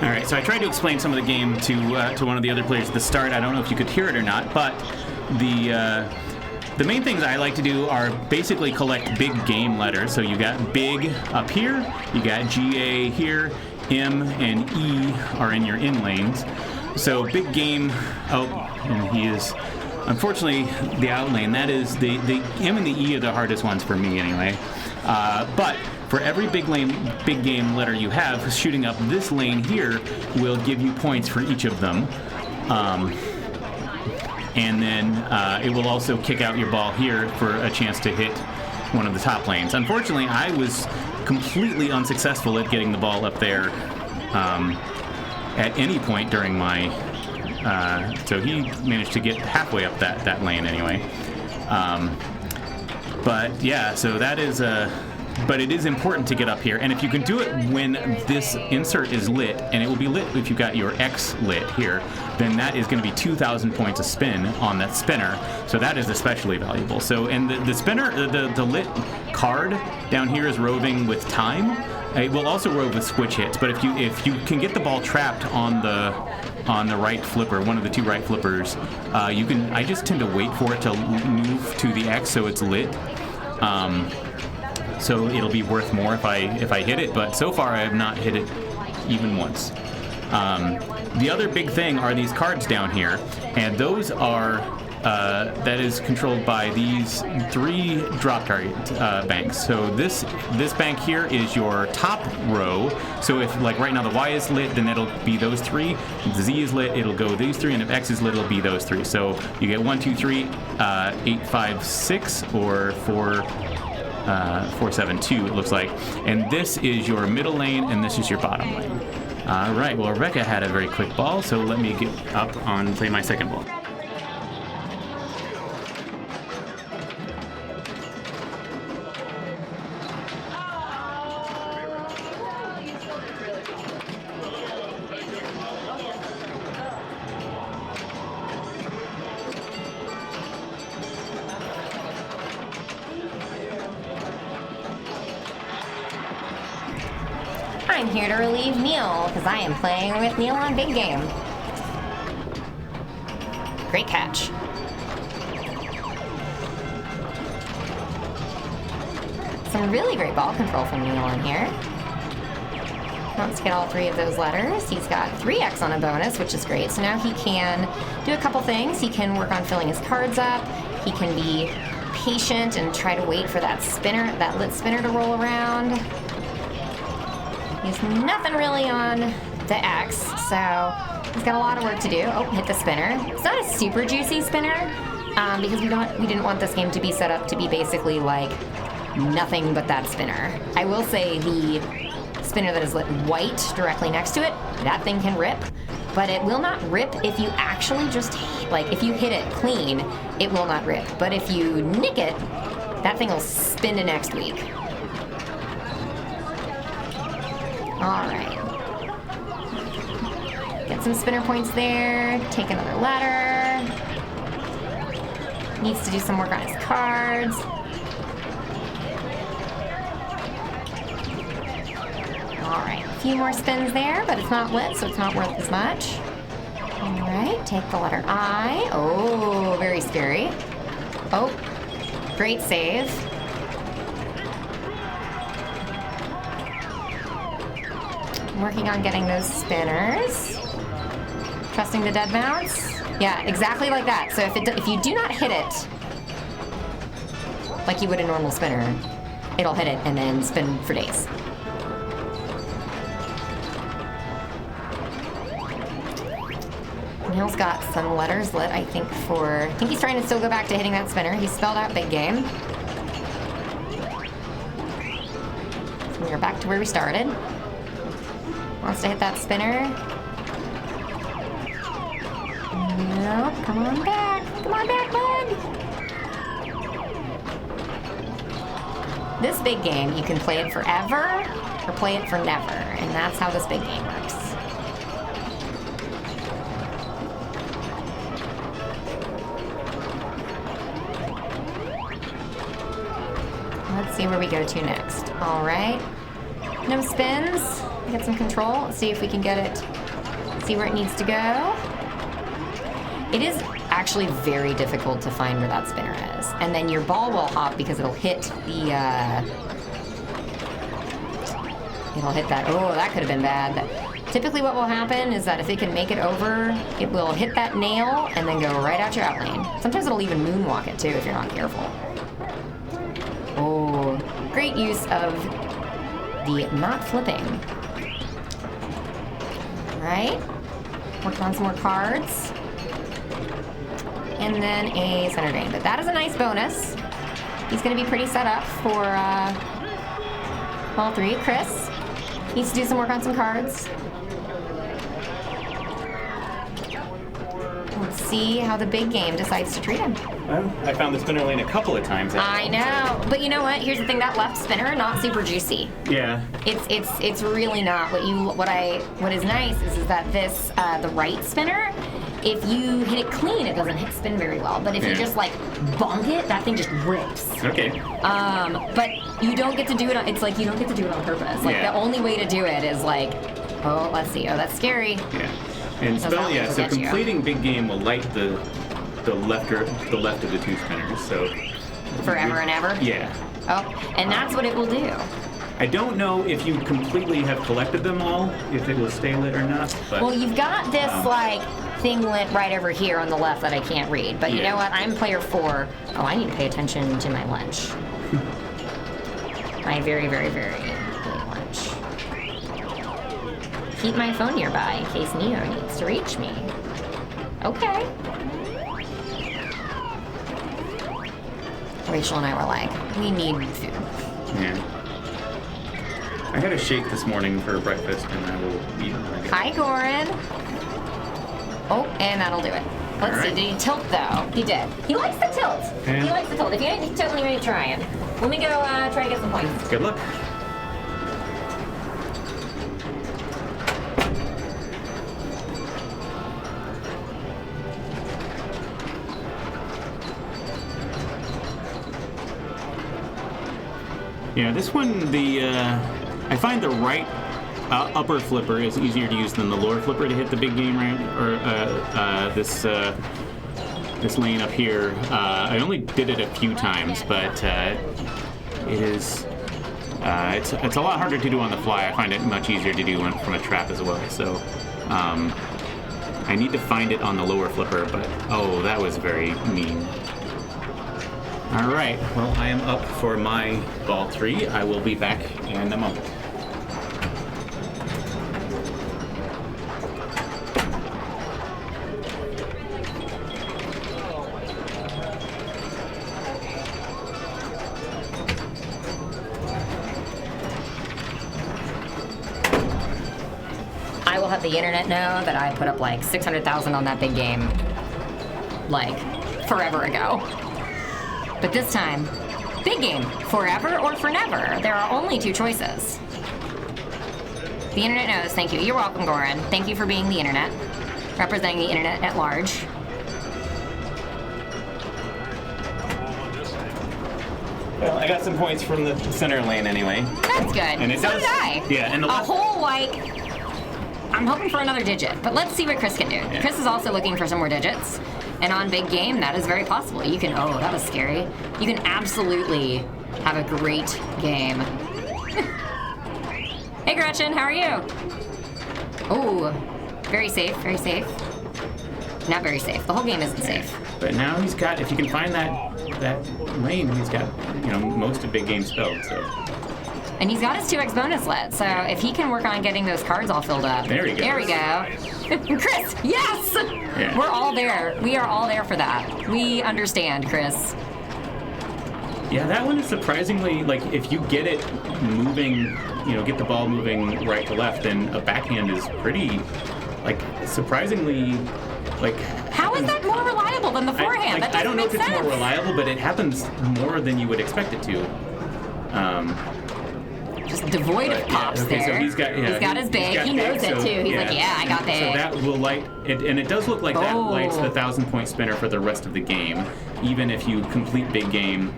All right, so I tried to explain some of the game to one of the other players at the start. I don't know if you could hear it or not, but the main things I like to do are basically collect big game letters. So you got big up here, you got GA here, M and E are in your in lanes. So big game, and he is unfortunately the out lane. That is the M and the E are the hardest ones for me anyway. But for every big game letter you have, shooting up this lane here will give you points for each of them. And then it will also kick out your ball here for a chance to hit one of the top lanes. Unfortunately, I was completely unsuccessful at getting the ball up there at any point during my... so he managed to get halfway up that lane anyway. But yeah, so that is but it is important to get up here, and if you can do it when this insert is lit, and it will be lit if you've got your X lit here, then that is going to be 2,000 points a spin on that spinner, so that is especially valuable. So, and the spinner, the lit card down here is roving with time. It will also rove with switch hits, but if you can get the ball trapped on the right flipper, one of the two right flippers, you can. I just tend to wait for it to move to the X so it's lit. So it'll be worth more if I hit it, but so far I have not hit it even once. The other big thing are these cards down here, and those are that is controlled by these 3 drop target banks. So this bank here is your top row. So if, like right now, the Y is lit, then it'll be those 3. If the Z is lit, it'll go these 3, and if X is lit, it'll be those 3. So you get 1, 2, 3, 8, 5, 6, or 4, 4, 7, 2, it looks like. And this is your middle lane, and this is your bottom lane. All right, well, Rebecca had a very quick ball, so let me get up on play my second ball. I'm here to relieve Neil, because I am playing with Neil on Big Game. Great catch. Some really great ball control from Neil in here. Wants to get all 3 of those letters. He's got 3x on a bonus, which is great. So now he can do a couple things. He can work on filling his cards up. He can be patient and try to wait for that spinner, that lit spinner to roll around. He's nothing really on the X, so he's got a lot of work to do. Oh, hit the spinner. It's not a super juicy spinner because we didn't want this game to be set up to be basically like nothing but that spinner. I will say the spinner that is lit white directly next to it, that thing can rip, but it will not rip if you actually just, like, if you hit it clean, it will not rip. But if you nick it, that thing will spin to next week. All right. Get some spinner points there. Take another letter. Needs to do some work on his cards. All right. A few more spins there, but it's not lit, so it's not worth as much. All right. Take the letter I. Oh, very scary. Oh, great save. Working on getting those spinners. Trusting the dead bounce. Yeah, exactly like that. So if you do not hit it like you would a normal spinner, it'll hit it and then spin for days. Neil's got some letters lit, I think he's trying to still go back to hitting that spinner. He spelled out Big Game. So we're back to where we started. Wants to hit that spinner. No, come on back. Come on back, bud. This big game, you can play it forever or play it for never, and that's how this big game works. Let's see where we go to next. All right. No spins. Get some control. Let's see if we can get it. See where it needs to go. It is actually very difficult to find where that spinner is. And then your ball will hop because it'll hit the, it'll hit that. Oh, that could have been bad. Typically what will happen is that if it can make it over, it will hit that nail and then go right out your out lane. Sometimes it'll even moonwalk it too if you're not careful. Oh, great use of the not flipping. All right, working on some more cards. And then a center drain, but that is a nice bonus. He's gonna be pretty set up for all three. Chris needs to do some work on some cards. Let's see how the big game decides to treat him. Well, I found the spinner lane a couple of times. I know, but you know what? Here's the thing: that left spinner, not super juicy. Yeah. It's really not. What is nice is that this the right spinner, if you hit it clean, it doesn't spin very well. But if you just like bonk it, that thing just rips. Okay. But you don't get to do it. It's like you don't get to do it on purpose. Like the only way to do it is like, oh, let's see. Oh, that's scary. Yeah. And so completing big game will light the left of the two spinners. So forever and ever. Yeah. Oh, and that's what it will do. I don't know if you completely have collected them all, if it will stay lit or not. But, well, you've got this like thing lit right over here on the left that I can't read. But you know what? I'm player 4. Oh, I need to pay attention to my lunch. My very, very, very late lunch. Keep my phone nearby in case Neo needs to reach me. Okay. Rachel and I were like, we need food. Yeah. I had a shake this morning for breakfast, and I will eat when I get Hi, Goran. Oh, and that'll do it. Let's see. Did he tilt, though? He did. He likes the tilt. Yeah. He likes the tilt. If you ain't tilting, you ain't trying. Let me go try to get some points. Good luck. Yeah, this one, I find the right upper flipper is easier to use than the lower flipper to hit the big game, right? Or this lane up here. I only did it a few times, but it's a lot harder to do on the fly. I find it much easier to do from a trap as well. So I need to find it on the lower flipper, but oh, that was very mean. All right, well, I am up for my ball 3. I will be back in a moment. I will have the internet know that I put up like 600,000 on that big game, like, forever ago. But this time, big game, forever or for never. There are only 2 choices. The internet knows. Thank you. You're welcome, Goran. Thank you for being the internet, representing the internet at large. Well, I got some points from the center lane anyway. That's good. And it so does, did I. Yeah, and the a whole like. I'm hoping for another digit, but let's see what Chris can do. Yeah. Chris is also looking for some more digits. And on big game, that is very possible. You can, oh, that was scary. You can absolutely have a great game. Hey, Gretchen, how are you? Oh, very safe, very safe. Not very safe. The whole game isn't safe. But now he's got, if you can find that lane, he's got, most of big game spelled, so. And he's got his 2x bonus lit, so if he can work on getting those cards all filled up. There he goes. There we go. Chris, yes! Yeah. We're all there. We are all there for that. We understand, Chris. Yeah, that one is surprisingly, like, if you get it moving, get the ball moving right to left, then a backhand is pretty, like, surprisingly, like... How is that more reliable than the forehand? That doesn't I don't know make if it's sense. more reliable, but it happens more than you would expect it to. Just devoid of But, pops okay, there. so he's got his big. He knows it too. He's like, yeah, I got big. So that will light it, and it does look like that Oh. lights the 1,000-point spinner for the rest of the game, even if you complete big game.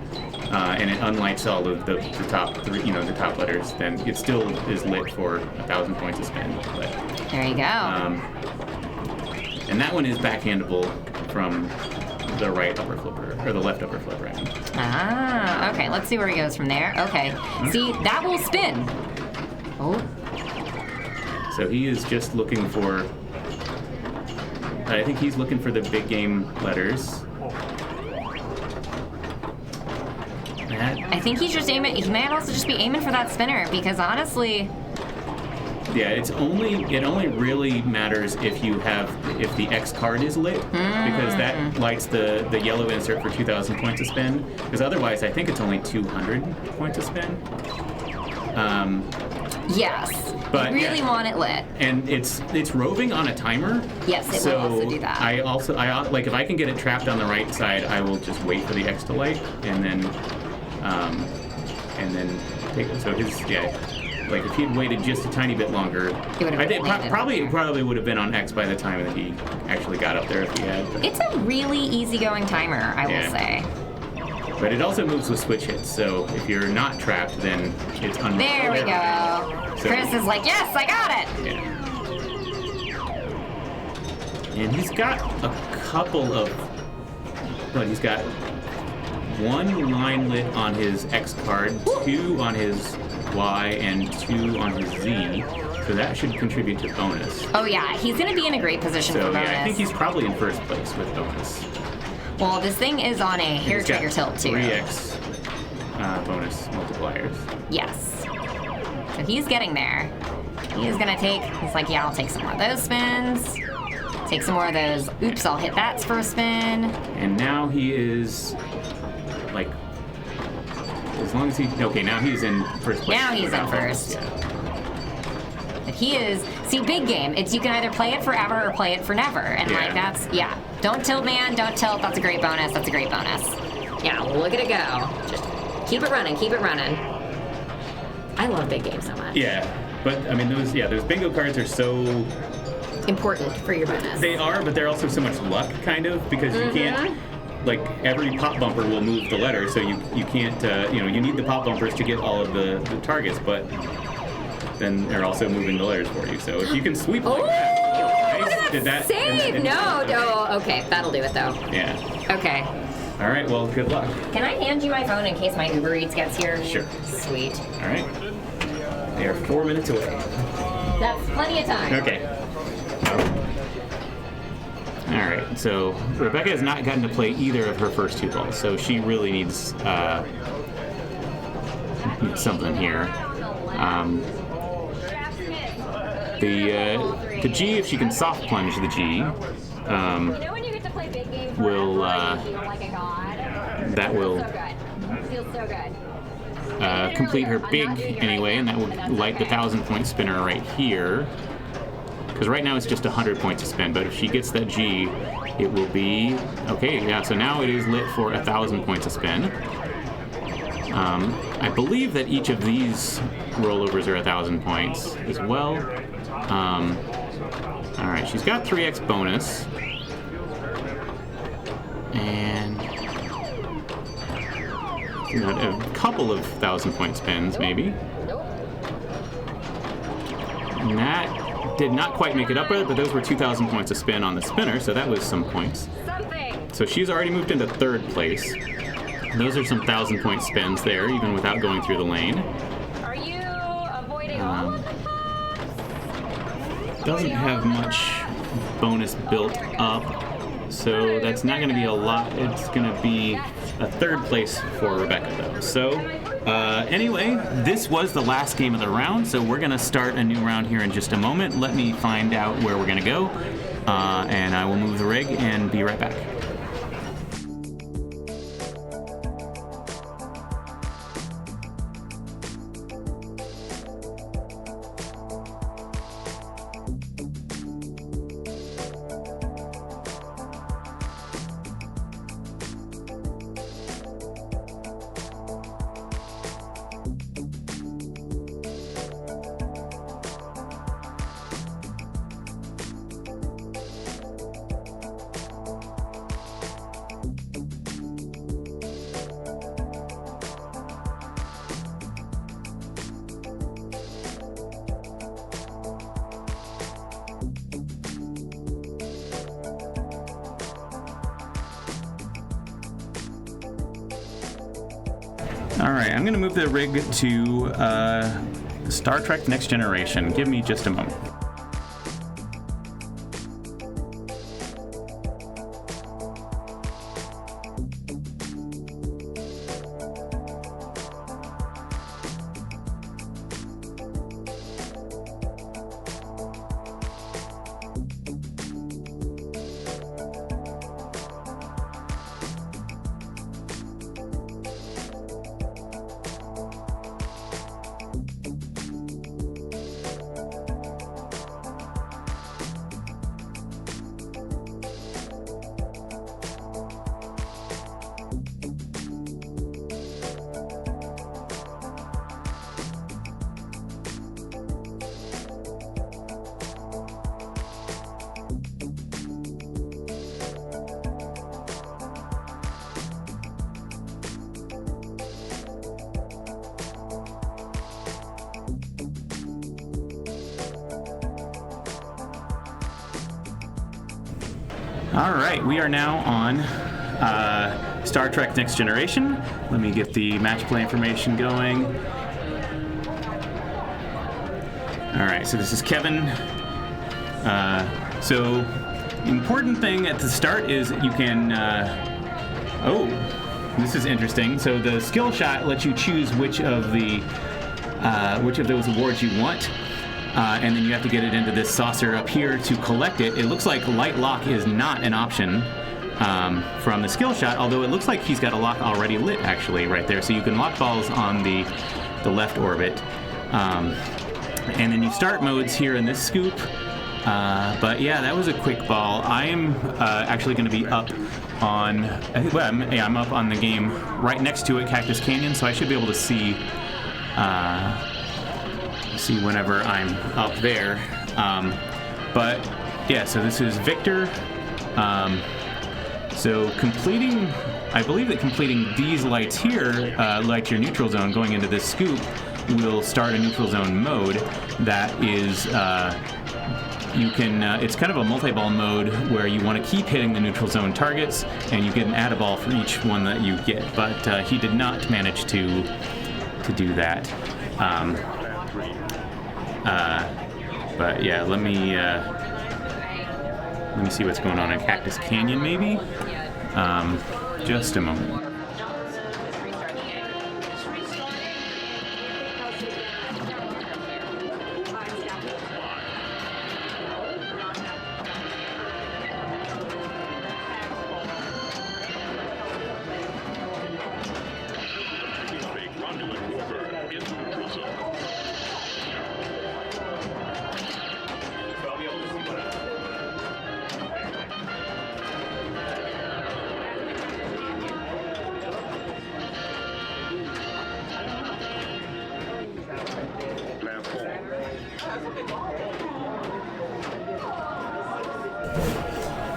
And it unlights all of the top three, the top letters, then it still is lit for 1,000 points to spin. But, there you go. and that one is backhandable from the right upper flipper, or the left upper flipper. Ah, okay. Let's see where he goes from there. Okay. See, that will spin. Oh. So he is just looking for. I think he's looking for the big game letters. I think he's just aiming. He might also just be aiming for that spinner because honestly. Yeah, it only really matters if the X card is lit, because that lights the yellow insert for 2,000 points to spin. Because otherwise, I think it's only 200 points to spin. Yes. But you really want it lit. And it's roving on a timer. Yes, it will also do that. I like if I can get it trapped on the right side, I will just wait for the X to light and then take it. So like if he'd waited just a tiny bit longer, I think probably would have been on X by the time that he actually got up there if he had. It's a really easygoing timer, I will say. But it also moves with switch hits, so if you're not trapped, then it's unlocked. There we go. So, Chris is like, yes, I got it. Yeah. And he's got a couple of. But he's got one line lit on his X card, 2 on his Y, and 2 on his Z. So that should contribute to bonus. Oh yeah, he's gonna be in a great position for bonus. Yeah, I think he's probably in first place with bonus. Well, this thing is on a hair trigger tilt too. 3x bonus multipliers. Yes. So he's getting there. He's gonna he's like, yeah, I'll take some more of those spins. Take some more of those. Oops, I'll hit that for a spin. And now he is like, as long as now he's in first place. Now he's in first. But he is, see, big game. It's you can either play it forever or play it for never. And like that's, don't tilt, man, don't tilt. That's a great bonus. That's a great bonus. Yeah, look at it go. Just keep it running, keep it running. I love big game so much. Yeah, but I mean those bingo cards are so important for your bonus. They are, but they're also so much luck, kind of, because you can't. Like every pop bumper will move the letter, so you can't. You need the pop bumpers to get all of the targets, but then they're also moving the letters for you. So if you can sweep like that, nice. Did that save? Okay, that'll do it though. Yeah. Okay. All right. Well, good luck. Can I hand you my phone in case my Uber Eats gets here? Sure. Sweet. All right. They are 4 minutes away. That's plenty of time. Okay. All right, so Rebecca has not gotten to play either of her first 2 balls, so she really needs something here. The G, if she can soft plunge the G, will that will complete her big anyway, and that will light the 1,000-point spinner right here. Because right now it's just 100 points to spin, but if she gets that G, it will be okay. Yeah, so now it is lit for 1,000 points to spin. I believe that each of these rollovers are 1,000 points as well. All right, she's got 3x bonus, and a couple of 1,000-point spins maybe. And that did not quite make it up with it, but those were 2,000 points to spin on the spinner, so that was some points. So she's already moved into third place. Those are some 1,000-point spins there, even without going through the lane. Are you avoiding all of the pops? Doesn't have much bonus built up, so that's not going to be a lot. It's going to be a third place for Rebecca, though. So anyway, this was the last game of the round, so we're going to start a new round here in just a moment. Let me find out where we're going to go, and I will move the rig and be right back. All right, I'm gonna move the rig to Star Trek Next Generation. Give me just a moment. All right, we are now on Star Trek Next Generation. Let me get the match play information going. All right, so this is Kevin. So the important thing at the start is you can, oh, this is interesting. So the skill shot lets you choose which of those awards you want. And then you have to get it into this saucer up here to collect it. It looks like light lock is not an option from the skill shot, although it looks like he's got a lock already lit actually right there. So you can lock balls on the left orbit. And then you start modes here in this scoop. But yeah, that was a quick ball. I am actually going to be up on, well, I'm up on the game right next to it, Cactus Canyon, so I should be able to see whenever I'm up there. But yeah, so this is Victor. So completing, I believe that completing these lights here, like your neutral zone going into this scoop, will start a neutral zone mode that is, you can, it's kind of a multi-ball mode where you want to keep hitting the neutral zone targets and you get an add a ball for each one that you get, but he did not manage to do that. But yeah, let me see what's going on in Cactus Canyon, maybe. Just a moment.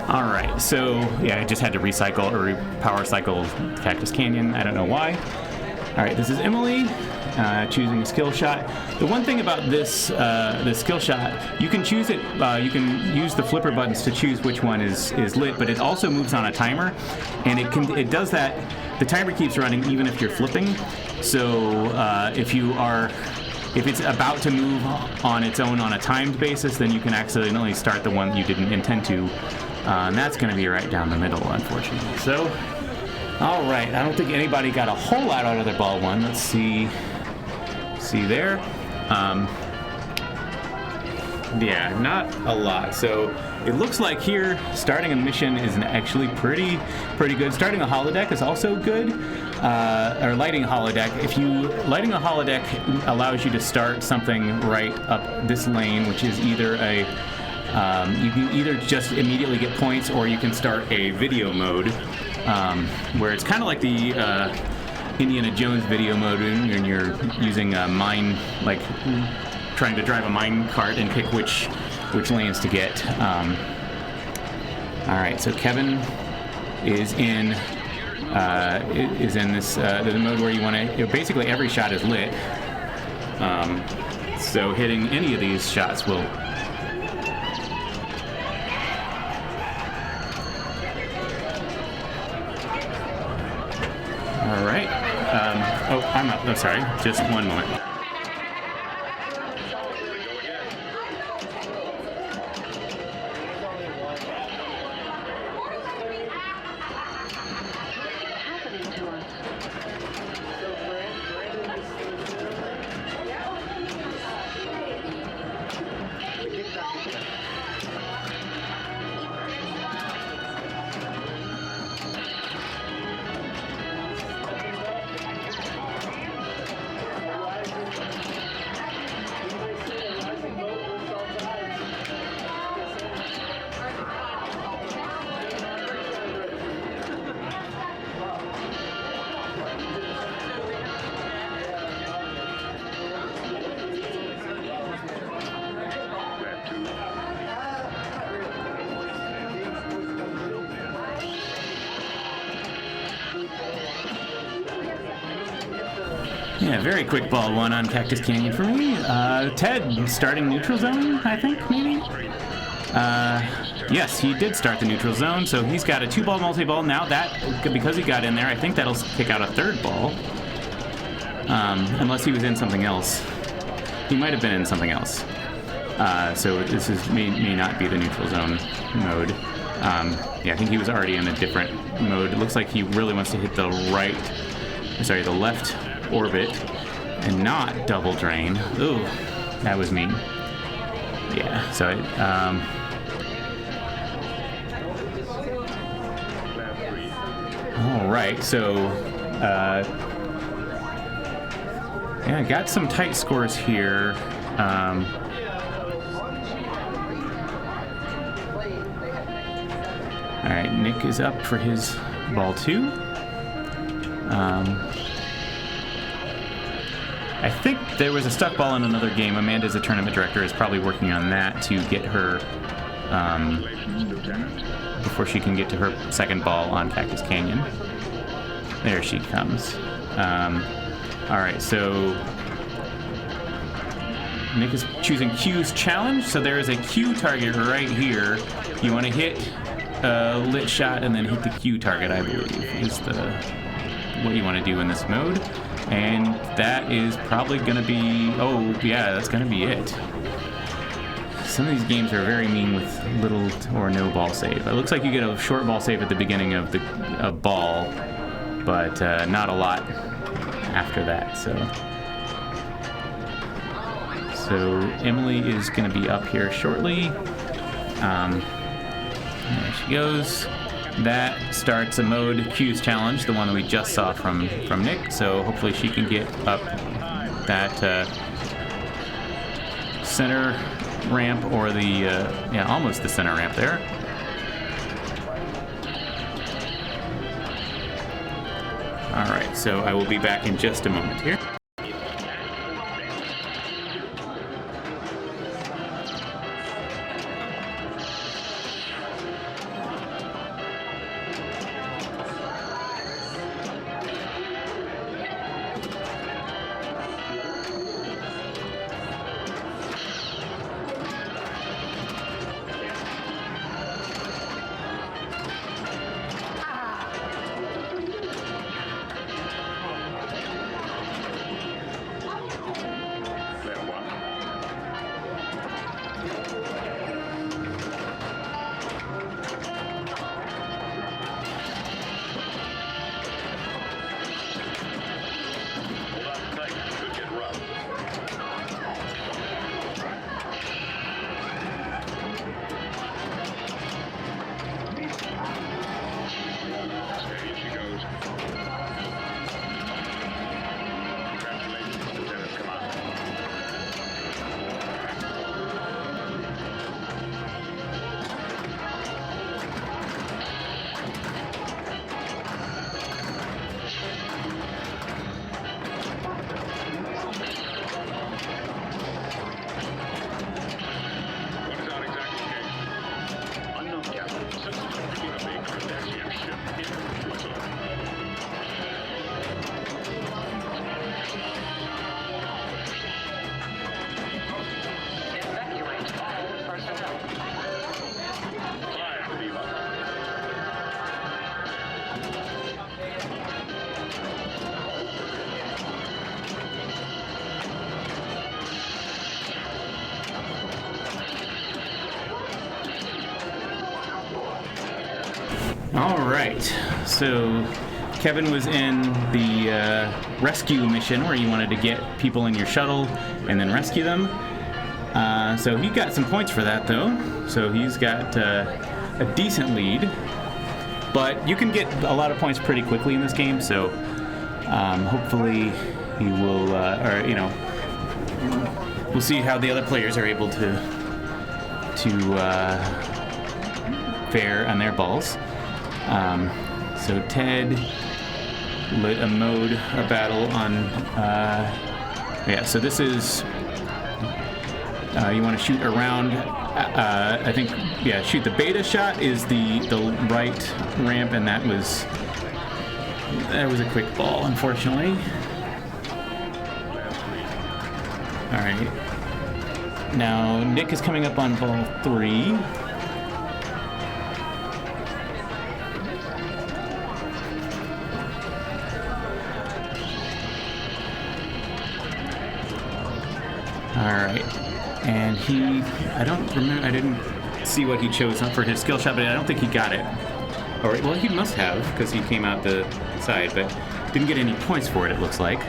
All right, so yeah, I just had to recycle or power cycle Cactus Canyon. I don't know why. All right, this is Emily choosing a skill shot. The one thing about this this skill shot, you can choose it. You can use the flipper buttons to choose which one is lit, but it also moves on a timer, and it does that. The timer keeps running even if you're flipping. So if it's about to move on its own on a timed basis, then you can accidentally start the one you didn't intend to. And that's going to be right down the middle, unfortunately. So, all right. I don't think anybody got a whole lot out of their ball one. Let's see there. Yeah, not a lot. So it looks like here starting a mission is actually pretty good. Starting a holodeck is also good. Or lighting a holodeck. Lighting a holodeck allows you to start something right up this lane, which is either a you can either just immediately get points, or you can start a video mode, where it's kind of like the Indiana Jones video mode when you're using a mine, like trying to drive a mine cart and pick which lanes to get. All right, so Kevin is in this the mode where you want to. Basically, every shot is lit. So hitting any of these shots will. All right. Oh, I'm up. Oh, sorry. Just one moment. Yeah, very quick ball one on Cactus Canyon for me. Ted starting neutral zone, I think, maybe? Yes, he did start the neutral zone, so he's got a 2-ball multi-ball. Now that, because he got in there, I think that'll kick out a 3rd ball. Unless he was in something else. He might have been in something else. So this may not be the neutral zone mode. Yeah, I think he was already in a different mode. It looks like he really wants to hit the the left orbit and not double drain. Ooh, that was mean. Yeah, so all right, so yeah, got some tight scores here. All right, Nick is up for his ball 2. I think there was a stuck ball in another game. Amanda's the tournament director, is probably working on that to get her before she can get to her 2nd ball on Cactus Canyon. There she comes. All right, so Nick is choosing Q's challenge. So there is a Q target right here. You want to hit a lit shot and then hit the Q target, I believe, is what you want to do in this mode. And that is probably going to be, oh yeah, that's going to be it. Some of these games are very mean with little or no ball save. It looks like you get a short ball save at the beginning of the ball, but not a lot after that. So Emily is going to be up here shortly. There she goes. That starts a mode Q's challenge, the one that we just saw from Nick. So hopefully she can get up that center ramp, or the almost the center ramp there. All right, so I will be back in just a moment here. All right. So Kevin was in the rescue mission where you wanted to get people in your shuttle and then rescue them. So he got some points for that, though. So he's got a decent lead. But you can get a lot of points pretty quickly in this game, so hopefully he will, we'll see how the other players are able to fare on their balls. So Ted lit a battle on, so this is, you want to shoot around, I think, shoot the beta shot is the right ramp, and that was a quick ball, unfortunately. All right. Now Nick is coming up on ball 3. All right. And I don't remember, I didn't see what he chose for his skill shot, but I don't think he got it. Or, well, he must have, because he came out the side, but didn't get any points for it, it looks like.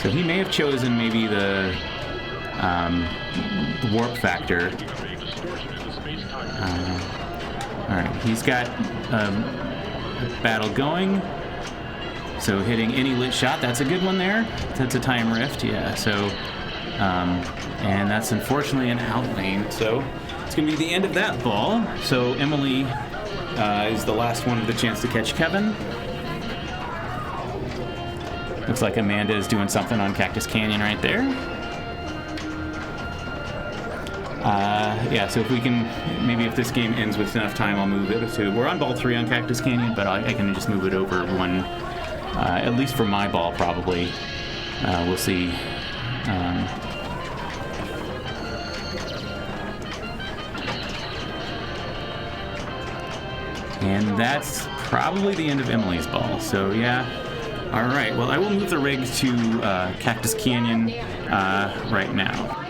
So he may have chosen maybe the warp factor. All right, he's got a battle going. So hitting any lit shot, that's a good one there. That's a time rift, yeah. So, and that's unfortunately an out lane. So it's gonna be the end of that ball. So Emily is the last one with a chance to catch Kevin. Looks like Amanda is doing something on Cactus Canyon right there. So if we can, maybe if this game ends with enough time, I'll move it to, we're on ball 3 on Cactus Canyon, but I can just move it over one, at least for my ball probably. We'll see. And that's probably the end of Emily's ball, so yeah. All right, well, I will move the rig to Cactus Canyon right now.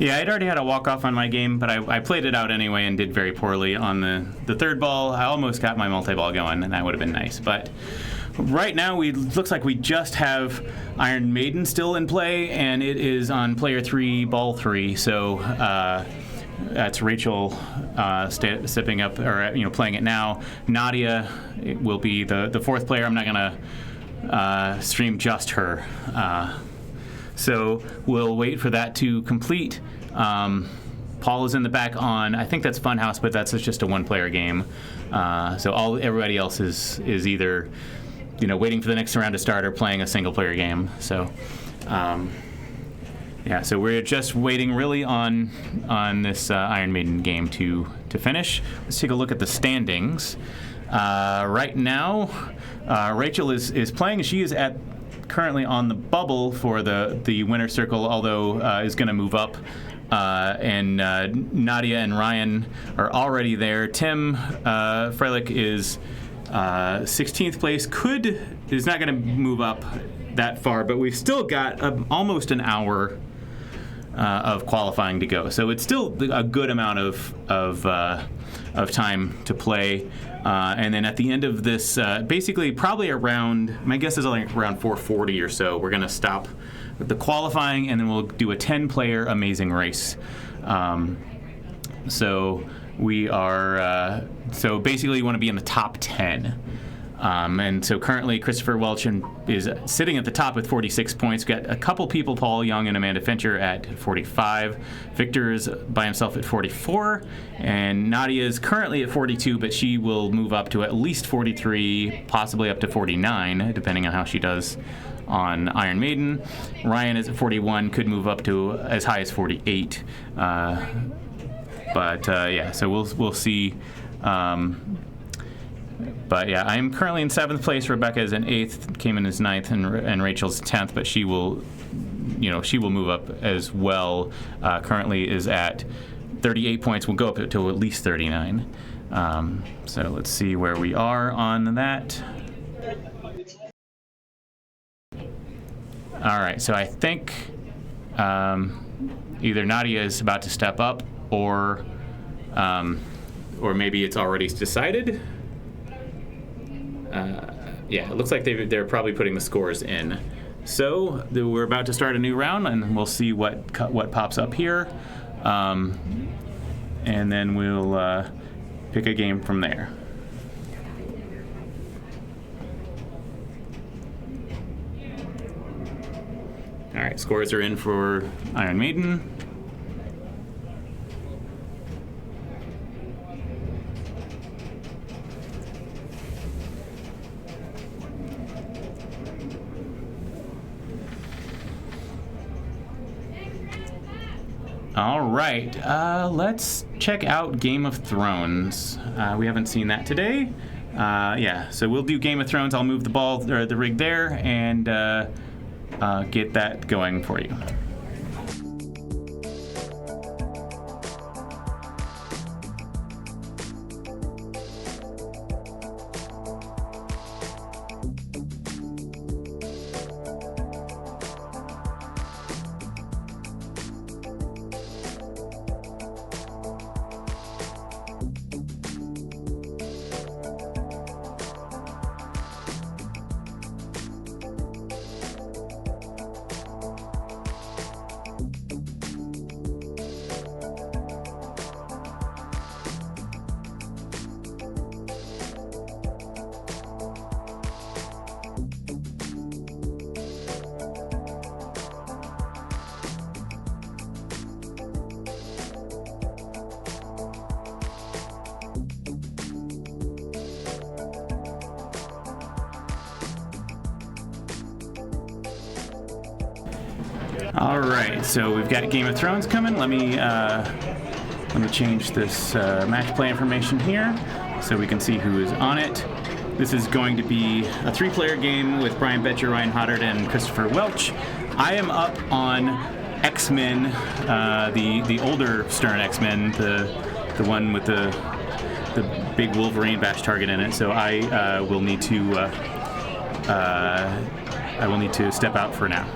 Yeah, I'd already had a walk-off on my game, but I played it out anyway and did very poorly on the third ball. I almost got my multi-ball going, and that would have been nice. But right now, looks like we just have Iron Maiden still in play, and it is on player 3, ball 3. So that's Rachel stepping up, or playing it now. Nadia will be the fourth player. I'm not gonna stream just her. So we'll wait for that to complete. Paul is in the back on, I think that's Funhouse, but that's just a one-player game. So everybody else is either, waiting for the next round to start or playing a single-player game. So, yeah. So we're just waiting really on this Iron Maiden game to finish. Let's take a look at the standings. Right now, Rachel is playing. She is currently on the bubble for the winner's circle, although is going to move up. And Nadia and Ryan are already there. Tim Freilich is 16th place. Is not going to move up that far, but we've still got almost an hour of qualifying to go. So it's still a good amount of time to play. And then at the end of this, basically probably around, my guess is like around 4:40 or so, we're going to stop with the qualifying, and then we'll do a 10-player amazing race. So we are, so basically you want to be in the top 10. And so currently Christopher Welch is sitting at the top with 46 points. We've got a couple people, Paul Young and Amanda Fincher, at 45. Victor is by himself at 44. And Nadia is currently at 42, but she will move up to at least 43, possibly up to 49, depending on how she does on Iron Maiden. Ryan is at 41, could move up to as high as 48. Yeah, so we'll see. But yeah, I'm currently in 7th place. Rebecca is in 8th, came in as 9th, and Rachel's 10th. But she will move up as well. Currently is at 38 points. We'll go up to at least 39. So let's see where we are on that. All right. So I think either Nadia is about to step up, or maybe it's already decided. Yeah, it looks like they're probably putting the scores in. So we're about to start a new round, and we'll see what pops up here, and then we'll pick a game from there. All right, scores are in for Iron Maiden. All right, let's check out Game of Thrones. We haven't seen that today. Yeah, so we'll do Game of Thrones. I'll move the ball or the rig there and get that going for you. All right, so we've got Game of Thrones coming. Let me change this match play information here so we can see who is on it. This is going to be a 3-player game with Brian Betcher, Ryan Hoddard, and Christopher Welch. I am up on X-Men, the older Stern X-Men, the one with the big Wolverine bash target in it. So I will need to step out for now.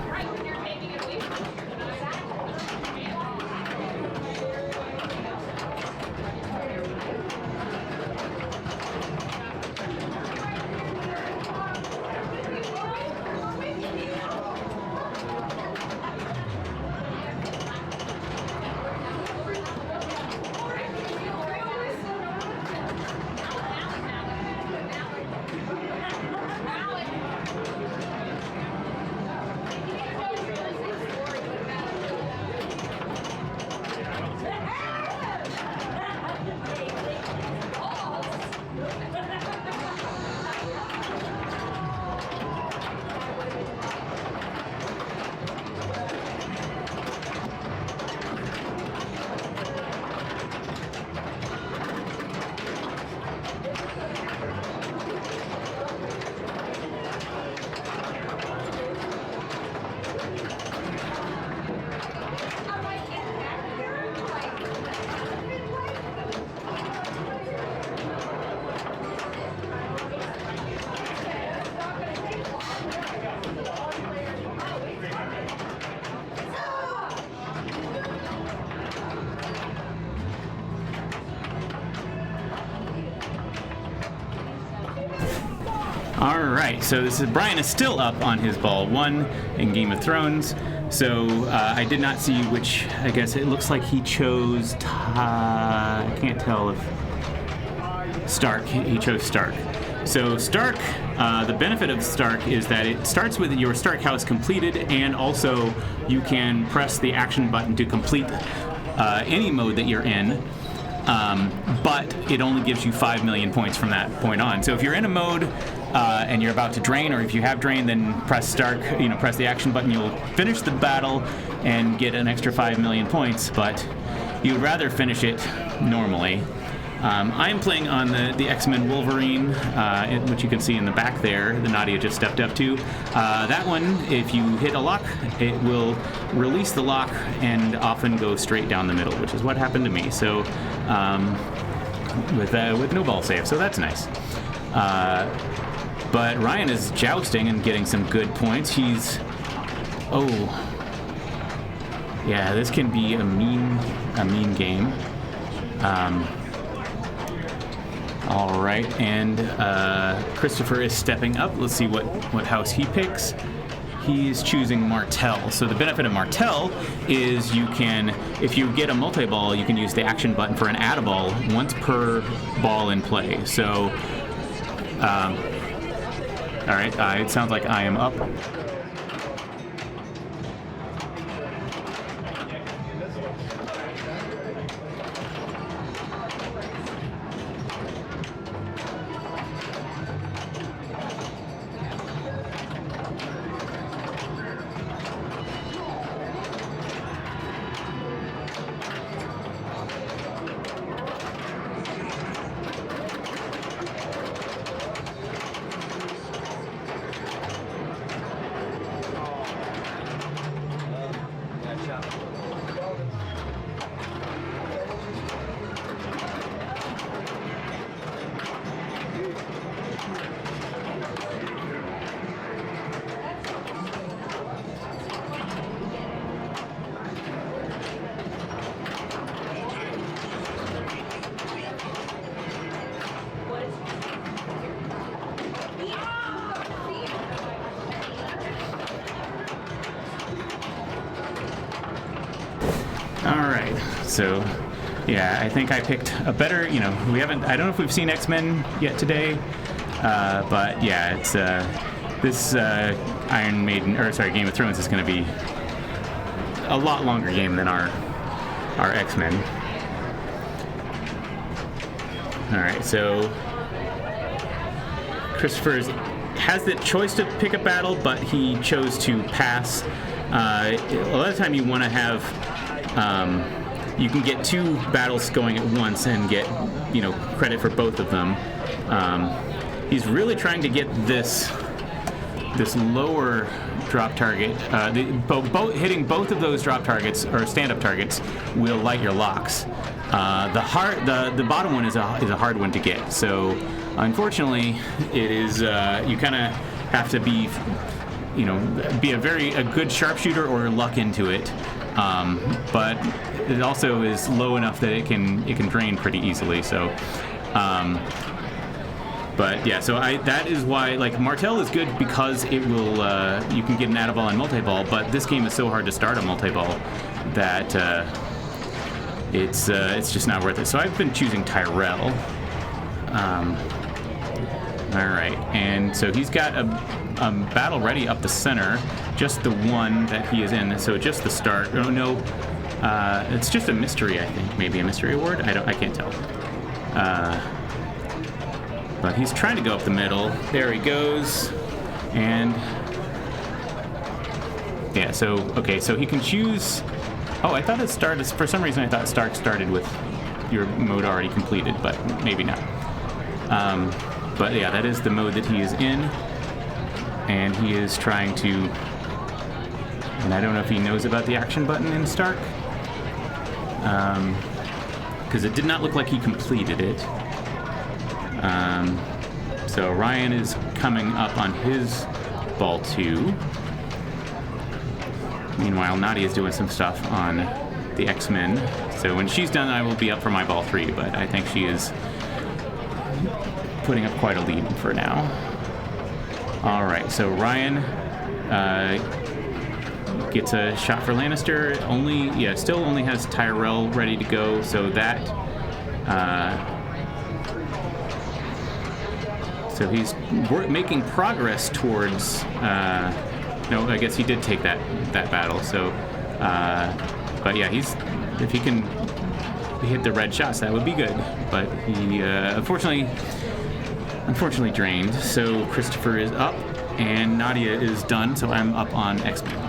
All right, so Brian is still up on his ball 1 in Game of Thrones. So I did not see which. I guess it looks like he chose. I can't tell if Stark. He chose Stark. So Stark. The benefit of Stark is that it starts with your Stark house completed, and also you can press the action button to complete any mode that you're in. But it only gives you 5 million points from that point on. So if you're in a mode and you're about to drain, or if you have drained, then press Stark, press the action button, you'll finish the battle and get an extra 5 million points, but you would rather finish it normally. I'm playing on the X-Men Wolverine, which you can see in the back there, that Nadia just stepped up to. That one, if you hit a lock, it will release the lock and often go straight down the middle, which is what happened to me. So with no ball save, so that's nice. But Ryan is jousting and getting some good points. Yeah, this can be a mean game. All right, and Christopher is stepping up. Let's see what house he picks. He's choosing Martell. So the benefit of Martell is you can, if you get a multi-ball, you can use the action button for an add-a-ball once per ball in play. So, all right, it sounds like I am up. Alright, so yeah, I think I picked a better, I don't know if we've seen X-Men yet today, but yeah, it's, this Game of Thrones is going to be a lot longer game than our X-Men. Alright, so Christopher has the choice to pick a battle, but he chose to pass. A lot of the time you want to have you can get 2 battles going at once and get, credit for both of them. He's really trying to get this lower drop target. Hitting both of those drop targets or stand-up targets will light your locks. The bottom one is a hard one to get. So unfortunately, it is you kind of have to be a good sharpshooter or luck into it. But it also is low enough that it can drain pretty easily. So, but yeah, so that is why Martell is good because it will you can get an add-a-ball and multi-ball. But this game is so hard to start a multi-ball that it's just not worth it. So I've been choosing Tyrell. All right, and so he's got a battle ready up the center, just the one that he is in. So just the start. Oh no, it's just a mystery. I think maybe a mystery award. I can't tell. But he's trying to go up the middle. There he goes, and yeah. So okay, so he can choose. Oh, I thought it started. For some reason, I thought Stark started with your mode already completed, but maybe not. But yeah, that is the mode that he is in. And he is trying to... And I don't know if he knows about the action button in Stark. Because it did not look like he completed it. So Ryan is coming up on his ball 2. Meanwhile, Nadia is doing some stuff on the X-Men. So when she's done, I will be up for my ball 3, but I think she is putting up quite a lead for now. All right, so Ryan gets a shot for Lannister. Still only has Tyrell ready to go, so that. So he's making progress towards. No, I guess he did take that battle. So, but yeah, if he can hit the red shots, that would be good. But he unfortunately drained. So Christopher is up, and Nadia is done. So I'm up on X-Men.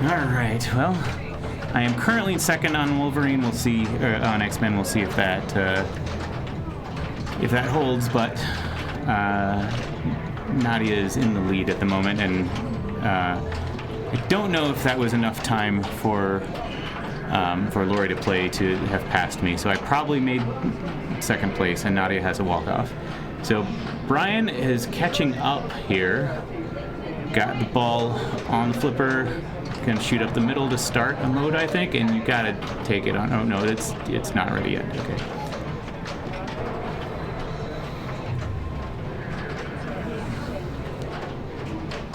Alright, well, I am currently second on Wolverine. We'll see, on X-Men, we'll see if that holds, but Nadia is in the lead at the moment, and I don't know if that was enough time for Lori to play to have passed me, so I probably made second place, and Nadia has a walk-off. So Brian is catching up here. Got the ball on the flipper. Can shoot up the middle to start a mode, I think, and you gotta take it on. Oh no, it's not ready yet. Okay.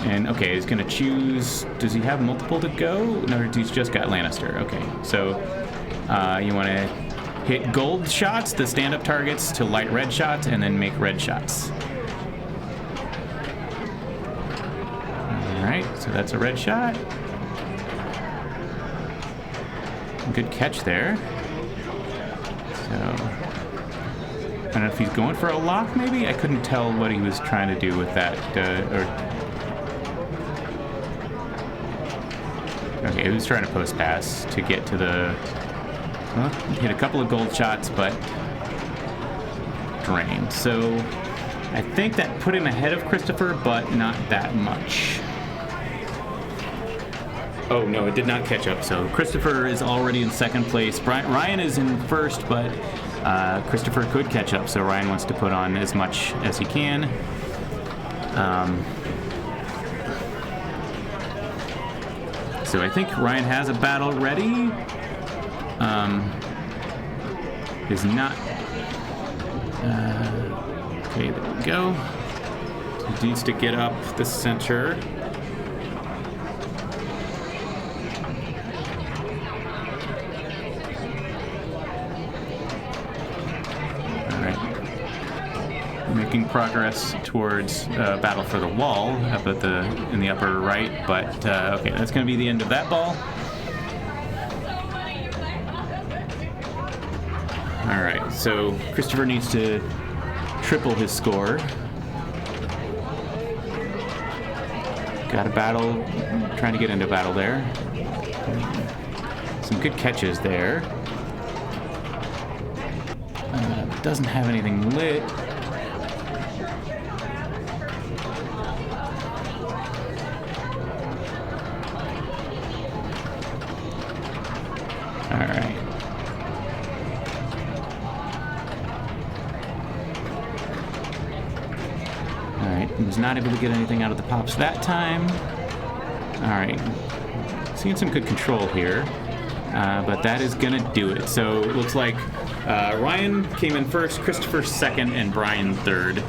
And okay, he's gonna choose. Does he have multiple to go? No, he's just got Lannister. Okay, so you want to hit gold shots, the stand-up targets, to light red shots, and then make red shots. All right, so that's a red shot. Good catch there. So, I don't know if he's going for a lock, maybe? I couldn't tell what he was trying to do with that. Okay, he was trying to post pass to get to the... Well, hit a couple of gold shots, but drained. So, I think that put him ahead of Christopher, but not that much. Oh, no, it did not catch up. So Christopher is already in second place. Ryan is in first, but Christopher could catch up. So Ryan wants to put on as much as he can. So I think Ryan has a battle ready. Is not. Okay, there we go. He needs to get up the center. Making progress towards battle for the wall up at in the upper right, but okay, that's going to be the end of that ball. All right, so Christopher needs to triple his score. Got a battle, trying to get into battle there. Some good catches there. Doesn't have anything lit. Was not able to get anything out of the pops that time. All right, seeing some good control here, but that is gonna do it. So it looks like Ryan came in first, Christopher second, and Brian third.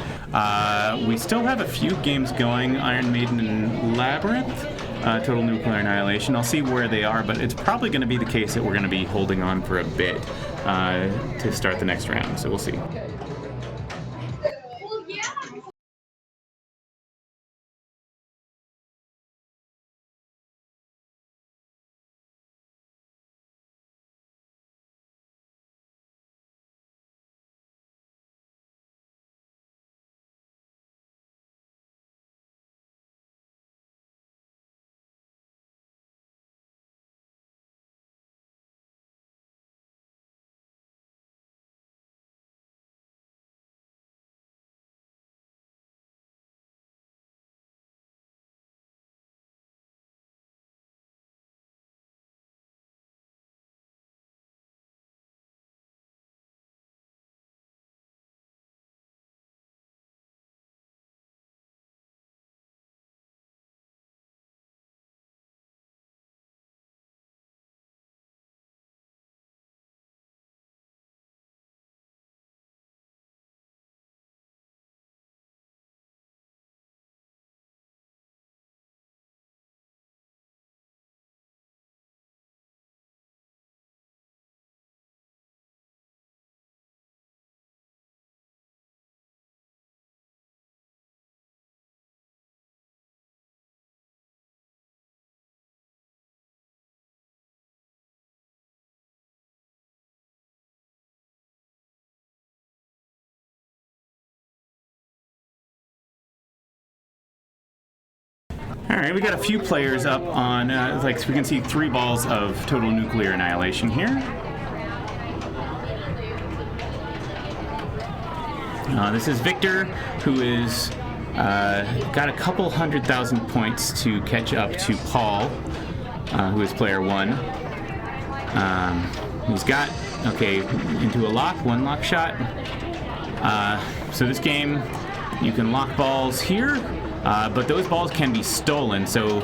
We still have a few games going, Iron Maiden and Labyrinth. Total Nuclear Annihilation. I'll see where they are, but it's probably going to be the case that we're going to be holding on for a bit to start the next round, so we'll see. All right, we got a few players up on, so we can see 3 balls of Total Nuclear Annihilation here. This is Victor, who is got a couple 100,000 points to catch up to Paul, who is player 1. He's got, into a lock, 1 lock shot. So this game, you can lock balls here, but those balls can be stolen. So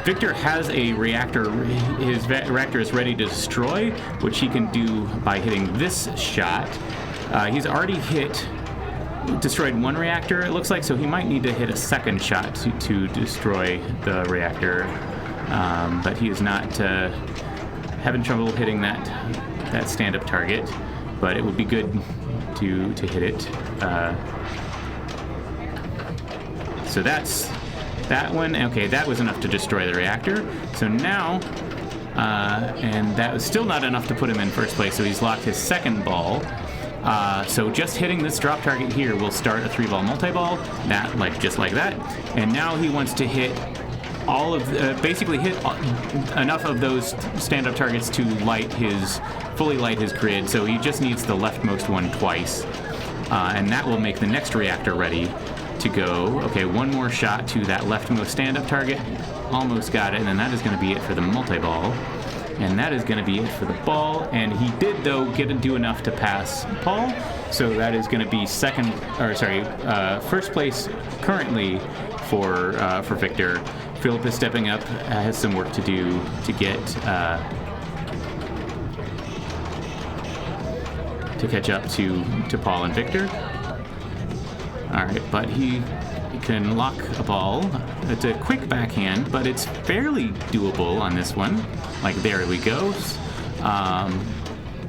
Victor has a reactor. His reactor is ready to destroy, which he can do by hitting this shot. He's already destroyed 1 reactor, it looks like, so he might need to hit a second shot to destroy the reactor. But he is not having trouble hitting that stand-up target, but it would be good to hit it. So that's that one. Okay, that was enough to destroy the reactor. So now, and that was still not enough to put him in first place, so he's locked his second ball. So just hitting this drop target here will start a 3-ball multi-ball, just like that. And now he wants to hit all of, basically hit enough of those stand-up targets to fully light his grid. So he just needs the leftmost one twice, and that will make the next reactor ready to go. Okay, 1 more shot to that leftmost stand-up target. Almost got it, and then that is going to be it for the multi-ball. And that is going to be it for the ball. And he did, though, do enough to pass Paul. So that is going to be first place currently for Victor. Philip is stepping up, has some work to do to get to catch up to Paul and Victor. All right, but he can lock a ball. It's a quick backhand, but it's fairly doable on this one. There we go.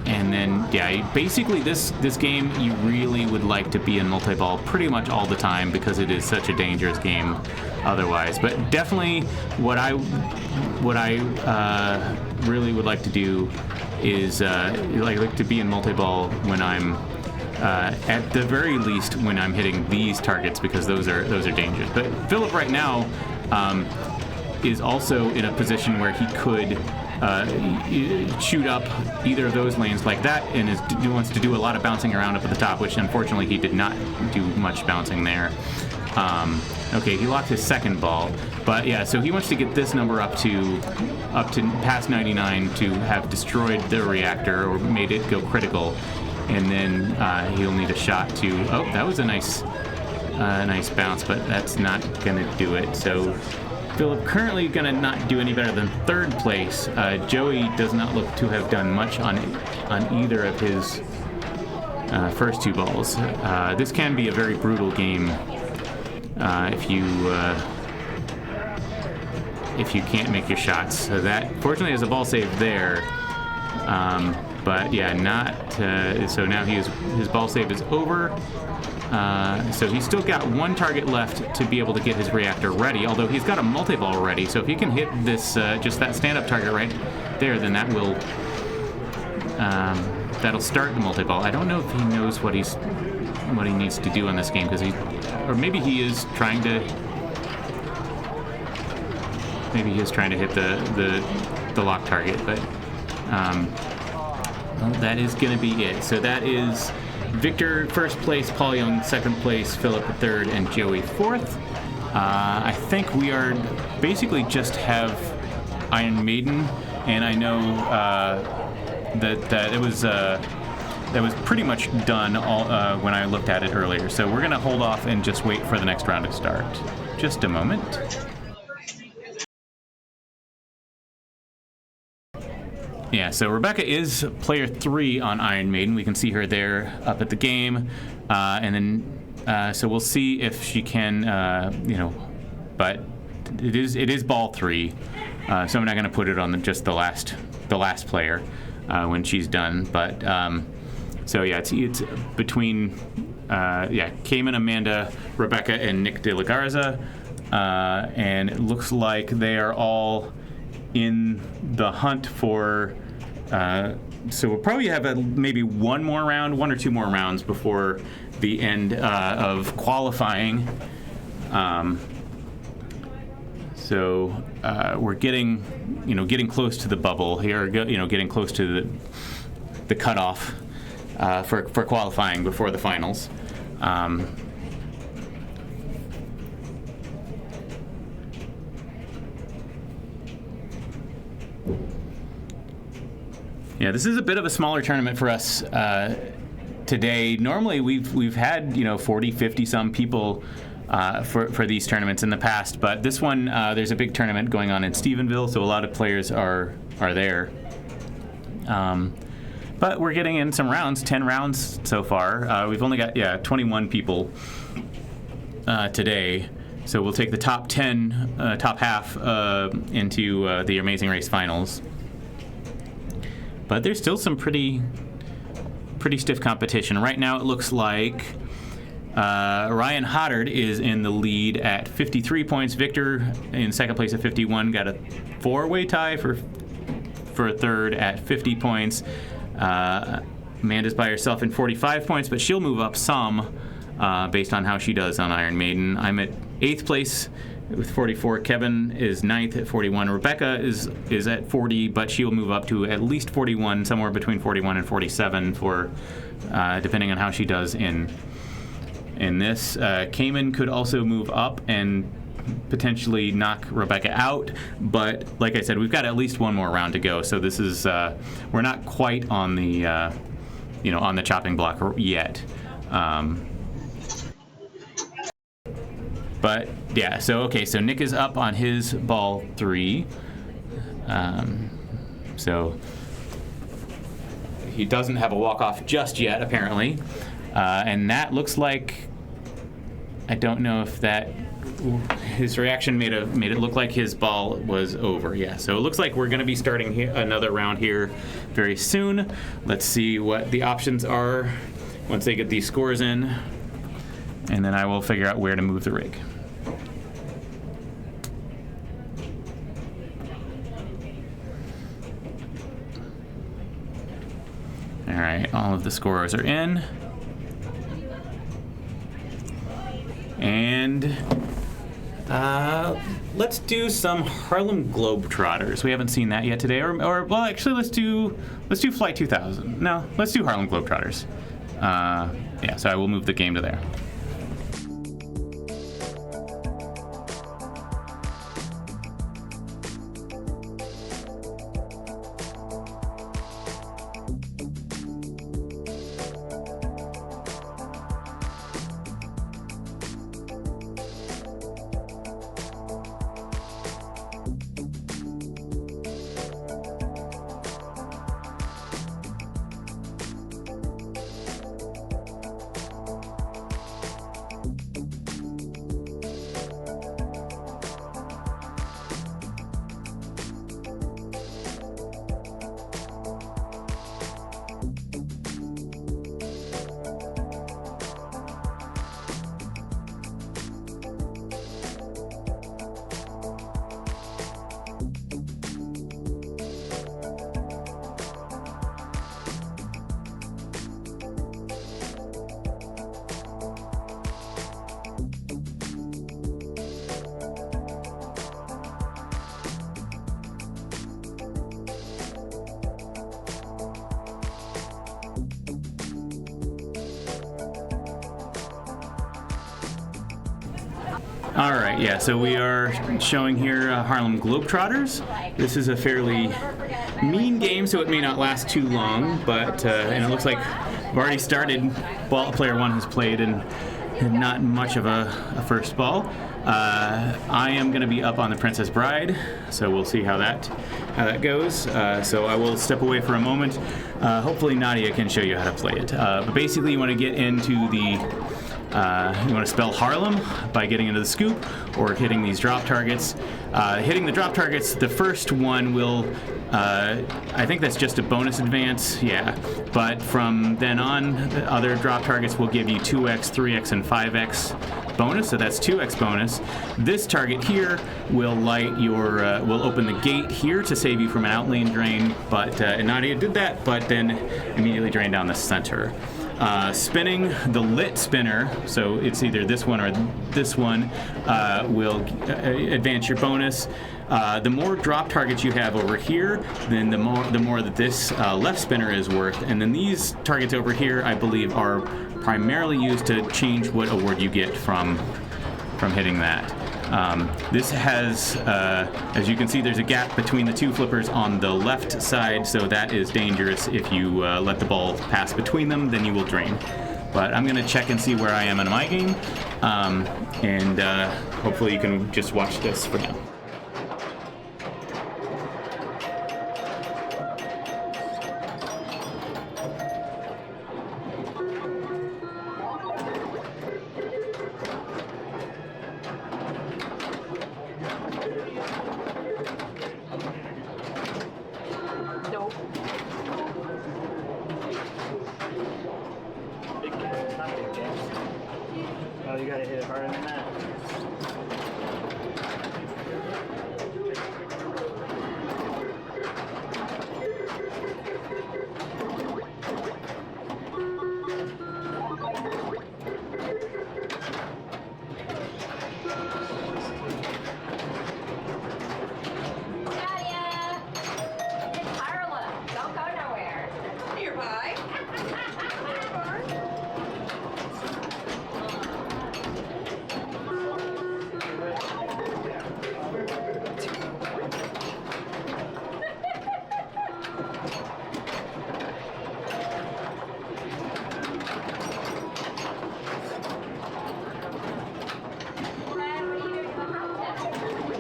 And then, basically this game you really would like to be in multi-ball pretty much all the time because it is such a dangerous game otherwise. But definitely what I really would like to do is like to be in multi-ball when I'm at the very least when I'm hitting these targets, because those are dangerous. But Philip right now is also in a position where he could shoot up either of those lanes like that, and wants to do a lot of bouncing around up at the top, which unfortunately he did not do much bouncing there. Okay, he locked his second ball, but yeah, so he wants to get this number up to past 99 to have destroyed the reactor or made it go critical. And then he'll need a shot to... Oh, that was a nice a nice bounce, but that's not going to do it. So Philip currently going to not do any better than third place. Joey does not look to have done much on either of his first two balls. This can be a very brutal game if you can't make your shots. So that fortunately is a ball save there. But yeah, not. So now his ball save is over. So he's still got one target left to be able to get his reactor ready. Although he's got a multi-ball ready, so if he can hit this just that stand-up target right there, then that will that'll start the multi-ball. I don't know if he knows what he needs to do in this game because or maybe he is trying to. Maybe he is trying to hit the lock target, but. Well, that is going to be it. So that is Victor first place, Paul Young second place, Philip third, and Joey fourth. I think we are basically just have Iron Maiden, and I know that it was that was pretty much done when I looked at it earlier. So we're going to hold off and just wait for the next round to start. Just a moment. Yeah, so Rebecca is player 3 on Iron Maiden. We can see her there up at the game, and then so we'll see if she can, but it is ball 3, so I'm not going to put it on just the last player when she's done. But so yeah, it's between Cayman, Amanda, Rebecca, and Nick De La Garza, and it looks like they are all in the hunt for so we'll probably have maybe one or two more rounds before the end of qualifying. So we're getting close to the bubble here, getting close to the cutoff for qualifying before the finals. Yeah, this is a bit of a smaller tournament for us today. Normally, we've had 40, 50 some people for these tournaments in the past, but this one there's a big tournament going on in Stephenville, so a lot of players are there. But we're getting in some rounds, 10 rounds so far. We've only got 21 people today. So we'll take the top 10, top half into the Amazing Race Finals. But there's still some pretty stiff competition. Right now it looks like Ryan Hoddard is in the lead at 53 points. Victor in second place at 51. Got a 4-way tie for third at 50 points. Amanda's by herself in 45 points, but she'll move up some based on how she does on Iron Maiden. I'm at 8th place with 44. Kevin is 9th at 41. Rebecca is at 40, but she'll move up to at least 41, somewhere between 41 and 47 for depending on how she does in this. Cayman could also move up and potentially knock Rebecca out, but like I said, we've got at least one more round to go. So this is we're not quite on the on the chopping block yet. But yeah, so Nick is up on his ball 3. So he doesn't have a walk-off just yet, apparently. And that looks like, I don't know if his reaction made it look like his ball was over. Yeah, so it looks like we're going to be starting another round here very soon. Let's see what the options are once they get these scores in, and then I will figure out where to move the rig. All right, all of the scores are in. And let's do some Harlem Globetrotters. We haven't seen that yet today. Or well, actually, let's do Flight 2000. No, let's do Harlem Globetrotters. Yeah, so I will move the game to there. All right, yeah, so we are showing here Harlem Globetrotters. This is a fairly mean game, so it may not last too long, but, and it looks like we've already started. Ball player one has played and not much of a first ball. I am going to be up on the Princess Bride, so we'll see how that goes. So I will step away for a moment. Hopefully Nadia can show you how to play it. But basically you want to get into the you want to spell Harlem by getting into the scoop or hitting these drop targets. Hitting the drop targets, the first one will, I think that's just a bonus advance, yeah. But from then on, the other drop targets will give you 2x, 3x, and 5x bonus, so that's 2x bonus. This target here will light your, will open the gate here to save you from an outlane drain, but Nadia did that, but then immediately drained down the center. Spinning the lit spinner, so it's either this one or this one, will advance your bonus. The more drop targets you have over here, then the more that this left spinner is worth. And then these targets over here, I believe, are primarily used to change what award you get from hitting that. This has, as you can see, there's a gap between the two flippers on the left side, so that is dangerous. If you let the ball pass between them, then you will drain. But I'm going to check and see where I am in my game, and hopefully you can just watch this for now. Oh, you gotta hit it harder than that. Nadia! It's Harlem. Don't go nowhere. Nearby.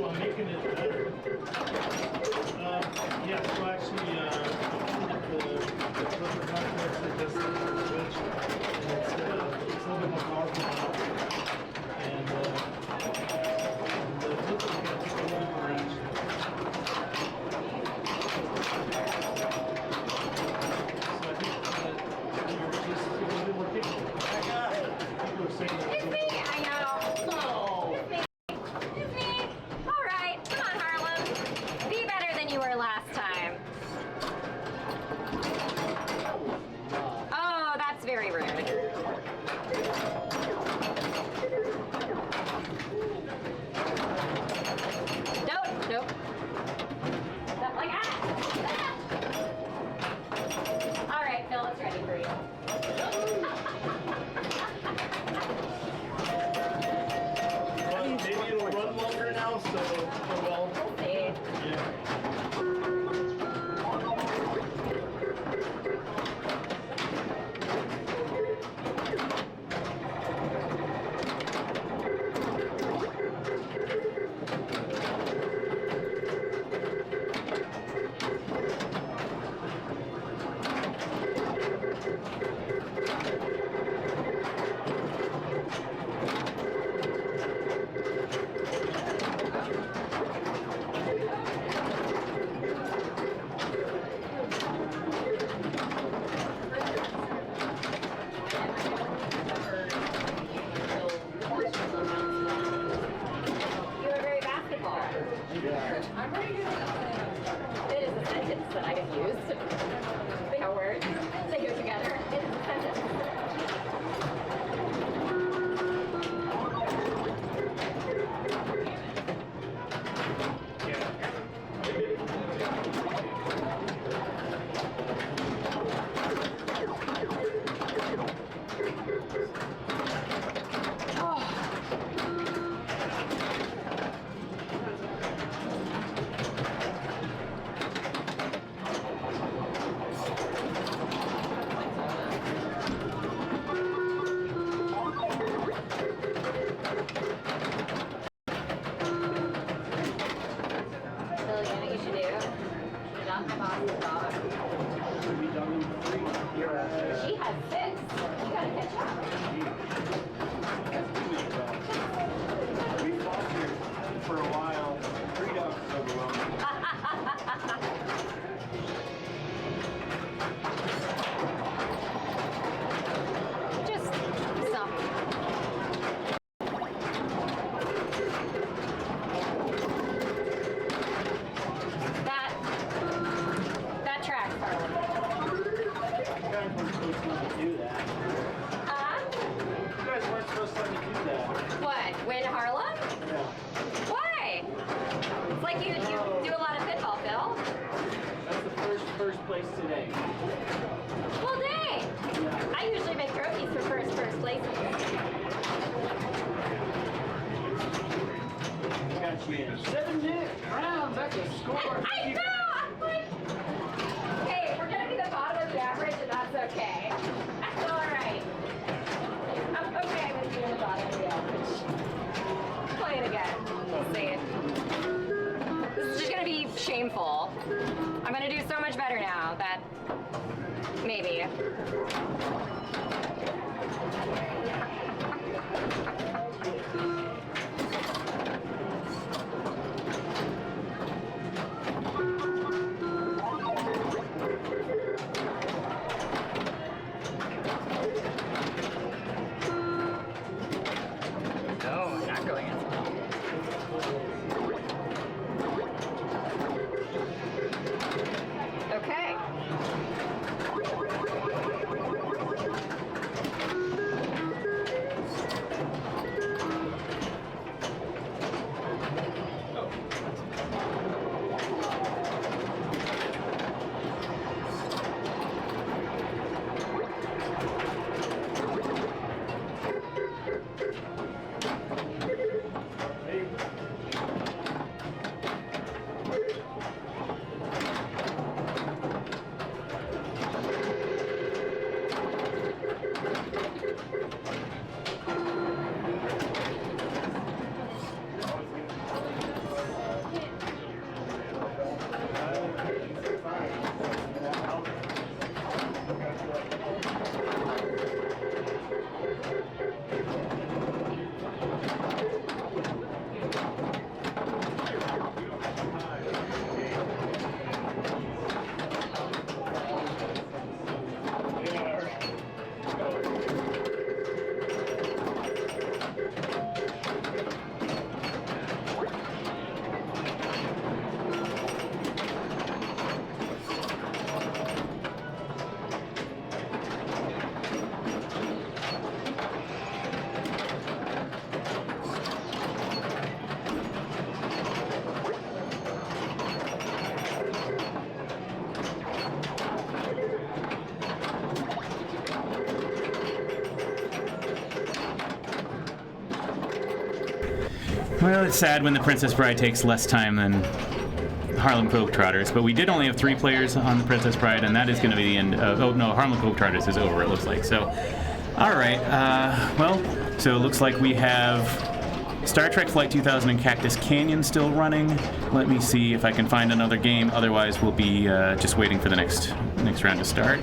Well, making it better. Yeah, so actually, the flipper context is just a switch, and it's a little bit more powerful now. And the flipper can take a little more action. So I think that you're just a little bit more capable. People are saying that. It's me. I know. No. It's me. All right. Come on, Harlem. Be better than you were last time. Oh, that's very rude. Nope. Not like that. All right, Phil, it's ready for you. But maybe it'll run longer now, so well. We'll see. Yeah. Well, dang! I usually make trophies for first place. Got you in 7 rounds. That's a score. I know! I'm like, hey, we're gonna be the bottom of the average, and that's okay. That's alright. I'm okay with being the bottom of the average. Play it again. We'll see. This is just gonna be shameful. I'm gonna do so much better now that maybe. No, not going as well. Okay. Well, it's sad when the Princess Bride takes less time than Harlem Globetrotters, but we did only have 3 players on the Princess Bride, and that is going to be the end of... Oh, no, Harlem Globetrotters is over, it looks like. So, all right. Well, so it looks like we have Star Trek Flight 2000 and Cactus Canyon still running. Let me see if I can find another game. Otherwise, we'll be just waiting for the next round to start.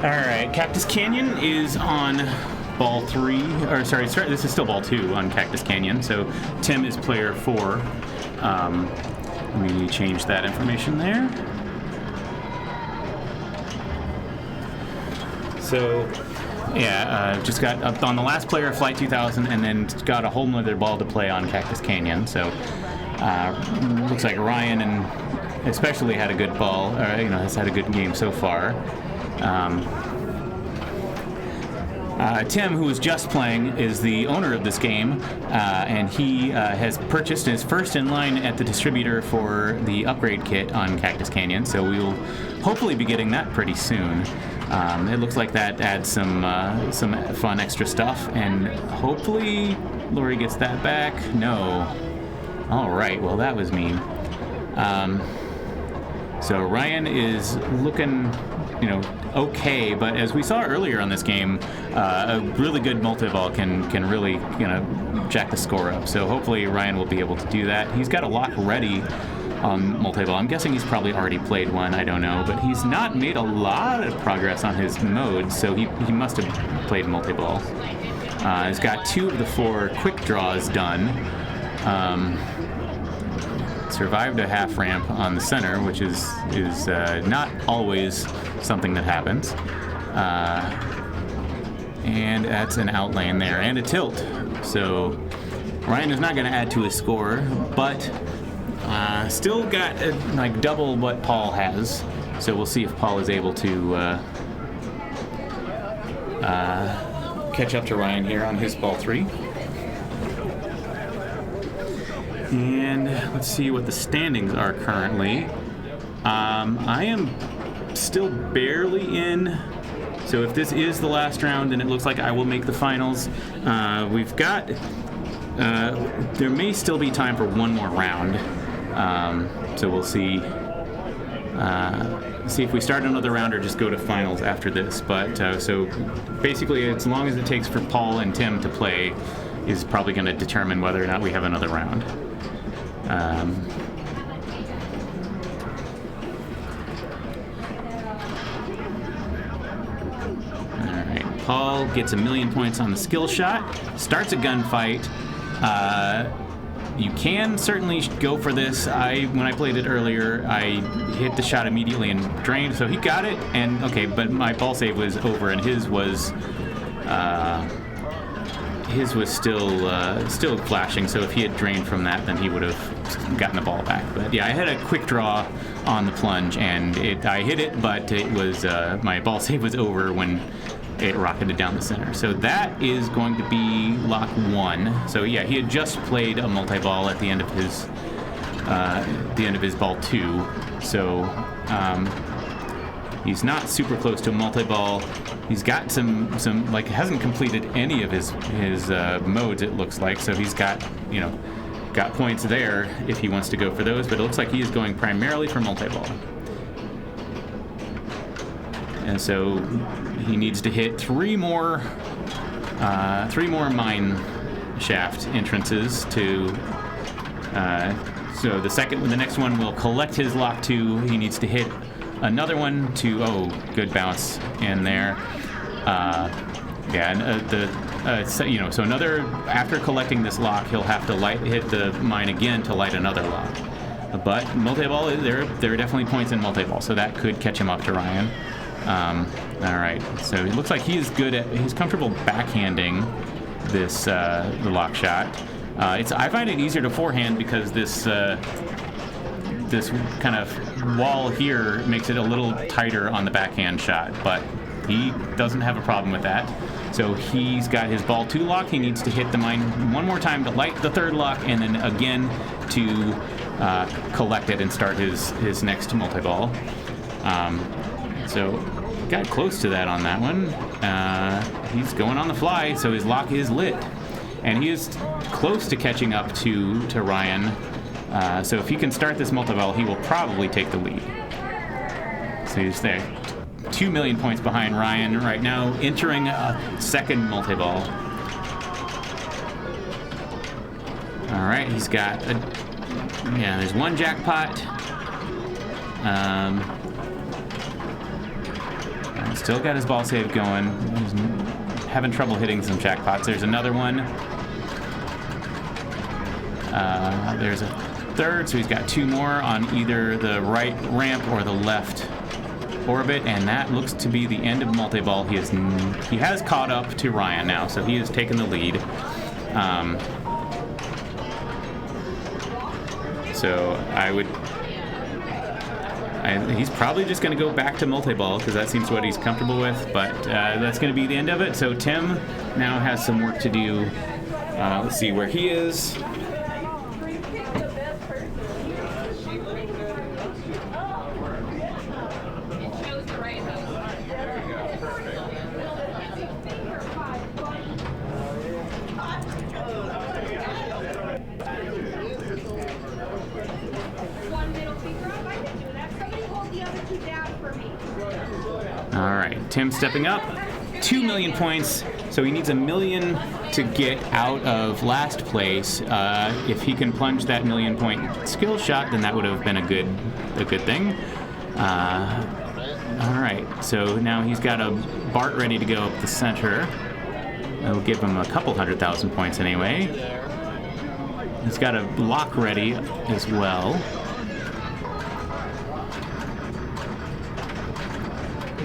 All right, Cactus Canyon is on ball 3, or sorry, this is still ball 2 on Cactus Canyon. So Tim is player 4. Let me change that information there. So, yeah, just got up on the last player of Flight 2000, and then got a whole nother ball to play on Cactus Canyon. So, looks like Ryan and especially had a good ball, or has had a good game so far. Tim, who was just playing, is the owner of this game, and he has purchased his first in line at the distributor for the upgrade kit on Cactus Canyon, so we will hopefully be getting that pretty soon. It looks like that adds some fun extra stuff, and hopefully Lori gets that back. No. All right, well, that was mean. So Ryan is looking, okay, but as we saw earlier on this game, a really good multi-ball can really, jack the score up. So hopefully Ryan will be able to do that. He's got a lock ready on multi-ball. I'm guessing he's probably already played one, I don't know, but he's not made a lot of progress on his modes, so he must have played multi-ball. He's got 2 of the 4 quick draws done. Survived a half ramp on the center, which is not always something that happens. And that's an out lane there, and a tilt. So Ryan is not going to add to his score, but still got double what Paul has. So we'll see if Paul is able to catch up to Ryan here on his ball 3. And let's see what the standings are currently. I am still barely in. So if this is the last round, then it looks like I will make the finals. We've got, there may still be time for one more round. So we'll see. See if we start another round or just go to finals after this. But so basically, as long as it takes for Paul and Tim to play, is probably going to determine whether or not we have another round. All right, Paul gets 1,000,000 points on the skill shot, starts a gunfight. You can certainly go for this. When I played it earlier, I hit the shot immediately and drained, so he got it, and okay, but my ball save was over, and his was still flashing, so if he had drained from that, then he would have gotten the ball back. But yeah, I had a quick draw on the plunge, and I hit it, but it was my ball save was over when it rocketed down the center. So that is going to be lock 1. So yeah, he had just played a multi-ball at the end of his ball 2. So he's not super close to a multi-ball. He's got some hasn't completed any of his modes, it looks like. So he's got points there if he wants to go for those, but it looks like he is going primarily for multi-ball. And so he needs to hit 3 more mine shaft entrances to so the next one will collect his lock 2. He needs to hit another one to good bounce in there. So another, after collecting this lock, he'll have to hit the mine again to light another lock. But multi-ball, there are definitely points in multi-ball, so that could catch him up to Ryan. All right, so it looks like he's comfortable backhanding this the lock shot. I find it easier to forehand because this kind of wall here makes it a little tighter on the backhand shot, but he doesn't have a problem with that. So he's got his ball 2 lock. He needs to hit the mine one more time to light the 3rd lock, and then again to collect it and start his next multi-ball. So got close to that on that one. He's going on the fly, so his lock is lit. And he is close to catching up to Ryan. So if he can start this multi-ball, he will probably take the lead. So he's there. 2,000,000 points behind Ryan right now, entering a second multi-ball. All right, he's got there's 1 jackpot. All Still got his ball save going. He's having trouble hitting some jackpots. There's another one. There's a third, so he's got 2 more on either the right ramp or the left orbit, and that looks to be the end of multi-ball. He has caught up to Ryan now, so he has taken the lead. So he's probably just going to go back to multi-ball because that seems what he's comfortable with, but that's going to be the end of it. So Tim now has some work to do. Let's see where he is. All right, Tim stepping up, 2 million points, so he needs 1 million to get out of last place. If he can plunge that 1 million point skill shot, then that would have been a good thing. All right, so now he's got a Bart ready to go up the center. That'll give him a couple 100,000 points anyway. He's got a lock ready as well.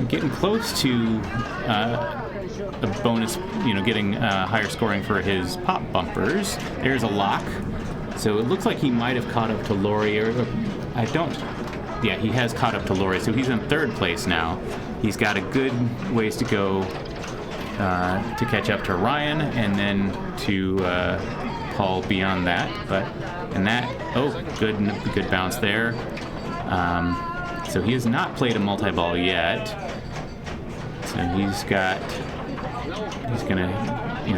Getting close to a bonus, getting higher scoring for his pop bumpers. There's a lock. So it looks like he might have caught up to Lori, yeah, he has caught up to Lori, so he's in 3rd place now. He's got a good ways to go to catch up to Ryan, and then to Paul beyond that. Good bounce there. So he has not played a multi-ball yet. So he's gonna,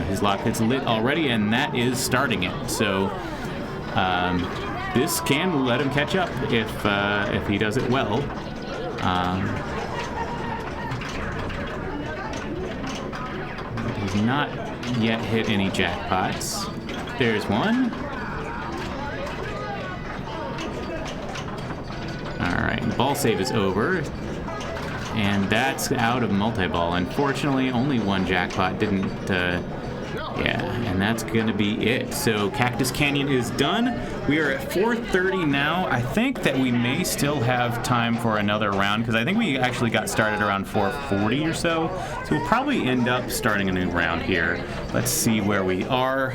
his lock is lit already, and that is starting it. So this can let him catch up if he does it well. He's not yet hit any jackpots. There's one. All right, ball save is over. And that's out of multi-ball. Unfortunately, only one jackpot didn't, and that's gonna be it. So Cactus Canyon is done. We are at 4:30 now. I think that we may still have time for another round, because I think we actually got started around 4:40 or so. So we'll probably end up starting a new round here. Let's see where we are.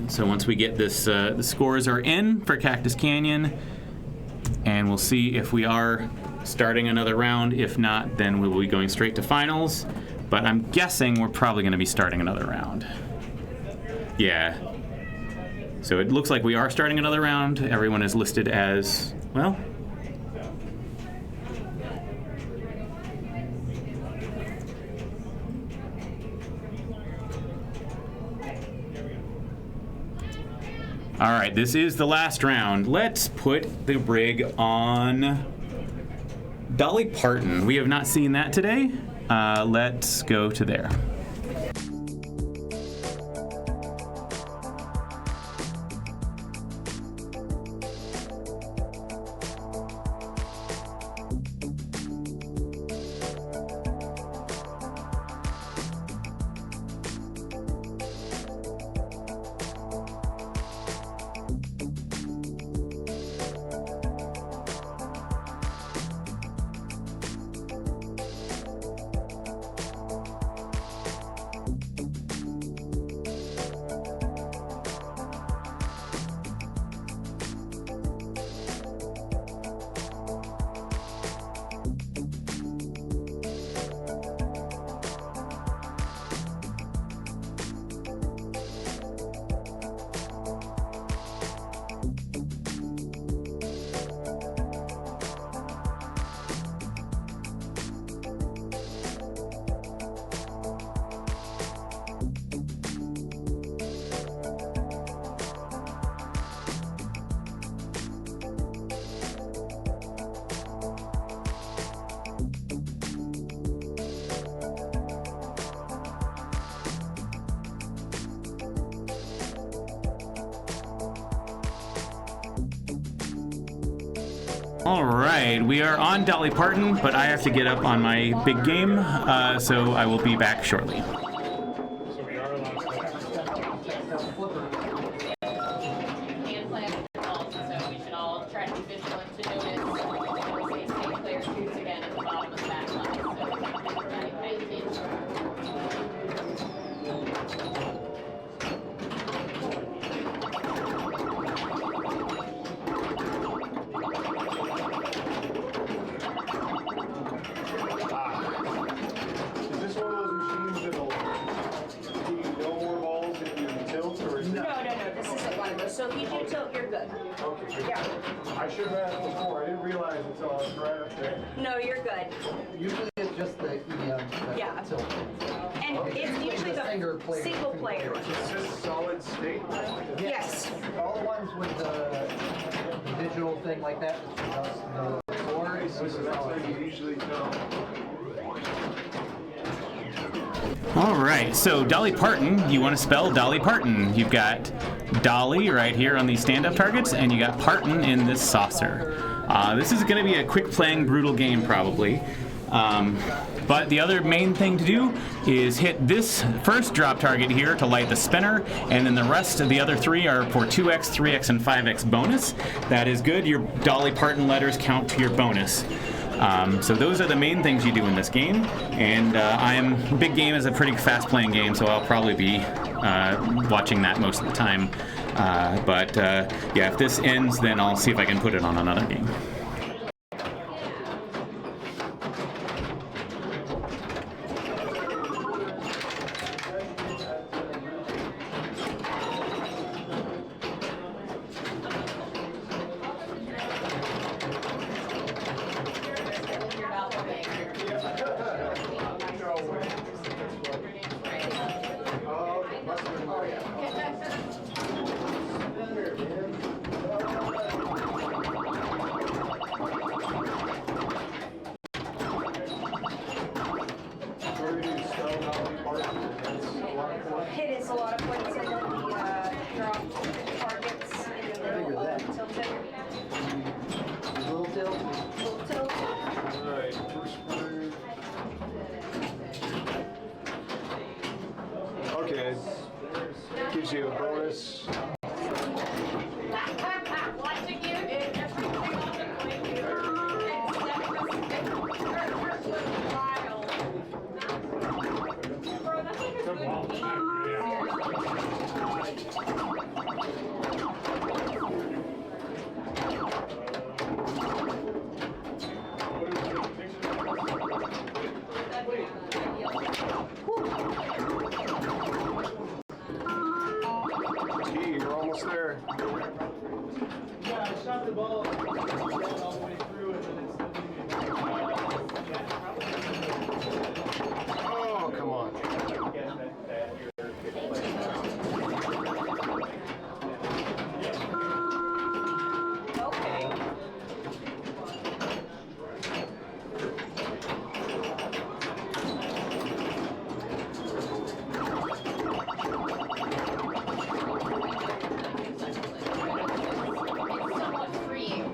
So once we get this, the scores are in for Cactus Canyon, and we'll see if we are starting another round. If not, then we will be going straight to finals. But I'm guessing we're probably going to be starting another round. Yeah. So it looks like we are starting another round. Everyone is listed as, well. All right, this is the last round. Let's put the rig on Dolly Parton. We have not seen that today. Let's go to there. All right, we are on Dolly Parton, but I have to get up on my big game, so I will be back shortly. So we are allowed to And play also, so we should all try to be vigilant to notice when say player shoots again at the bottom of the back line. So that is Is this one of those machines that'll give you no more balls if you tilt, or is No, this isn't one of those. So if you do tilt, you're good. Okay, good. Yeah. I should have asked before. I didn't realize until I was right up there. No, you're good. Usually it's just the Yeah. tilt. And it's usually the single player. Is this solid state? Yes. All the ones with the digital thing like that, the board, So that's how you usually tell. All right, so Dolly Parton, you want to spell Dolly Parton. You've got Dolly right here on these stand-up targets, and you got Parton in this saucer. This is going to be a quick playing, brutal game probably. But the other main thing to do is hit this first drop target here to light the spinner, and then the rest of the other three are for 2x, 3x, and 5x bonus. That is good. Your Dolly Parton letters count to your bonus. So those are the main things you do in this game, and Big Game is a pretty fast-playing game, so I'll probably be watching that most of the time. Yeah, if this ends, then I'll see if I can put it on another game. It is a lot of points, and then the drop targets in the middle of the tilted. little tilt. Little tilt. Alright, first word. Okay. Gives you a bonus. Gee, you're almost there. Yeah, I shot the ball all the way through and then it's Oh, come on. Okay. freeing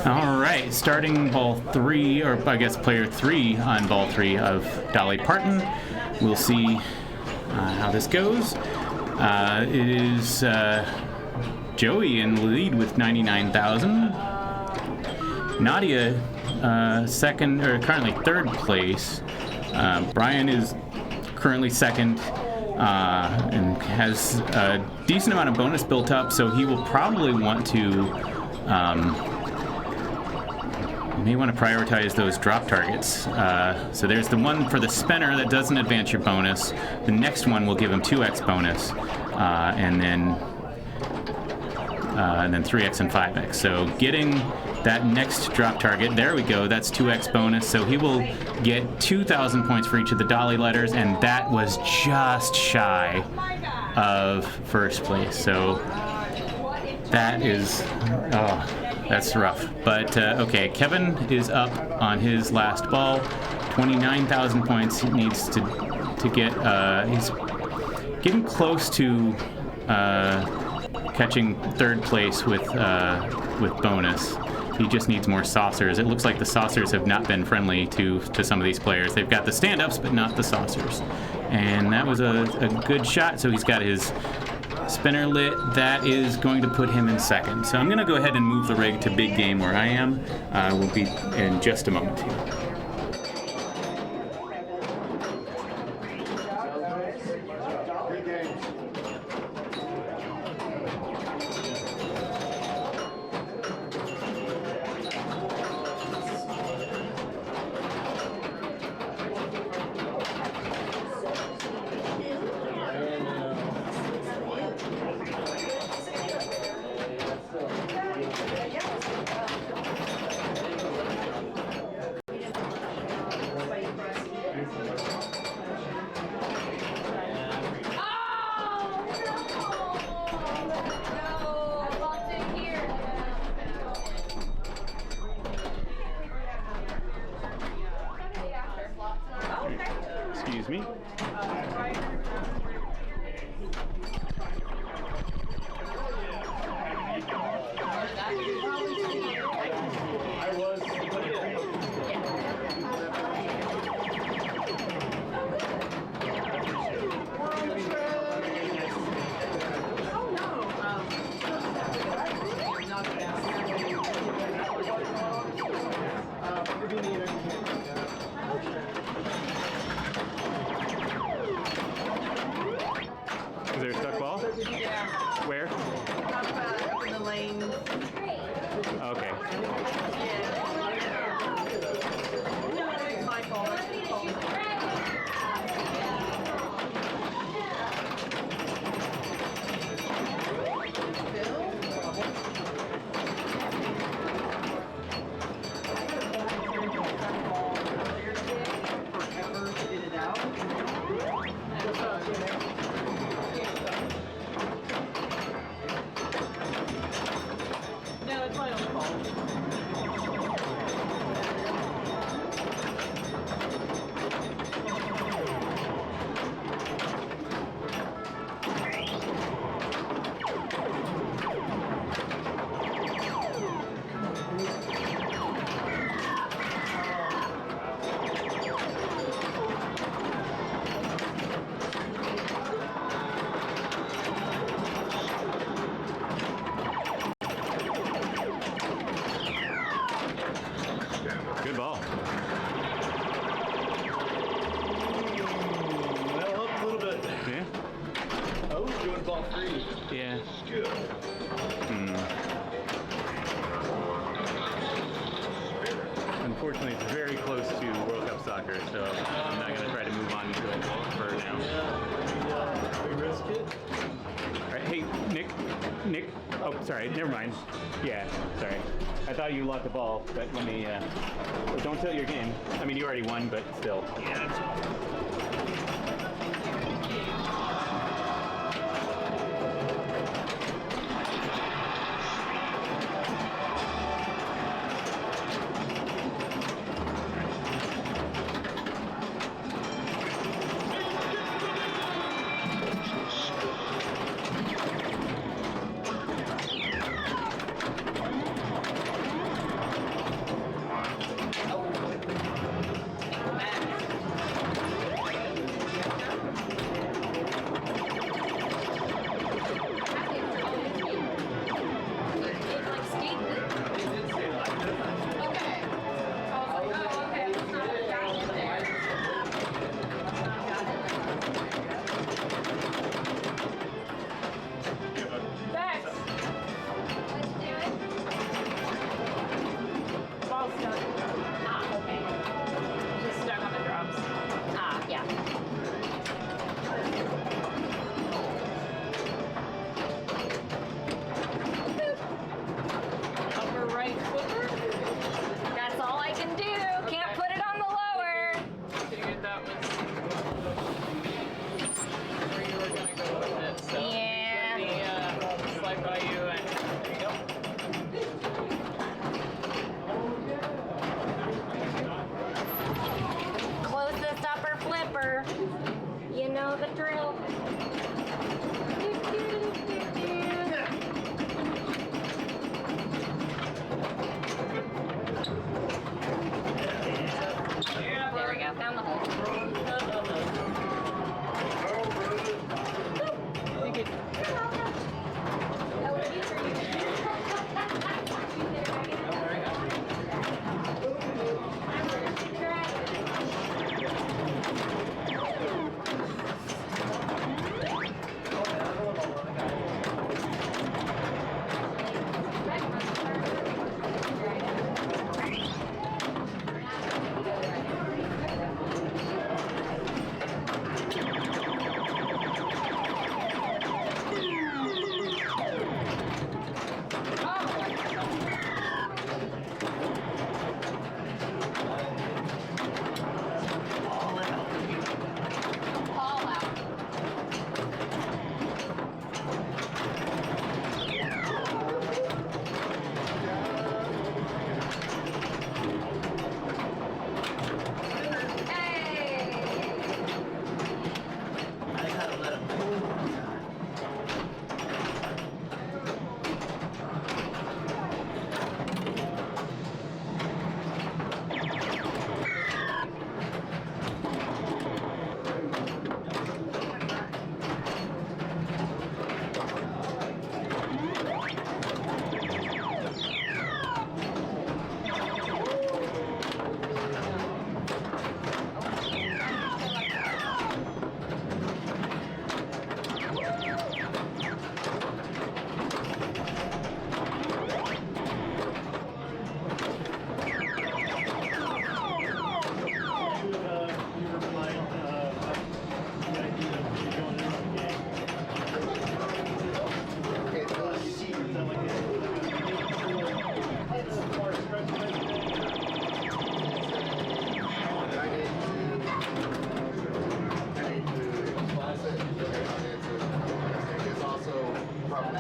All right, starting ball 3, or I guess player 3 on ball 3 of Dolly Parton. We'll see how this goes. It is Joey in the lead with 99,000. Nadia second, or currently third place. Brian is currently second and has a decent amount of bonus built up, so he will probably want to may want to prioritize those drop targets. So there's the one for the spinner that doesn't advance your bonus. The next one will give him 2x bonus, and then 3x and 5x. So getting that next drop target, there we go, that's 2x bonus. So he will get 2,000 points for each of the Dolly letters, and that was just shy of first place. So that is, that's rough. But okay, Kevin is up on his last ball. 29,000 points he needs to get. He's getting close to catching third place with bonus. He just needs more saucers. It looks like the saucers have not been friendly to some of these players. They've got the stand-ups, but not the saucers. And that was a good shot. So he's got his spinner lit. That is going to put him in second. So I'm going to go ahead and move the rig to big game where I am. We'll be in just a moment here. Excuse me. Is there a stuck ball? Yeah. Where? Up in the lane. Okay. It's my fault. No, it's my own fault. Good ball. Well, up a little bit. Yeah? Oh, doing ball 3. Yeah. Good. Unfortunately, it's very close to World Cup soccer, so I'm not going to try to move on to it for now. We risk it. All right, hey, Nick. Oh, sorry, never mind. Yeah, sorry. I thought you locked the ball, but let me, don't tilt your game. I mean, you already won, but still. Yeah.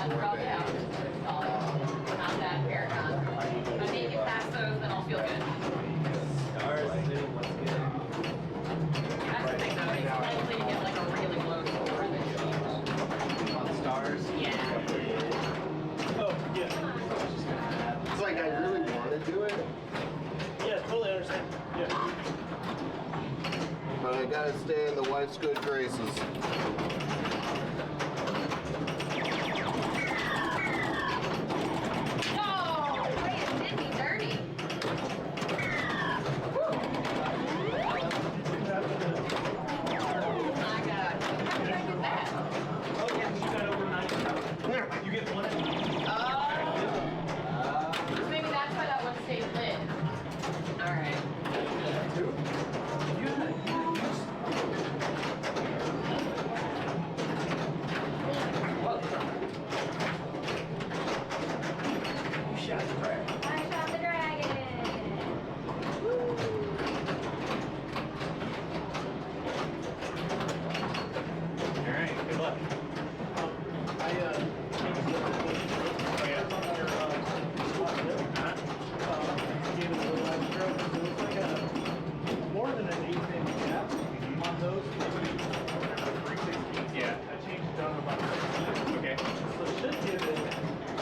we're all down. Not that paragon. If I make it past those, then I'll feel good. Stars, let's get it. That's the thing though, it's likely to get like a really low score than On stars? Yeah. Oh, yeah. It's like I really want to do it, Yeah, totally understand. Yeah. but I gotta stay in the wife's good graces. You get one. Maybe that's why that one stayed lit. All right. I shot the dragon. All right. Good luck. More than an 8-inch gap on those. Yeah. I changed it down to about 16. Okay. So it should give it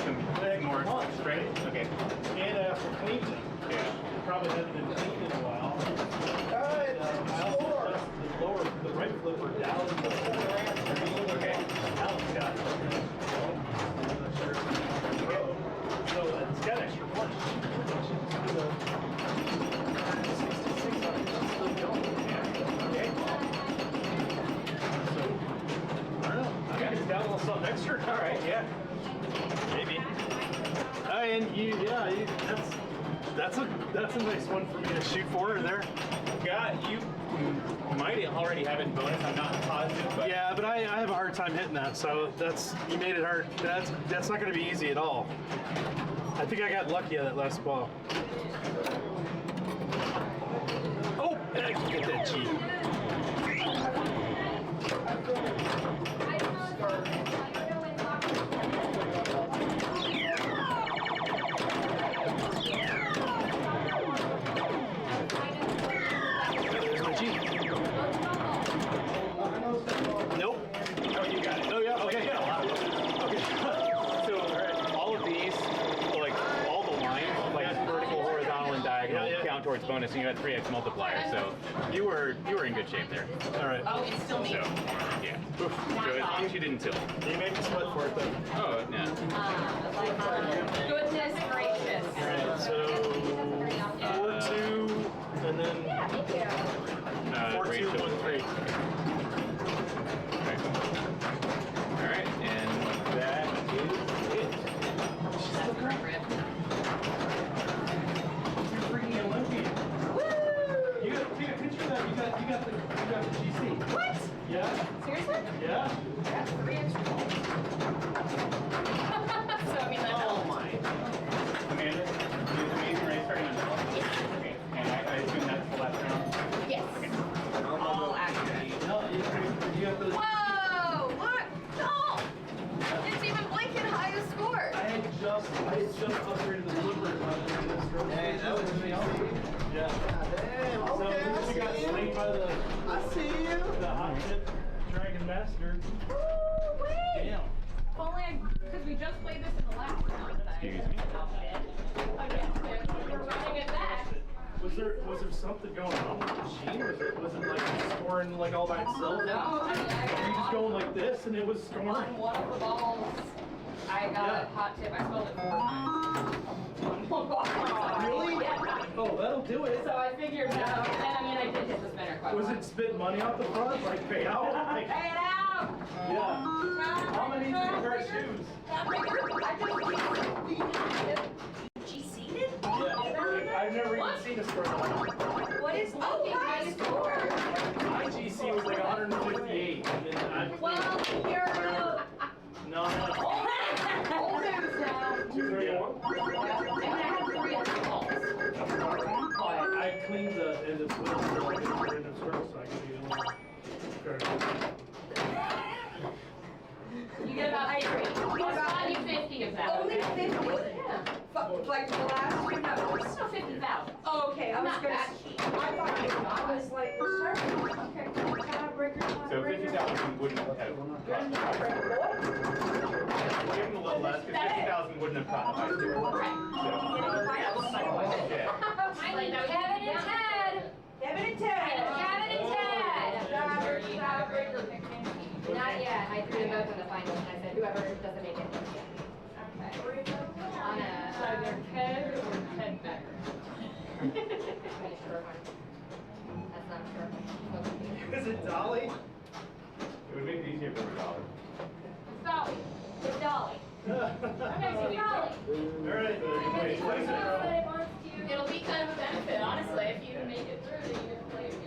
Some more straight. Okay. and I also cleaned it. Yeah. Probably hasn't been cleaned in a while. I also adjusted the right flipper down. Okay. Alex got it. So it's got extra punch. Okay. So, I don't know. I think it's got a little something extra. All right. Yeah. Maybe. That's a nice one for me to shoot for there. Yeah. You might already have it in bonus. I'm not positive, but Yeah, but I have a hard time hitting that, so you made it hard. That's not going to be easy at all. I think I got lucky at that last ball. Oh, I can get that G. There's my G. Nope. oh, you got it. Oh yeah. Okay. Yeah, a lot of them. Okay. So all of these, like all the lines, like vertical, horizontal, and diagonal, Yeah, yeah. count towards bonus, and you had 3x multiplier. So you were in good shape there. All right. Oh, it's still me. So yeah. So as long as you didn't tilt. You made me sweat for it though. Oh no. Goodness gracious. All right. So 4-2, and then Range 4-2, 1-3. Okay. All right, and that is it. That's a great rip. You're freaking Olympian. Woo! You got take a picture of that. You got the GC. What? Yeah. Seriously? Yeah. That's 3 extra balls. So I mean that helps. my. Amanda, is Amazing Race starting on double? Okay, and I assume that's the last round? Yes. All accurate. No, you got the. Whoa! Look! No! It's even blinking highest score. I had just upgraded the flipper. Hey, that was me. Yeah. Damn, So okay, she got slain by I see you. the hot tip Dragon Master. Damn. If only because we just played this in the last round and Excuse me. against it. We're running it back. Was there something going on with the machine? Was it like scoring like all by itself? No, I mean, Were you just going like this and it was scoring? on one of the balls, I got a hot tip. I spelled it 4 times. Really? Yeah. Oh, that'll do it. So I figured out, and I mean, I did hit the spinner quite Was well. it spit money off the front? Like payout? Like, Pay it out! yeah. How many pair of shoes? GC'd? Yeah. I've never even seen a score. What is high score? My GC was like 158. And then I Well, you're no. old news now. 231. And I had 3 extra balls. I cleaned the wheel so I didn't put it in a circle so I could do it. You get about 8. Plus 5, you 50,000. Only 50? Like the last two numbers? No, 50,000. Oh, okay. I was Not gonna. that cheap. I was like, sir, okay, tiebreaker. So 50,000 wouldn't have caught the high score. Give them a little less, because 50,000 wouldn't have caught the high score. Yeah. I need Kevin and Ted. Kevin and Ted. Kevin and Ted. Not yet. I threw them both in the finals, and I said whoever doesn't make it. Okay. On a. It's either Ted or Ted Becker. That's not sure. Is it Dolly? It would make it easier for a dollar. It's Dolly. It's Dolly. Okay, so Dolly. Alright, It'll be kind of a benefit, honestly, if you make it through, then you get to play again.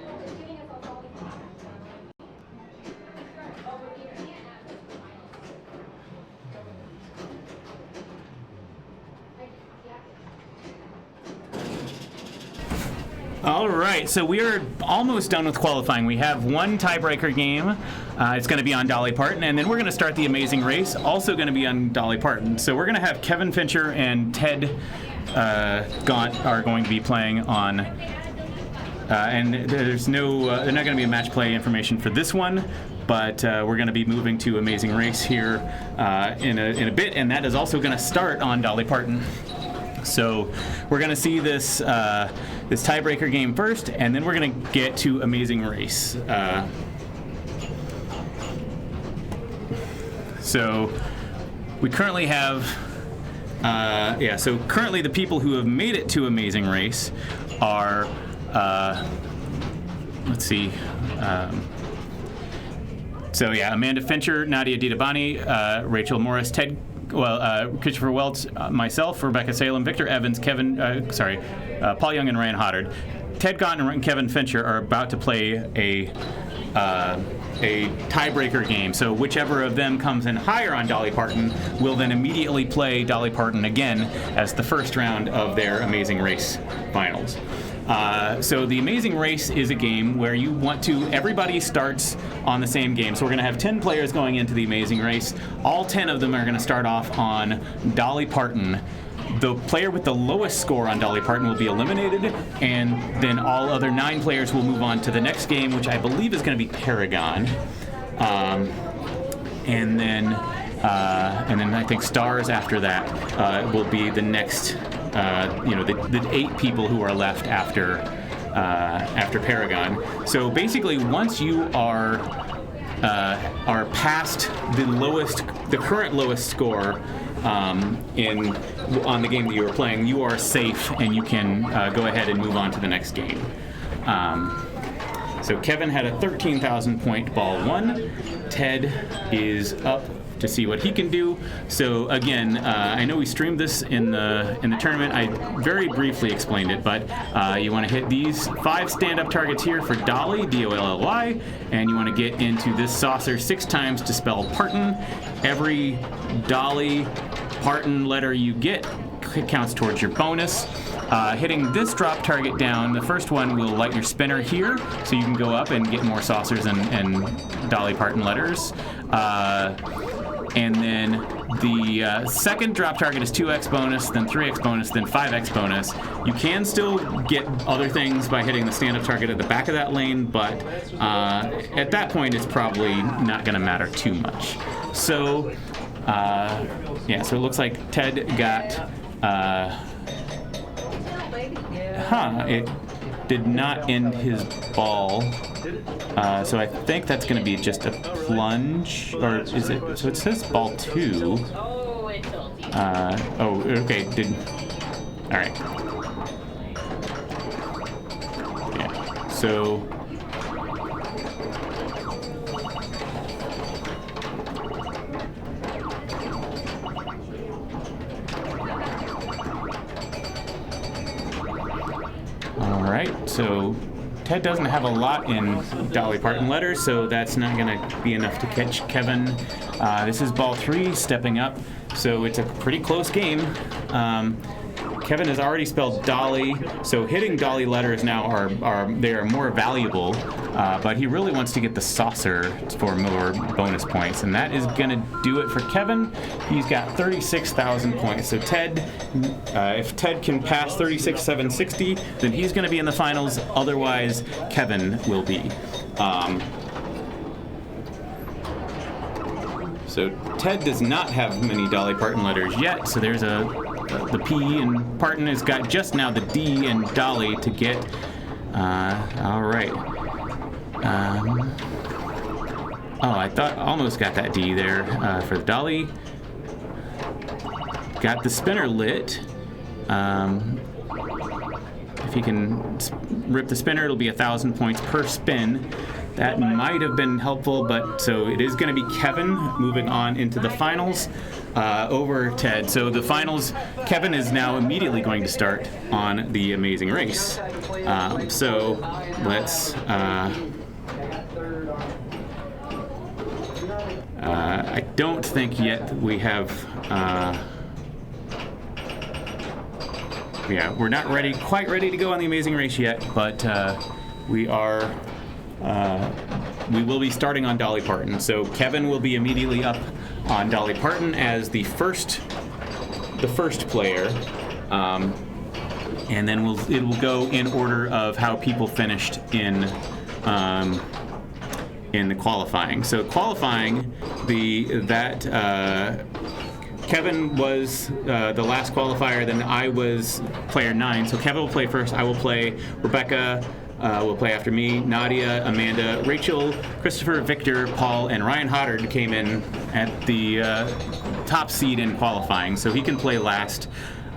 All right, so we are almost done with qualifying. We have one tiebreaker game. It's going to be on Dolly Parton, and then we're going to start the Amazing Race, also going to be on Dolly Parton. So we're going to have Kevin Fincher and Ted Gaunt are going to be playing on, and there's no, they're not going to be a match play information for this one, but we're going to be moving to Amazing Race here in a bit, and that is also going to start on Dolly Parton. So we're going to see this this tiebreaker game first, and then we're going to get to Amazing Race. So we currently have, so currently the people who have made it to Amazing Race are, let's see, so yeah, Amanda Fincher, Nadia Didabani, Rachel Morris, Christopher Welch, myself, Rebecca Salem, Victor Evans, Paul Young, and Ryan Hoddard. Ted Gaunt and Kevin Fincher are about to play a tiebreaker game. So whichever of them comes in higher on Dolly Parton will then immediately play Dolly Parton again as the first round of their Amazing Race finals. So the Amazing Race is a game where you want to, everybody starts on the same game. So we're going to have 10 players going into the Amazing Race. All 10 of them are going to start off on Dolly Parton. The player with the lowest score on Dolly Parton will be eliminated, and then all other 9 players will move on to the next game, which I believe is going to be Paragon. And then I think Stars after that will be the next, the 8 people who are left after Paragon. So basically, once you are past the current lowest score on the game that you are playing, you are safe and you can go ahead and move on to the next game. So Kevin had a 13,000 point ball 1. Ted is up to see what he can do. So again, I know we streamed this in the tournament. I very briefly explained it, but you want to hit these 5 stand-up targets here for Dolly, D-O-L-L-Y, and you want to get into this saucer 6 times to spell Parton. Every Dolly Parton letter you get counts towards your bonus. Hitting this drop target down, the first one will light your spinner here, so you can go up and get more saucers and Dolly Parton letters. And then the second drop target is 2x bonus, then 3x bonus, then 5x bonus. You can still get other things by hitting the stand-up target at the back of that lane, but at that point it's probably not going to matter too much. So, so it looks like Ted got... it did not end his ball. So I think that's going to be just a plunge, or is it? So it says ball 2. Okay. All right. Yeah. So. All right. So. Ted doesn't have a lot in Dolly Parton letters, so that's not going to be enough to catch Kevin. This is ball 3, stepping up, so it's a pretty close game. Kevin has already spelled Dolly, so hitting Dolly letters now are more valuable but he really wants to get the saucer for more bonus points, and that is going to do it for Kevin. He's got 36,000 points. So Ted, if Ted can pass 36,760, then he's going to be in the finals. Otherwise, Kevin will be. So Ted does not have many Dolly Parton letters yet, so there's the P in Parton has got just now the D in Dolly to get. All right. I almost got that D there for the Dolly. Got the spinner lit. If he can rip the spinner, it'll be 1,000 points per spin. That might have been helpful, but so it is going to be Kevin moving on into the finals over Ted. So the finals, Kevin is now immediately going to start on the Amazing Race. So let's. I don't think yet we have. Yeah, we're not quite ready to go on the Amazing Race yet, but we are. We will be starting on Dolly Parton. So Kevin will be immediately up on Dolly Parton as the first player, and then it will go in order of how people finished in the qualifying. So qualifying, Kevin was the last qualifier. Then I was player 9. So Kevin will play first. I will play. Rebecca will play after me. Nadia, Amanda, Rachel, Christopher, Victor, Paul, and Ryan Hoddard came in at the top seed in qualifying, so he can play last.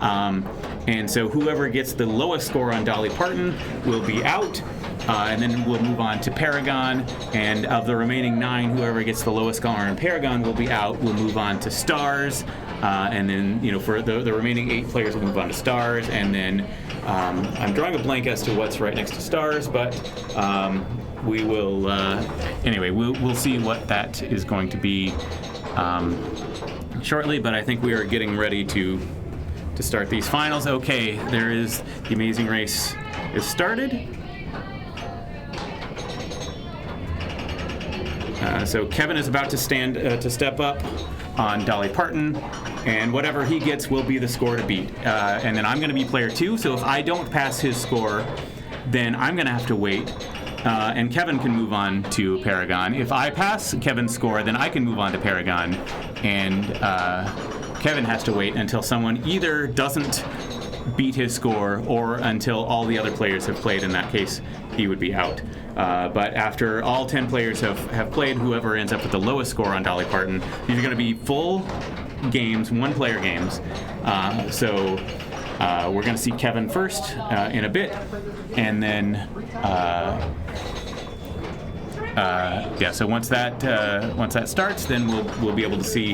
And so whoever gets the lowest score on Dolly Parton will be out. And then we'll move on to Paragon, and of the remaining 9, whoever gets the lowest score on Paragon will be out. We'll move on to Stars, and then for the remaining 8 players will move on to Stars, and then I'm drawing a blank as to what's right next to Stars, but we will anyway. We'll see what that is going to be shortly. But I think we are getting ready to start these finals. Okay, there is the Amazing Race is started. So Kevin is about to step up on Dolly Parton, and whatever he gets will be the score to beat. And then I'm going to be player 2, so if I don't pass his score, then I'm going to have to wait, and Kevin can move on to Paragon. If I pass Kevin's score, then I can move on to Paragon, and Kevin has to wait until someone either doesn't beat his score or until all the other players have played. In that case, he would be out. But after all 10 players have played, whoever ends up with the lowest score on Dolly Parton, these are going to be full games, 1-player games. So we're going to see Kevin first in a bit, and then so once that starts, then we'll be able to see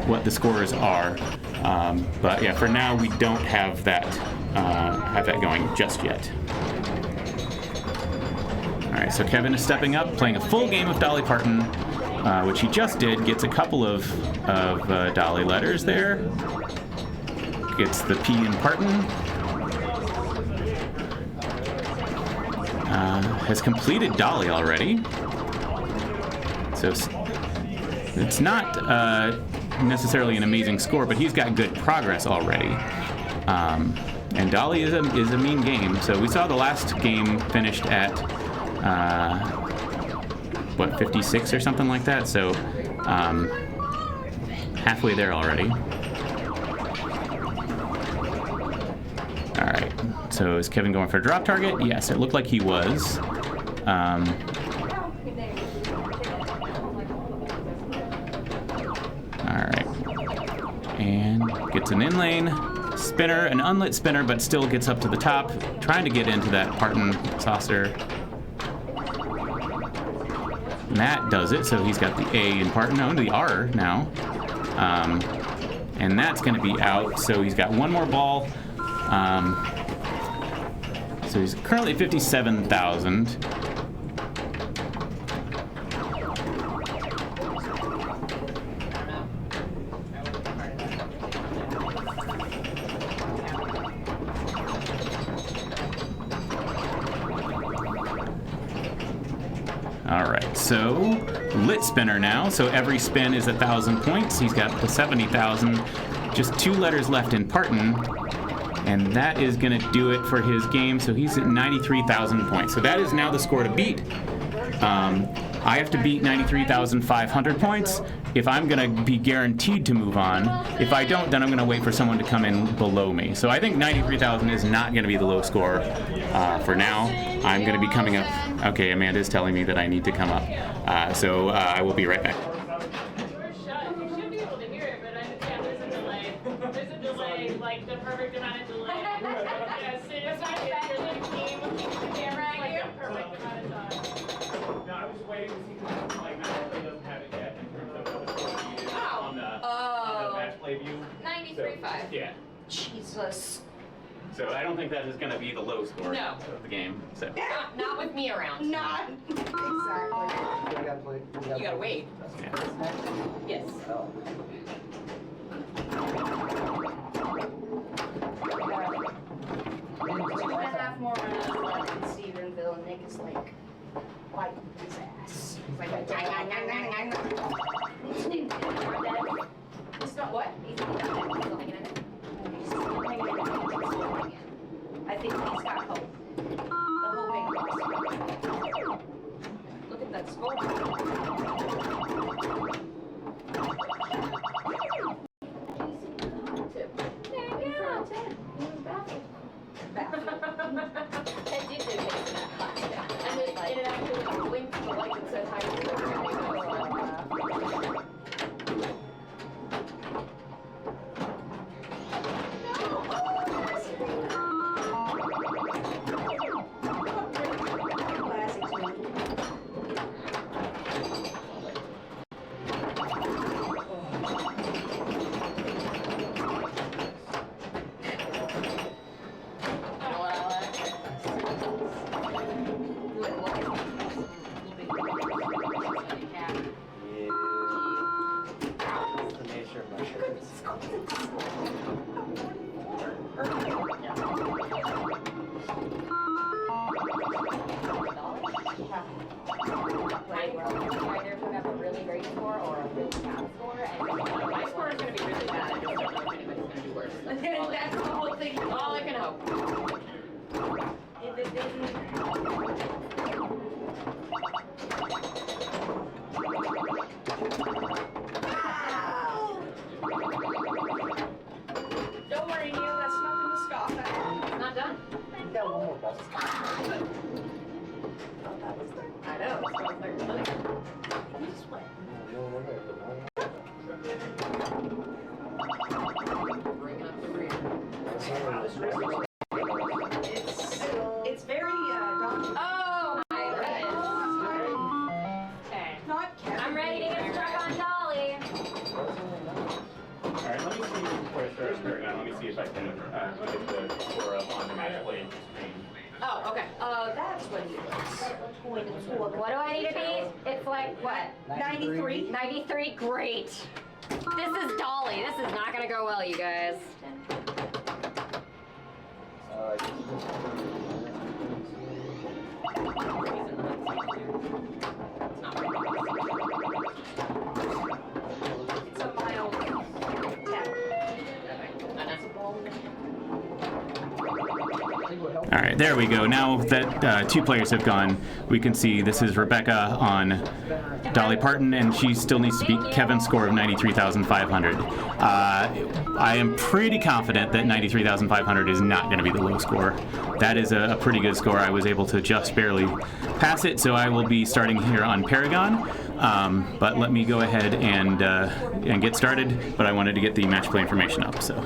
what the scores are. But yeah, for now we don't have that going just yet. All right, so Kevin is stepping up, playing a full game of Dolly Parton, which he just did. Gets a couple of Dolly letters there. Gets the P in Parton. Has completed Dolly already. So it's not necessarily an amazing score, but he's got good progress already. And Dolly is a mean game. So we saw the last game finished at 56 or something like that. So halfway there already. All right. So is Kevin going for a drop target? Yes, it looked like he was. And gets an in-lane spinner, an unlit spinner, but still gets up to the top, trying to get into that Parton saucer. And that does it, so he's got the A in Parton, no, the R now. And that's going to be out, so he's got one more ball. So he's currently 57,000. All right, so lit spinner now. So every spin is 1,000 points. He's got the 70,000. Just 2 letters left in Parton, and that is going to do it for his game. So he's at 93,000 points. So that is now the score to beat. I have to beat 93,500 points if I'm going to be guaranteed to move on. If I don't, then I'm going to wait for someone to come in below me. So I think 93,000 is not going to be the low score for now. I'm going to be coming up. Okay, Amanda's telling me that I need to come up. So I will be right back. You should be able to hear it, but I understand there's a delay. There's a delay, like the perfect amount of delay. Yes, it's like you're like team camera here. Like the perfect amount of time. No, I was waiting to see if like matchplay doesn't have it yet in terms of what the score needed on the matchplay view. 93.5. Yeah. Jesus. So I don't think that is going to be the low score of the game. So. Not with me around. Not exactly. You gotta wait. Yes. Oh. 2.5 more rounds left in Stephenville, and Nick is like biting his ass. He's like, it's not what? He's still hanging in it. He's still hanging in it. I think he's got hope. The hoping possible. Look at that score. I did do it that class. And it actually linked to the like it said high school. My score is going to be really bad. I just don't know if anybody's going to do worse. That's the whole thing. All I can hope. If it didn't. Don't worry, Neil, that's nothing to scoff at. It's not done. You got one more ball. I know. That's why I was like, really? You just went. Bringing up the rear. It's very daunting. Oh my goodness. Okay. Not Kevin. I'm ready to get struck on Dolly. All right, let me see before I start stirring now. Let me see if I can get the score up on the matchplay screen. Oh, okay. That's what he was. What do I need to be? It's like what? 93. 93? Great. This is Dolly. This is not gonna go well, you guys. It's a mild tap. All right, there we go. Now that 2 players have gone, we can see this is Rebecca on Dolly Parton, and she still needs to beat Kevin's score of 93,500. I am pretty confident that 93,500 is not going to be the low score. That is a pretty good score. I was able to just barely pass it, so I will be starting here on Paragon. But let me go ahead and get started. But I wanted to get the match play information up. So.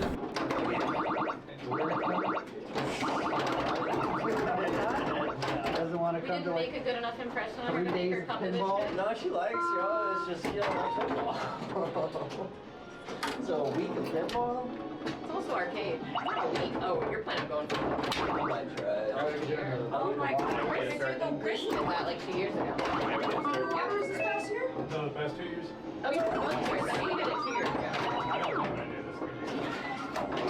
We didn't make a good enough impression on her to make her come to this Pinball? shit. No, she likes you. It's just she don't like pinball. So a week of pinball? It's also arcade. Not a week. Oh, you're planning on going for I might try. Oh my god, Chris did that like 2 years ago. What was this past year? No, the past 2 years? Oh, you were 1 year. I think you did it 2 years ago. I don't know when I did this.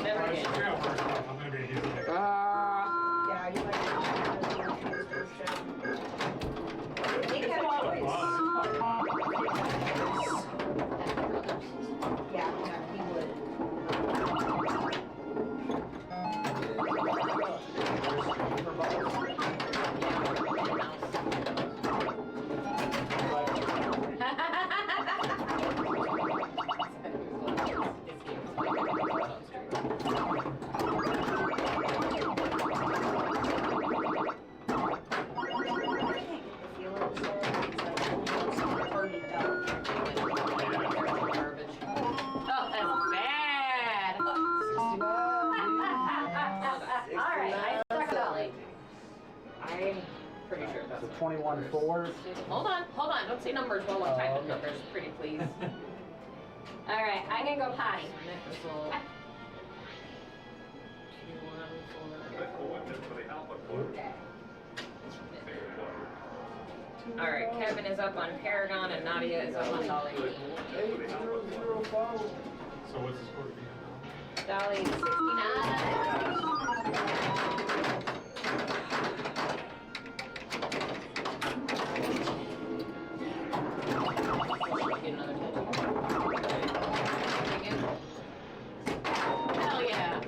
Never I did. should figure out first off. I'm going to be using it. Yeah, you like to. Nick had I'm pretty sure that's So 21-4. Hold on. Don't say numbers while I type the numbers, pretty please. All right, I'm gonna go potty. All right, Kevin is up on Paragon and Nadia is up on Dolly. So what's the score? Dolly 69. Hell yeah.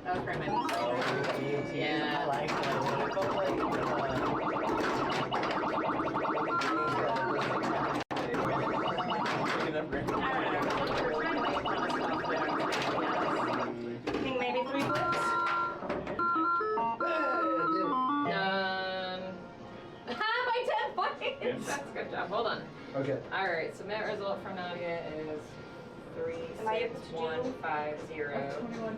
That was probably my mistake. Yeah. You think maybe 3 flips? By 10 points. That's a good job. Hold on. Okay. All right. Submit result from Nadia is 3, Am I able 6, to 1, do 5, 0.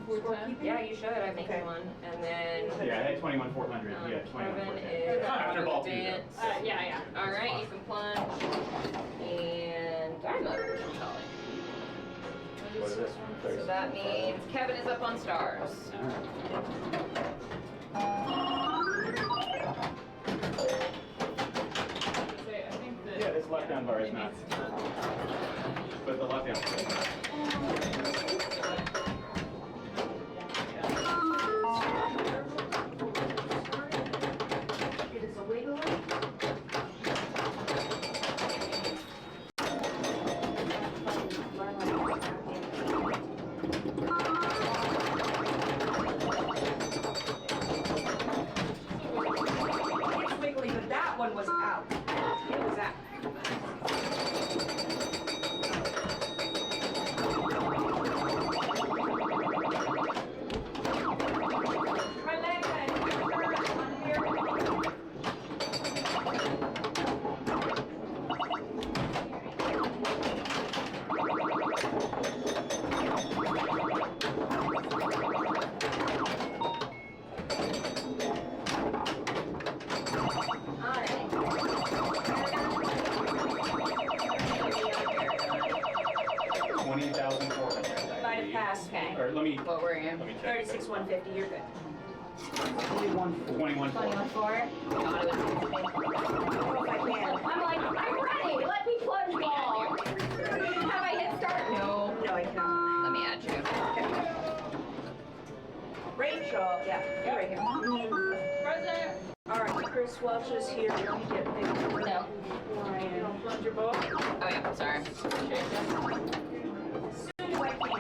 21-4-10? Yeah, you should. I think Okay. you won. And then Yeah, I had 21,400. Yeah, Kevin 21,400. is After ball two, though. advance. Yeah. All right, you can plunge. And I'm up. What is this? So that means Kevin is up on stars. Yeah, this left down bar is not. But the left down bar is not. It is a wiggly. It's wiggly, but that one was out. It was out. My leg went on here. Might have passed. Okay. Or let me. What were you? Let me check. 36-150, you're good. 21. 21-4. I don't know if I can. I'm like, I'm ready. Let me plunge ball. Have I hit start? No, I cannot. Let me add you. Rachel, yeah, you're right here. Present. All right, Chris Welch is here. Let me get big. No. Ryan. Plunge your ball. Oh yeah, sorry. Appreciate it. As soon as I can.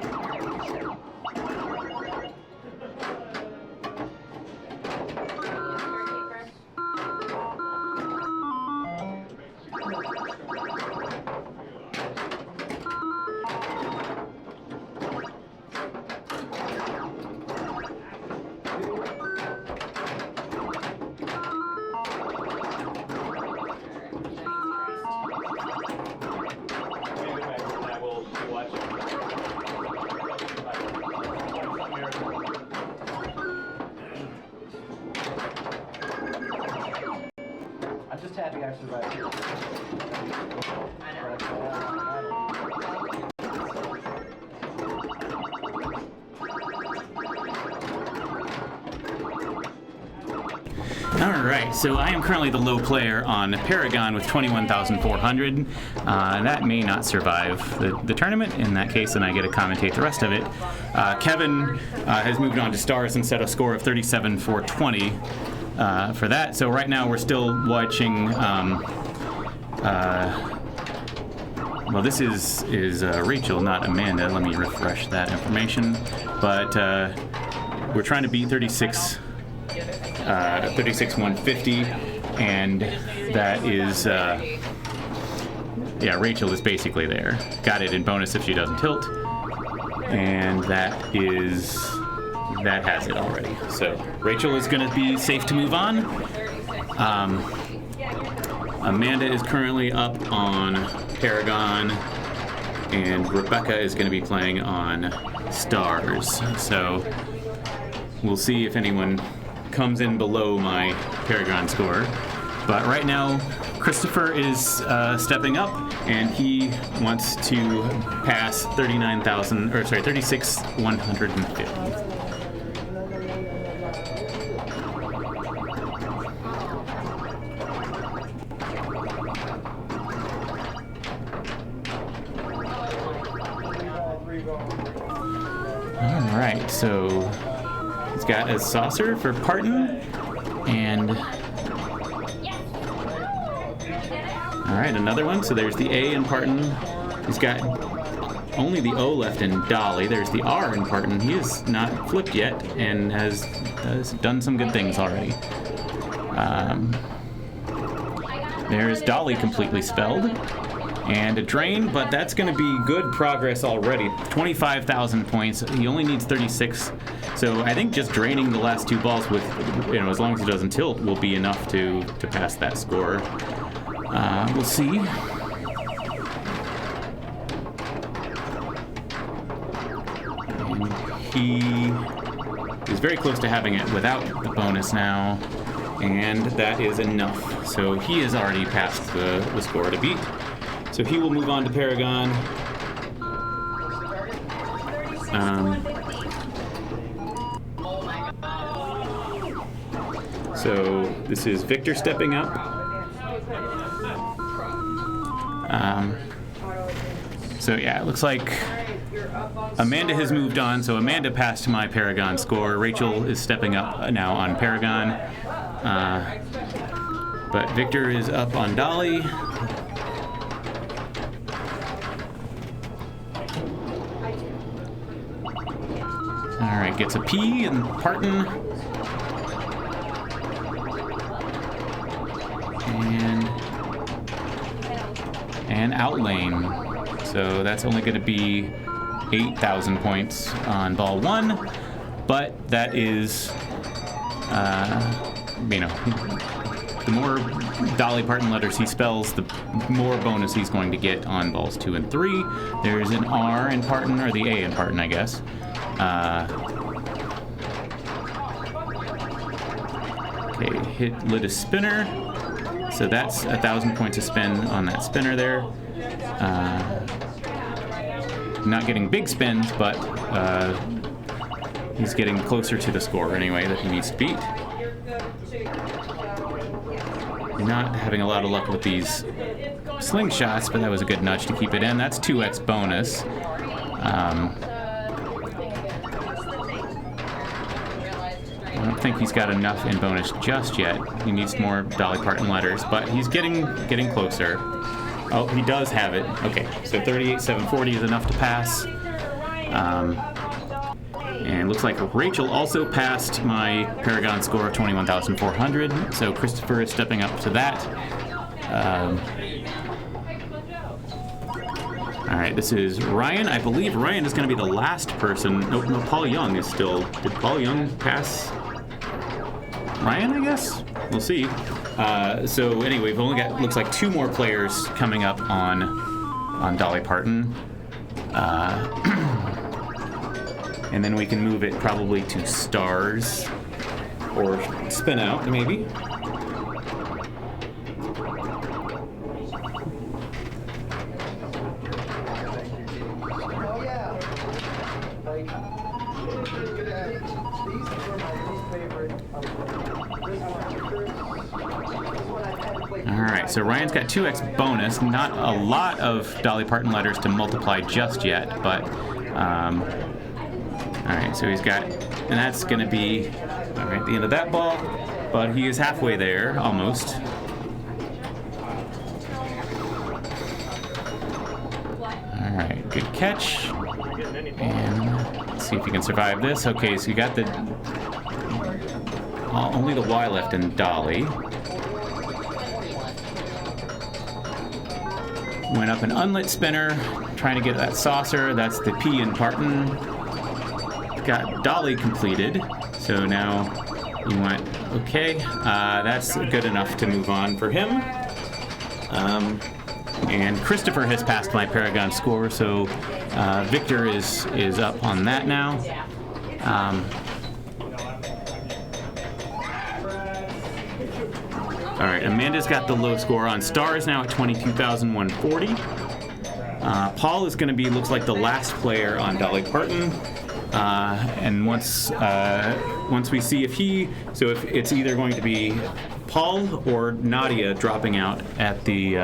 I will be watching. I'm just happy I survived. I know. All right, so I am currently the low player on Paragon with 21,400. That may not survive the tournament. In that case, then I get to commentate the rest of it. Kevin has moved on to stars and set a score of 37,420 for that. So right now we're still watching. Well, this is Rachel, not Amanda. Let me refresh that information. But we're trying to beat 36,150, and that is yeah, Rachel is basically there. Got it in bonus if she doesn't tilt. And that has it already. So Rachel is going to be safe to move on. Amanda is currently up on Paragon, and Rebecca is going to be playing on Stars. So we'll see if anyone comes in below my Paragon score. But right now, Christopher is stepping up, and he wants to pass 36,150. All right, so he's got a saucer for Parton, and all right, another one. So there's the A in Parton. He's got only the O left in Dolly. There's the R in Parton. He is not flipped yet and has done some good things already. There's Dolly completely spelled. And a drain, but that's going to be good progress already. 25,000 points. He only needs 36. So I think just draining the last two balls with, as long as he doesn't tilt, will be enough to pass that score. We'll see. And he is very close to having it without the bonus now, and that is enough. So he has already passed the score to beat. So he will move on to Paragon. So this is Victor stepping up. So yeah, it looks like Amanda has moved on. So Amanda passed my Paragon score. Rachel is stepping up now on Paragon. But Victor is up on Dolly. All right, gets a P in Parton. And outlane. So that's only going to be 8,000 points on ball one, but that is, the more Dolly Parton letters he spells, the more bonus he's going to get on balls 2 and 3. There's an R in Parton, or the A in Parton, I guess. Okay, hit lit a spinner. So that's 1,000 points to spend on that spinner there. Not getting big spins, but he's getting closer to the score anyway that he needs to beat. Not having a lot of luck with these slingshots, but that was a good nudge to keep it in. That's 2x bonus. I don't think he's got enough in bonus just yet. He needs more Dolly Parton letters, but he's getting closer. Oh, he does have it. Okay, so 38,740 is enough to pass. And looks like Rachel also passed my Paragon score of 21,400. So Christopher is stepping up to that. All right, this is Ryan. I believe Ryan is going to be the last person. Nope, no, Paul Young is still. Did Paul Young pass Ryan, I guess? We'll see. So anyway, we've only got, looks like 2 more players coming up on Dolly Parton. And then we can move it probably to Stars or spin out, maybe. Alright, so Ryan's got 2x bonus. Not a lot of Dolly Parton letters to multiply just yet, but alright, so he's got, and that's gonna be alright, the end of that ball, but he is halfway there, almost. Alright, good catch. And let's see if he can survive this. Okay, so you got the only the Y left in Dolly. Went up an unlit spinner, trying to get that saucer. That's the P in Parton. Got Dolly completed, so now you want, okay, that's good enough to move on for him. And Christopher has passed my Paragon score, so Victor is up on that now. All right, Amanda's got the low score on Stars now at 22,140. Paul is going to be, looks like, the last player on Dolly Parton. And once we see if if it's either going to be Paul or Nadia dropping out at the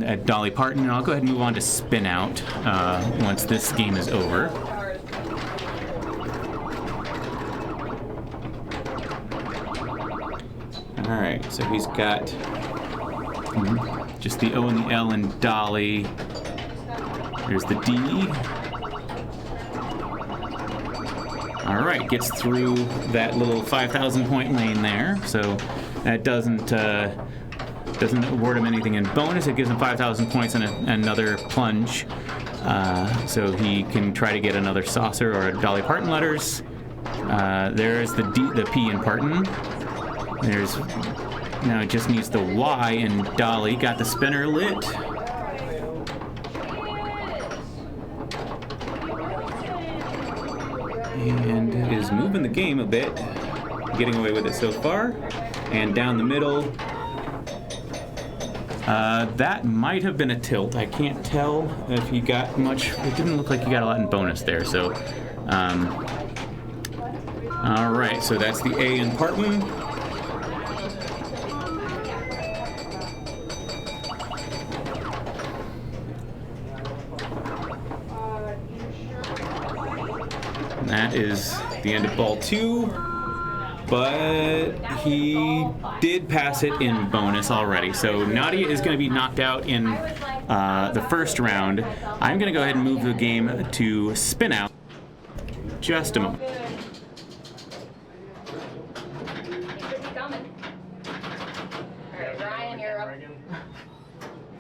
at Dolly Parton, and I'll go ahead and move on to Spin Out once this game is over. All right, so he's got just the O and the L and Dolly. There's the D. All right, gets through that little 5,000 point lane there. So that doesn't award him anything in bonus. It gives him 5,000 points and another plunge. So he can try to get another saucer or Dolly Parton letters. There's the D, the P in Parton. Now it just needs the Y and Dolly. Got the spinner lit. And is moving the game a bit, getting away with it so far. And down the middle, that might have been a tilt. I can't tell if he got much. It didn't look like he got a lot in bonus there. So, all right. So that's the A in Parton. That is the end of ball 2, but he did pass it in bonus already. So Nadia is going to be knocked out in the first round. I'm going to go ahead and move the game to Spin Out. Just a moment.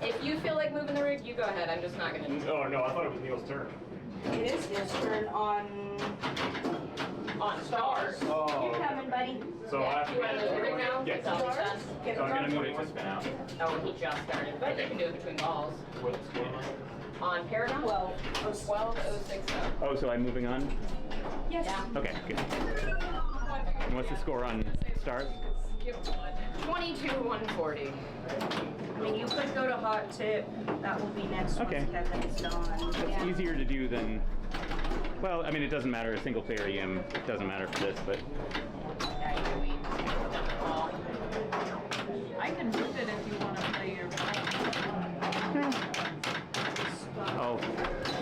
If you feel like moving the rig, you go ahead. I'm just not going to. Oh, no, I thought it was Neil's turn. It is his turn on Stars. Oh. You're coming, buddy. So I have to You want to move it now? Yes. Stars? So I'm going to move it to Spin Out. Oh, he just started, but you can do it between balls. What's going on? On Paragon? 12,060. Oh, so I'm moving on? Yes. Yeah. Okay, good. And what's the score on Stars? 22,140. I mean, you could go to Hot Tip. That will be next Okay. once Kevin's done. It's easier to do than, well, I mean, it doesn't matter, a single player EM, it doesn't matter for this, but. I can move it if you want to play your I'll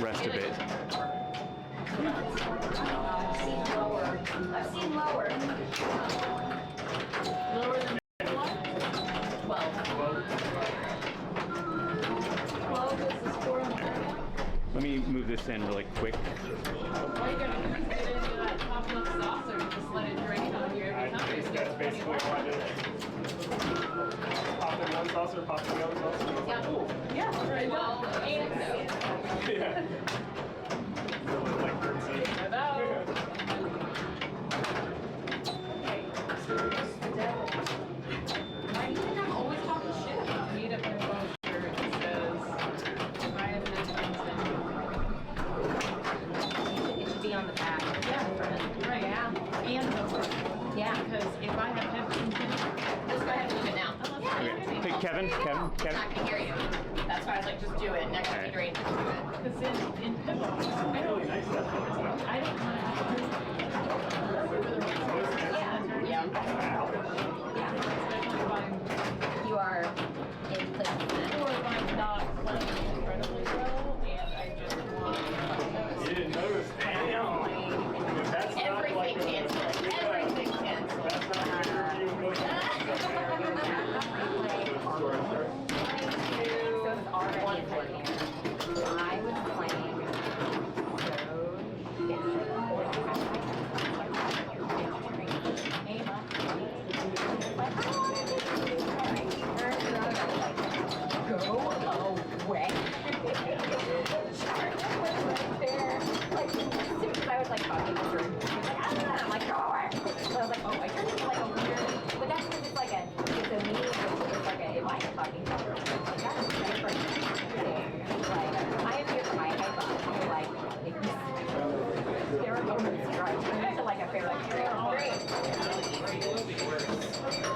rest a bit. I've seen lower. lower than 12 is the score on the Let me move this in really quick. All you gotta do is get into that top left saucer and just let it drain on you every time. I think that's basically all I did. Pop in one saucer, pop in the other saucer. Yeah, right. Well, and Yeah. Like 30 seconds. about. Why do you think I'm always talking shit? I need a pinball shirt that says, if I have an intention. It should be on the back. Yeah, right. Yeah. And the front. Yeah. Because if I have an intention. Just go ahead and move it now. Okay. Hey, Kevin. I'm not gonna hear you. That's why I was like, just do it. Next time you drain, just do it. Because in pinball, I don't want Yeah. You are in place. or if I'm not playing incredibly well, and I just want You didn't notice. Everything canceled. Everything canceled. I was playing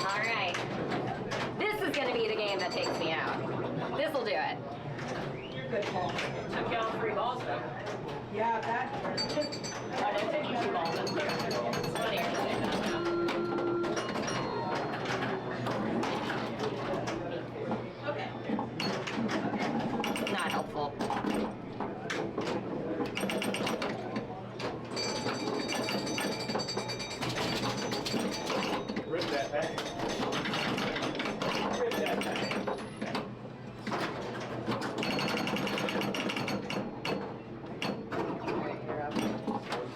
Alright. This is gonna be the game that takes me out. This'll do it. Good ball. Took you all 3 balls though. Yeah, that. I didn't take you 2 balls. That's clear. It's funnier to say that now. Not helpful. Rip that back. Rip that back.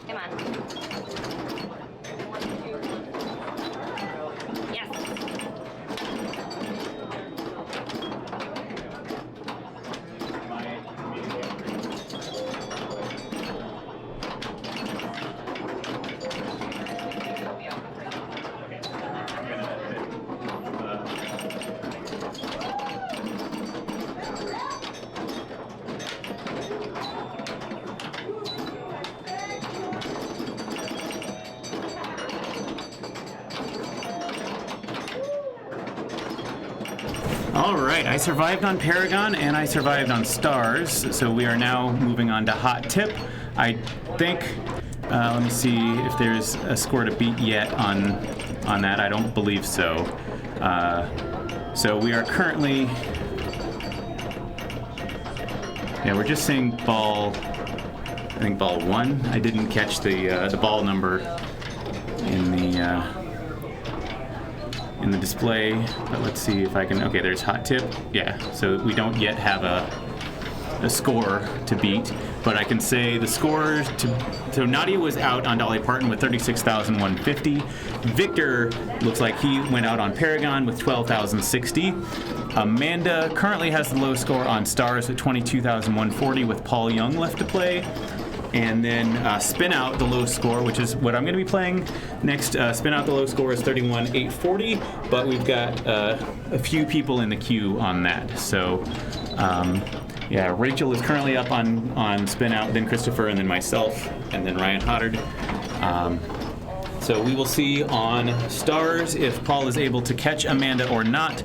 Come on. Yes. All right, I survived on Paragon and I survived on Stars, so we are now moving on to Hot Tip. I think, let me see if there's a score to beat yet on that. I don't believe so. So we are currently, yeah, we're just seeing ball, I think ball 1. I didn't catch the ball number in the display, but let's see if I can. Okay, there's Hot Tip. Yeah, so we don't yet have a score to beat, but I can say the scores so Nadia was out on Dolly Parton with 36,150. Victor looks like he went out on Paragon with 12,060. Amanda currently has the low score on Stars with 22,140 with Paul Young left to play. And then Spin Out, the low score, which is what I'm going to be playing next. Spin Out, the low score is 31,840, but we've got a few people in the queue on that. So, yeah, Rachel is currently up on Spin Out, then Christopher, and then myself, and then Ryan Hoddard. So we will see on Stars if Paul is able to catch Amanda or not.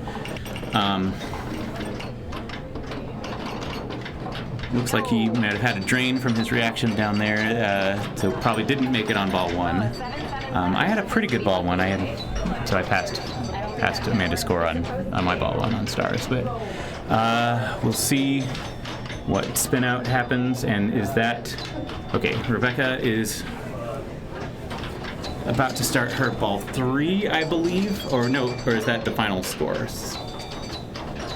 Looks like he might have had a drain from his reaction down there, so probably didn't make it on ball 1. I had a pretty good ball 1. So I passed Amanda's score on my ball 1 on Stars. But we'll see what Spin Out happens, and is that okay? Rebecca is about to start her ball 3, I believe, or no, or is that the final score?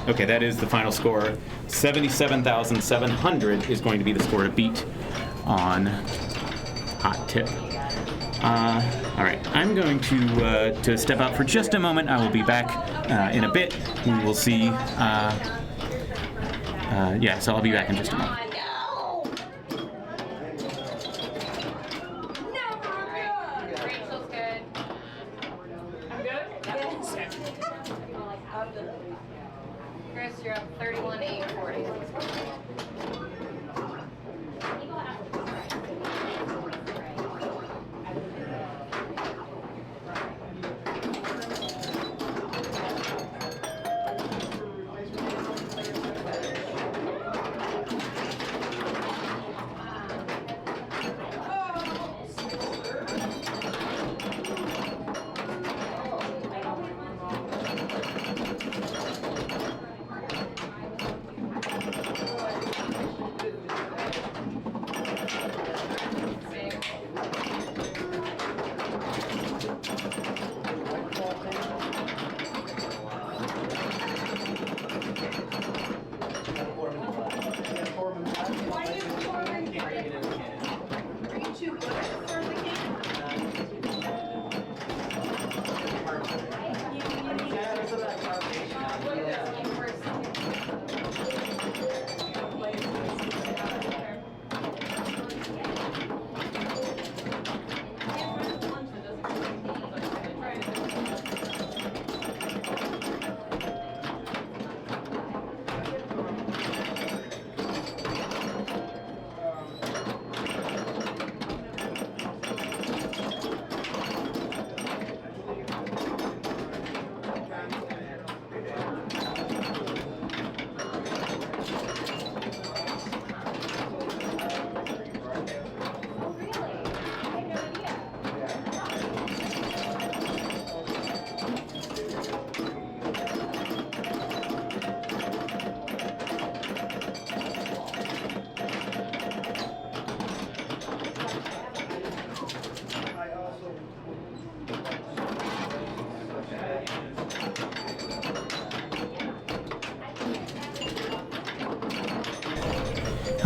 Okay, that is the final score. 77,700 is going to be the score to beat on Hot Tip. All right, I'm going to step out for just a moment. I will be back in a bit. We will see. Yeah, so I'll be back in just a moment. Rachel's good. I'm good? Yes. Chris, you're up 31,840.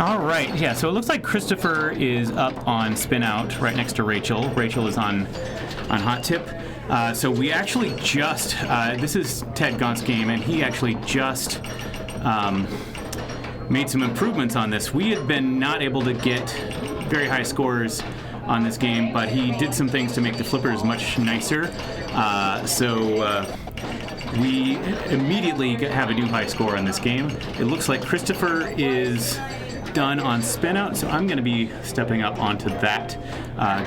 All right, yeah, so it looks like Christopher is up on spin out right next to Rachel. Rachel is on hot tip. So we actually just, this is Ted Gaunt's game, and he actually just made some improvements on this. We had been not able to get very high scores on this game, but he did some things to make the flippers much nicer. We immediately have a new high score on this game. It looks like Christopher is done on spin out, so I'm going to be stepping up onto that.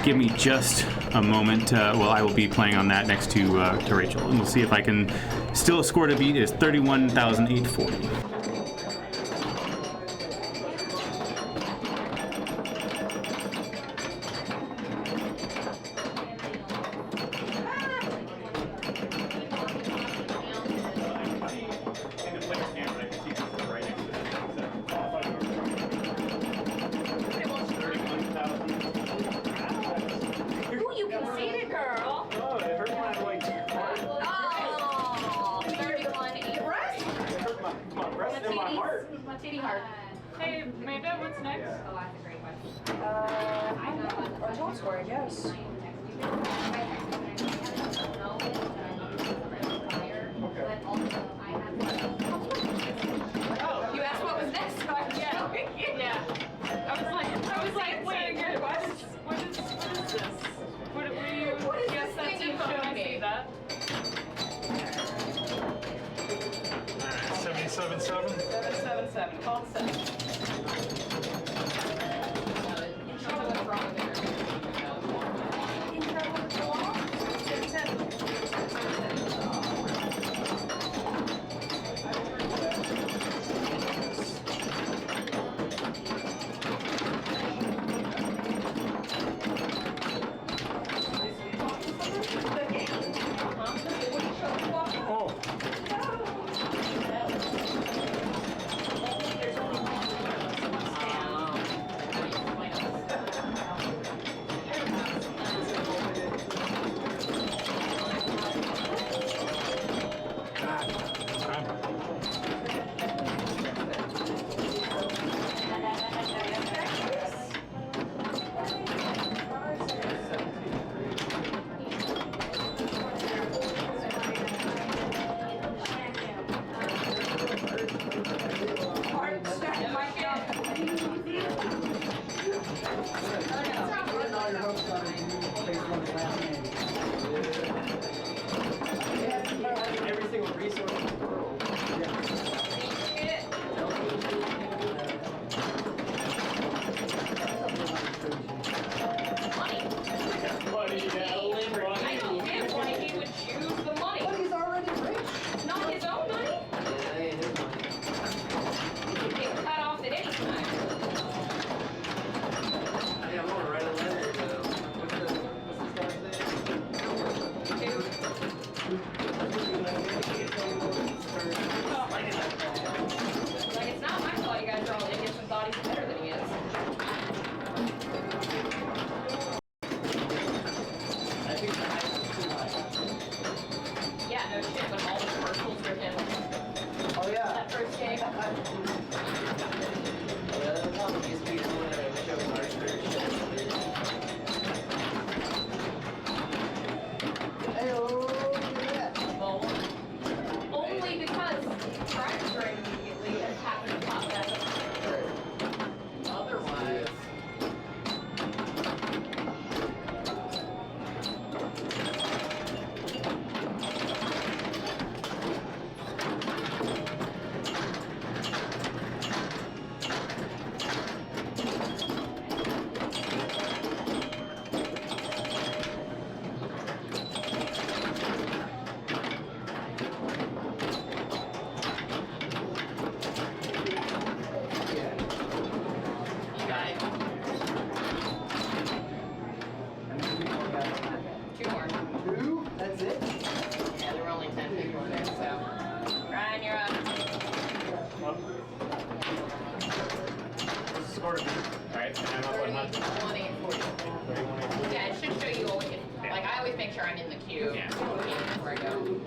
Give me just a moment. I will be playing on that next to Rachel, and we'll see if I can still score to beat is 31,840. Hey, Amanda, what's next? Oh, that's a great question. Our top score, I guess. You asked what was next? Yeah. I was like, wait, what is this? What do you guess that's info when I see that? 77.7. 777. Call 7. Every single resource in the world. I don't get why he would choose the money. But he's already rich. Not his own money. Yeah, it is money. He can get cut off at any time. Hey, I'm gonna write a letter though. What's this guy's Like, it's not my fault you guys are all idiots and thought he's better than he is. I think the height is too high. Yeah, no shit, but all the commercials for him. Oh yeah. That first game. That's one of the easiest pieces when I wish I was already Well, only because Friday Brain immediately has happened to pop back up. Otherwise. Two more. Two? That's it? Yeah, there were only 10 people in there, so. Ryan, you're up. Alright, and I'm up on hot. 31,840. Yeah, it should show you what we can. Like, I always make sure I'm in the queue before I go.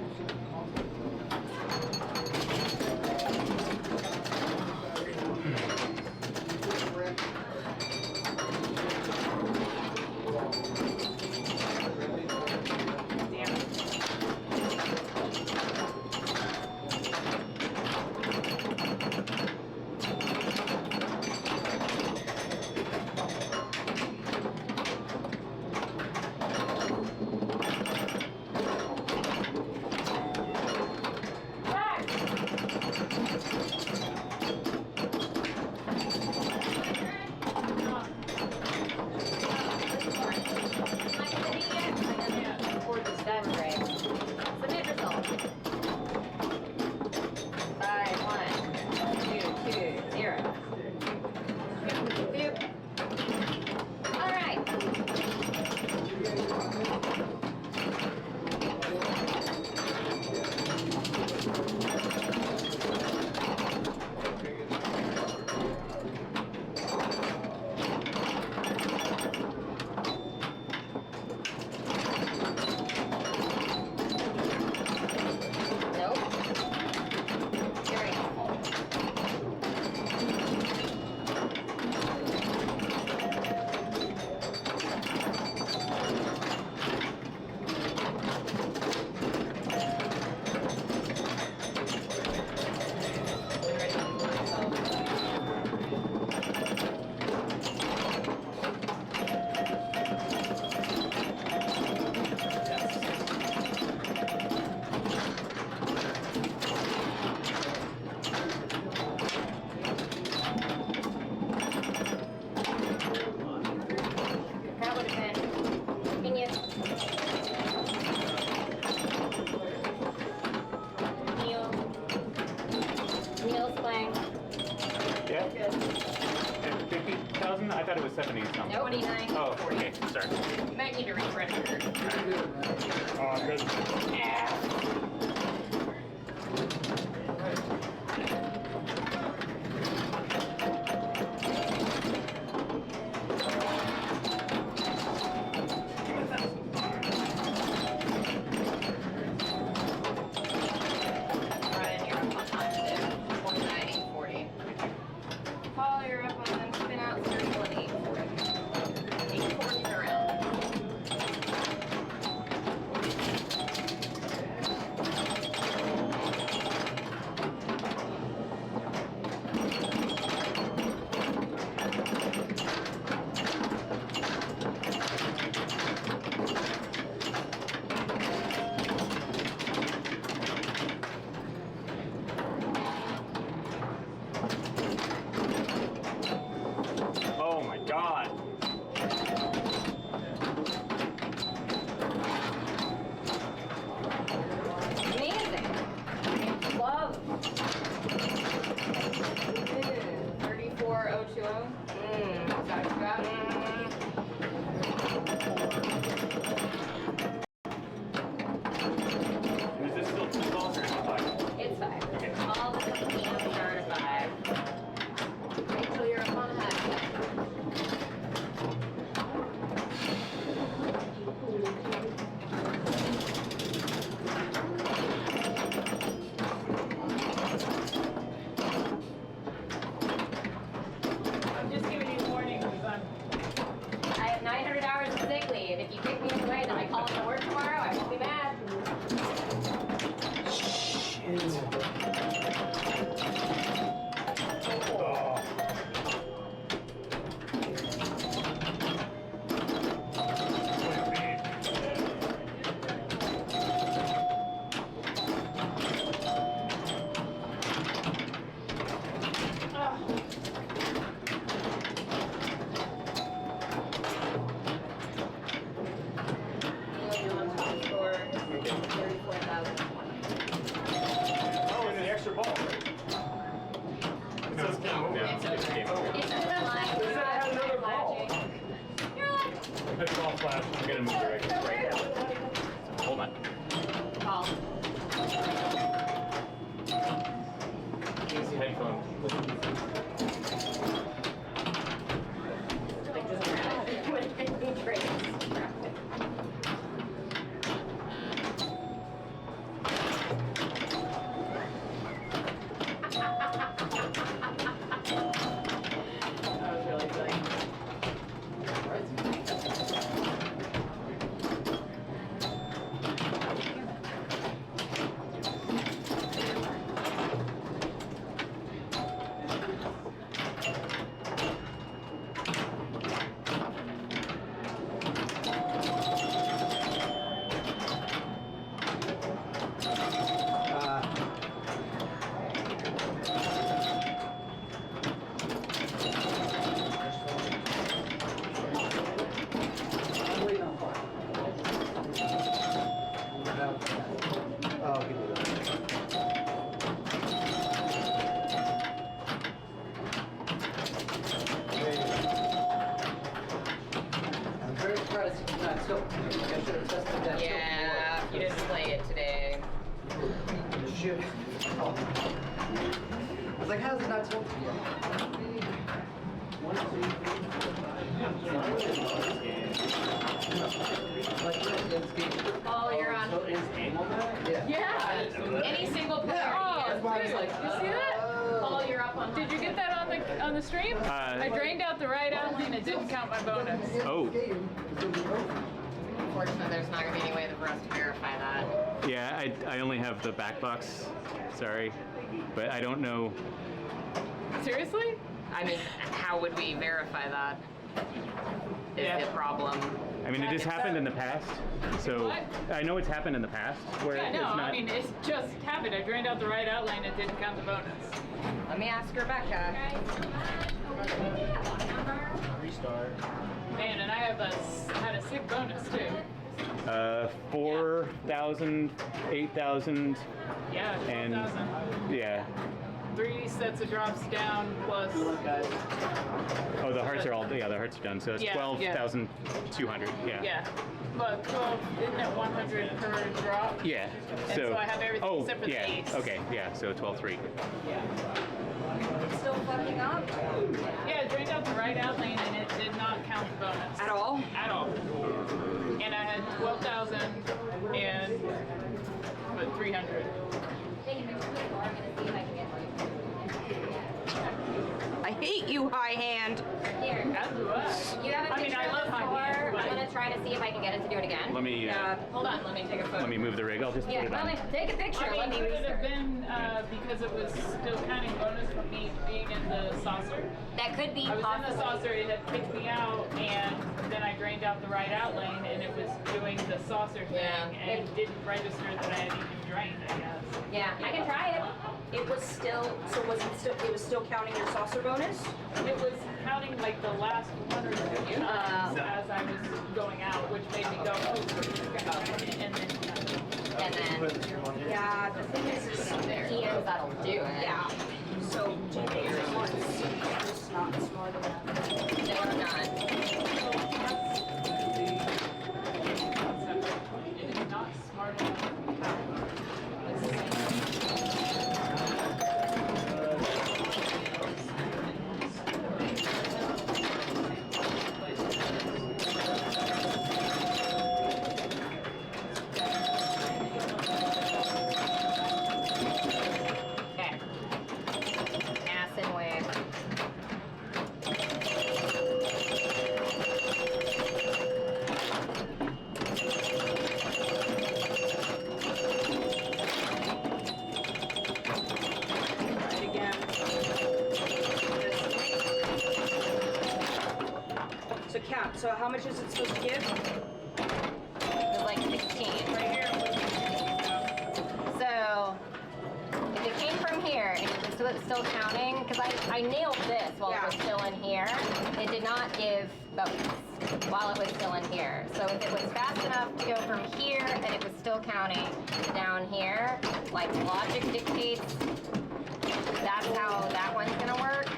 I thought it was 70 something. Nope. 29. Oh, okay. Sorry. You might need to refresh your. Oh, good. Ryan, you're up on time too. 49, 840. Paul, you're up on them. Spin out, circle, and 840. 840 around. Oh my god. Amazing. Love. 34020. Is that what you got? Is this still 2 balls or is it 5? It's 5. All the competitions start at 5. Wait till you're up on the head. I'm just giving you warning because I have 900 hours of sick leave. If you kick me away, then I call it to work tomorrow. I won't be mad. Score 34,020. Oh, it's an extra ball, right? It says game over. It's over. It's game over. It's just like Does that have another ball? You're like, It's all flash. I'm gonna move it right now. Hold on. Paul. Use the headphones. Like, just grab it. Great. that was really funny. I'm very surprised it's not so. I should have tested that. Yeah, you didn't play it today. Shoot. Oh. I was like, how's it not tilted yet? Paul, you're on. Yeah. Any single player. Oh, Yeah. you see that? Paul, you're up on. Did you get that on the stream? I drained out the right alley and it didn't count my bonus. Oh. Unfortunately, there's not going to be any way for us to verify that. Yeah, I only have the back box. Sorry. But I don't know. Seriously? I mean, how would we verify that? Is Yeah. the problem. I mean, it has happened in the past. So What? I know it's happened in the past where Yeah, it's no, not. I mean, it's just happened. I drained out the right outline and it didn't count the bonus. Let me ask Rebecca. Restart. Man, and I had a sick bonus too. 4,000, 8,000, Yeah, and 12,000. yeah. 3 sets of drops down plus. Oh, the hearts are all, the hearts are done. So it's Yeah, 12,200. Yeah. Yeah. But 12, isn't it 100 per drop? Yeah. And so I have everything except for the yeah. ace. Okay. Yeah. So 12,300. It's still fucking up? Yeah, it drained out the right out lane and it did not count the bonus. At all? At all. And I had 12,000 and 300. I hate you, high hand. Here. As do I. You have a I mean, picture I of love the high score. hand, but I'm gonna try to see if I can get it to do it again. Let me. Hold on, let me take a photo. Let me move the rig. I'll just Yeah, put it let on. me take a picture. I Let mean, me could it have restart. been because it was still counting bonus from me being in the saucer? That could be I was in possible. the saucer, it had picked me out, and then I drained out the right out lane, and it was doing the saucer thing, and didn't register that I had even drained, I guess. Yeah, I can try it. It was still, so was it still, it was still counting your saucer bonus? It was counting like the last 1 or 2 times as I was going out, which made me go, oh, and then. Yeah, the thing is PMs that'll do it. Yeah. So, GA is not smart enough. They're not. It is not smart enough. Okay. Ass and wave. So Cap, so how much is it supposed to give? It was like 16. Right here. So, if it came from here and it was still counting, because I nailed this while it was still in here, it did not give bonus while it was still in here. So if it was fast enough to go from here and it was still counting down here, like logic dictates, that's how that one's gonna work.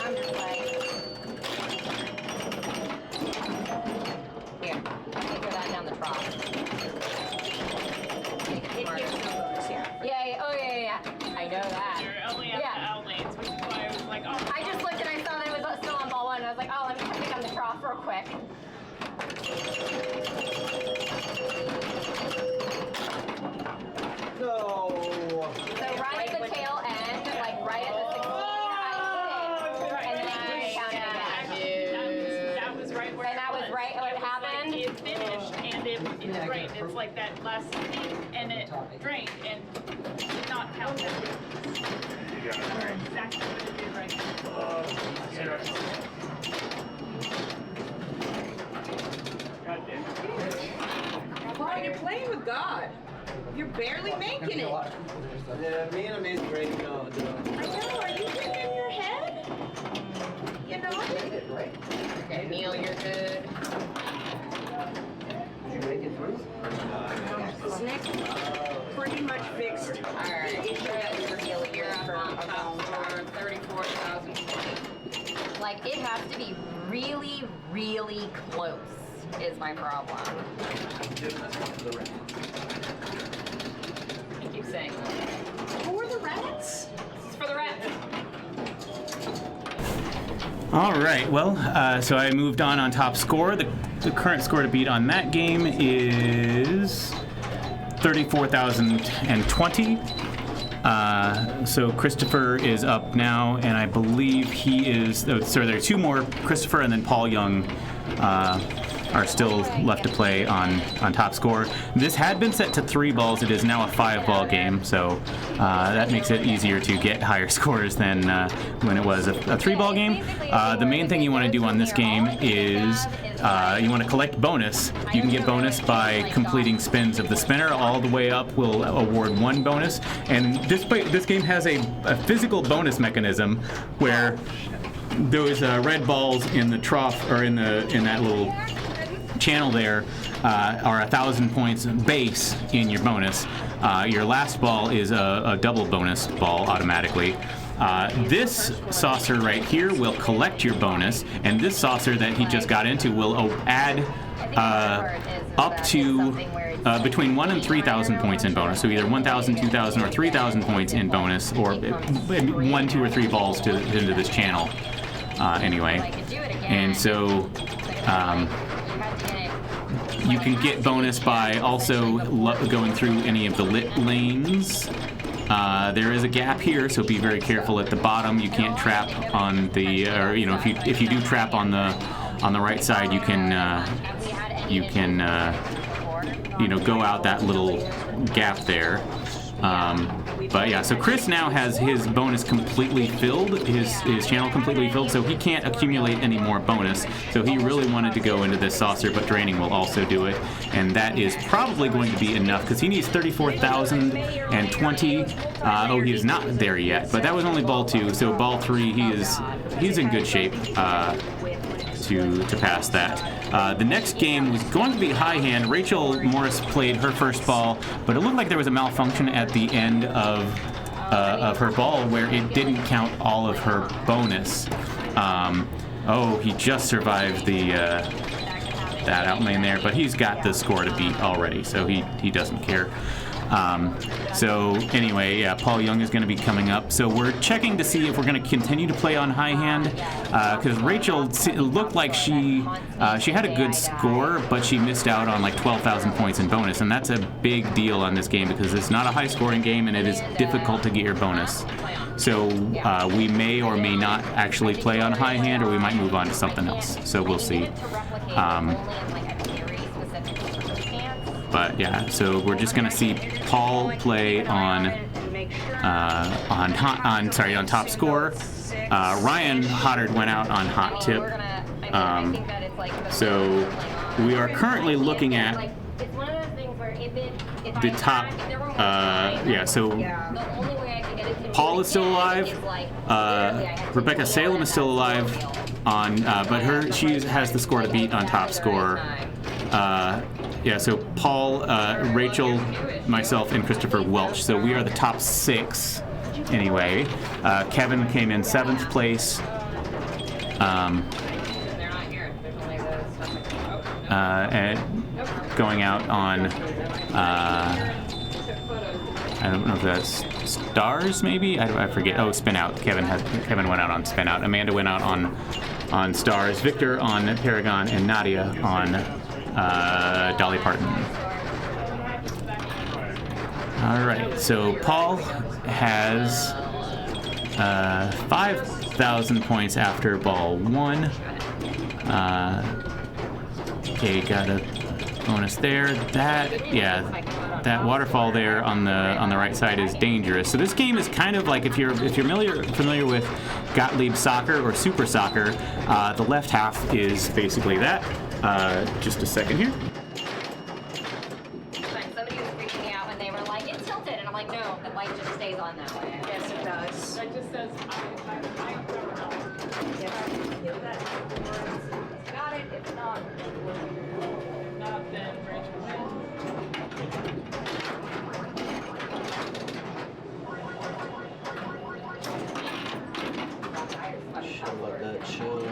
I'm just like, here, figure that down the trough. Yeah, oh yeah. I know that. You're only at the out lanes, which is why I was like, oh. I just looked and I saw that it was still on ball 1, and I was like, oh, let me pick on the trough real quick. No. So right at the tail end, like right at the 16, I hit it, and then I counted again. That was right where And that was right what happened? It finished and it drained. It's like that last thing, and it drained and did not count that. Exactly what it did right Come on, you're playing with God. You're barely making it. Yeah, me and Amazing Grace know. I know, are you getting in your head? You know? Okay, Neil, you're good. Did you make it through? Nick pretty much fixed the issue that we were dealing You're with up for on a top long for time. 34,020. Like, it has to be really, really close, is my problem. I keep saying that. For the rats? It's for the rats. All right. Well, so I moved on top score. The current score to beat on that game is 34,020. So Christopher is up now, and I believe he is. So there are 2 more, Christopher and then Paul Young. Are still left to play on top score. This had been set to 3 balls. It is now a 5-ball game, so that makes it easier to get higher scores than when it was a 3-ball game. The main thing you want to do on this game is you want to collect bonus. You can get bonus by completing spins of the spinner. All the way up will award 1 bonus. And this game has a physical bonus mechanism where those red balls in the trough or in that little channel there are 1,000 points base in your bonus. Your last ball is a double bonus ball automatically. This saucer right here will collect your bonus, and this saucer that he just got into will add up to between 1,000 and 3,000 points in bonus. So either 1,000, 2,000, or 3,000 points in bonus, or 1, 2, or 3 balls into this channel. Anyway, and so you can get bonus by also going through any of the lit lanes. There is a gap here, so be very careful at the bottom. You can't trap on the, or you know, if you do trap on the right side, you can you know, go out that little gap there. But yeah, so Chris now has his bonus completely filled, his channel completely filled, so he can't accumulate any more bonus. So he really wanted to go into this saucer, but draining will also do it, and that is probably going to be enough because he needs 34,020. Oh, he is not there yet, but that was only ball 2. So ball 3, he's in good shape to pass that. The next game was going to be high hand. Rachel Morris played her first ball, but it looked like there was a malfunction at the end of her ball where it didn't count all of her bonus. Oh, he just survived that outlane there, but he's got the score to beat already, so he doesn't care. So anyway, yeah, Paul Young is going to be coming up. So we're checking to see if we're going to continue to play on high hand, because Rachel looked like she had a good score, but she missed out on like 12,000 points in bonus, and that's a big deal on this game because it's not a high-scoring game and it is difficult to get your bonus. So we may or may not actually play on high hand, or we might move on to something else. So we'll see. But yeah, so we're just gonna see Paul play on top score. Ryan Hoddard went out on hot tip. So we are currently looking at the top. Yeah, so Paul is still alive. Rebecca Salem is still alive on, but she has the score to beat on top score. Yeah, so Paul, Rachel, myself, and Christopher Welch. So we are the top 6 anyway. Kevin came in 7th place. And going out on, I don't know if that's Stars, maybe? I forget. Oh, Spin Out. Kevin went out on Spin Out. Amanda went out on Stars. Victor on Paragon, and Nadia on Dolly Parton. All right, so Paul has 5,000 points after ball 1. Okay, got a bonus there. That waterfall there on the right side is dangerous. So this game is kind of like if you're familiar with Gottlieb Soccer or Super Soccer, the left half is basically that. Just a second here. Somebody was freaking me out when they were like, it's tilted, and I'm like, no, the light just stays on that way. Yes, it does. That just says, Got it, if not. not then, Rachel wins. Show what that shows.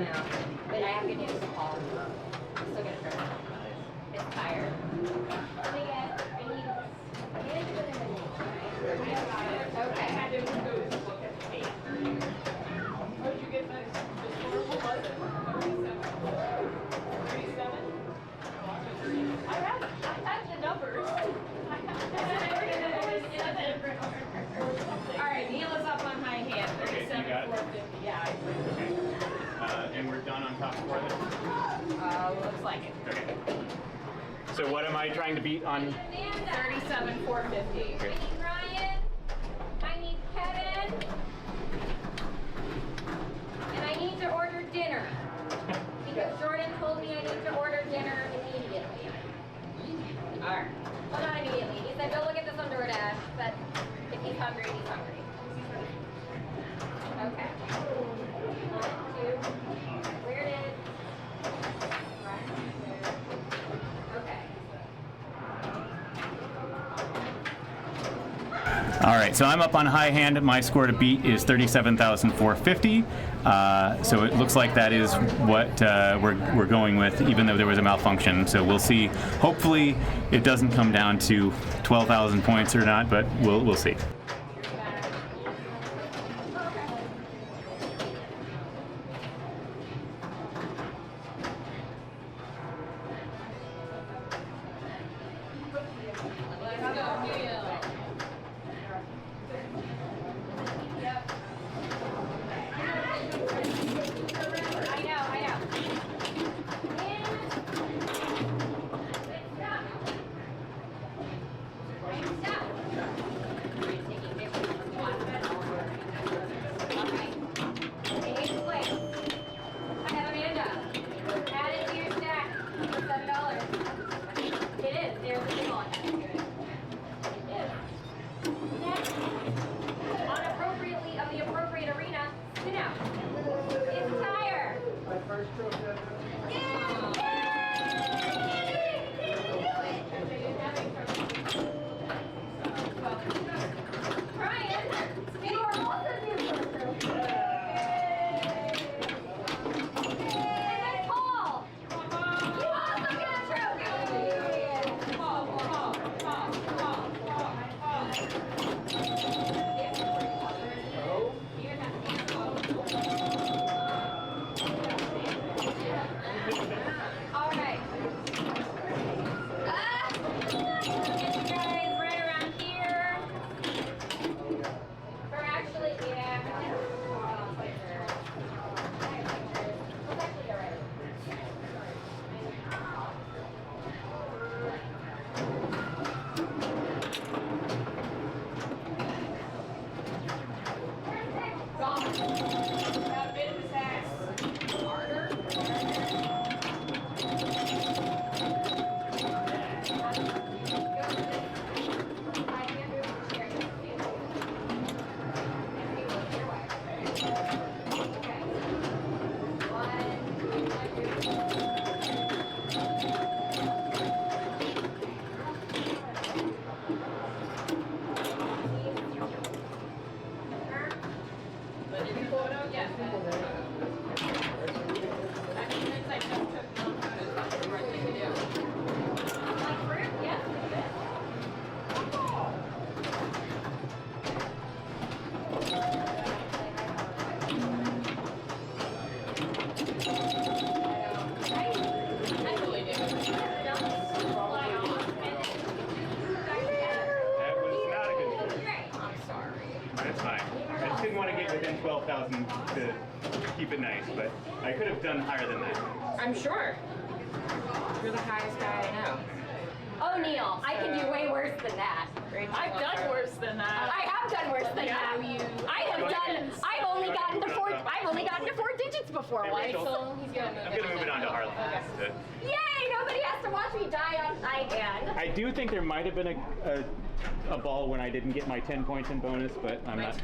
know. But I have good news. Paul. Still get it first. It's tired. Okay. I had to go look at the date. What did you get the score? What was it? 37? I had the numbers. All right, Neil is up on high hand. Okay, you got it? 37,450. Yeah. And we're done on top four then? Looks like it. Okay. So what am I trying to beat on? 37,450. Okay. Ryan, I need Kevin, and I need to order dinner. Because Jordan told me I need to order dinner immediately. Alright. Well, not immediately. He said, go look at this on DoorDash, but if he's hungry, he's hungry. Okay. 1, 2. Where it is? Okay. All right, so I'm up on high hand. My score to beat is 37,450. So it looks like that is what we're going with, even though there was a malfunction. So we'll see. Hopefully, it doesn't come down to 12,000 points or not, but we'll see. within 12,000 to keep it nice, but I could have done higher than that. I'm sure. You're the highest guy I know. Oh, Neil, I can do way worse than that. I've done worse than that. I have done worse than that. I've only gotten to four digits before once. I'm gonna move it on to Harlem. Okay. Yay! Nobody has to watch me die on high hand. I do think there might have been a ball when I didn't get my 10 points in bonus, but I'm not.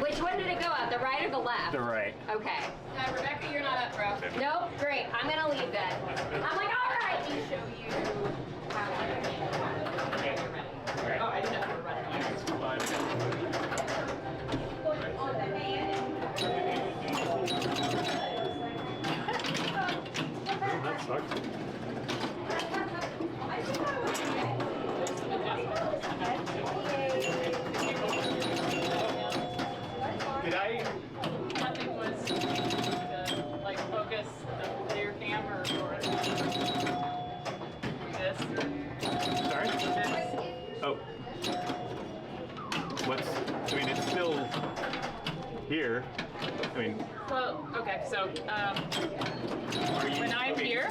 Which one did it go at? The right or the left? The right. Okay. Rebecca, you're not up, bro. Nope. Great. I'm gonna leave then. I'm like, all right. Let me show you how you're ready. Oh, I didn't know you were running. Did I? Nothing was to like focus the clear cam or this. Sorry? This. Oh. What's? I mean, it's still here. I mean. Well, okay, so when I'm here,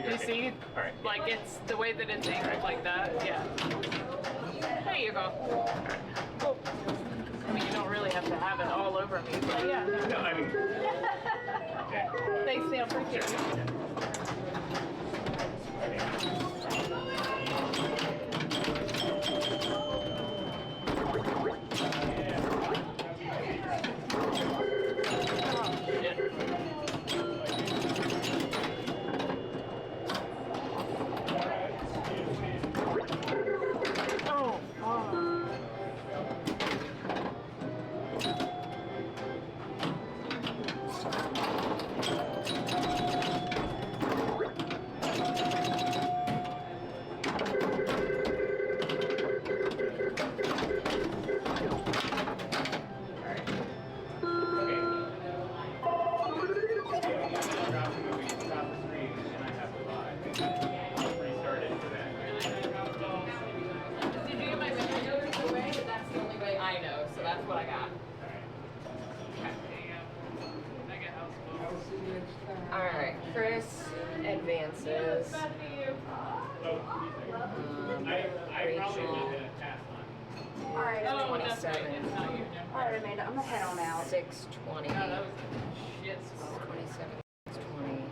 you see, like it's the way that it's angled like that. Yeah. There you go. I mean, you don't really have to have it all over me, but yeah. No, I mean. Thanks, Neil. Appreciate it. Alright, Chris advances. Rachel. Alright, Oh, 27. Alright, Amanda, I'm gonna head on out. 620. Yes. 27, 620.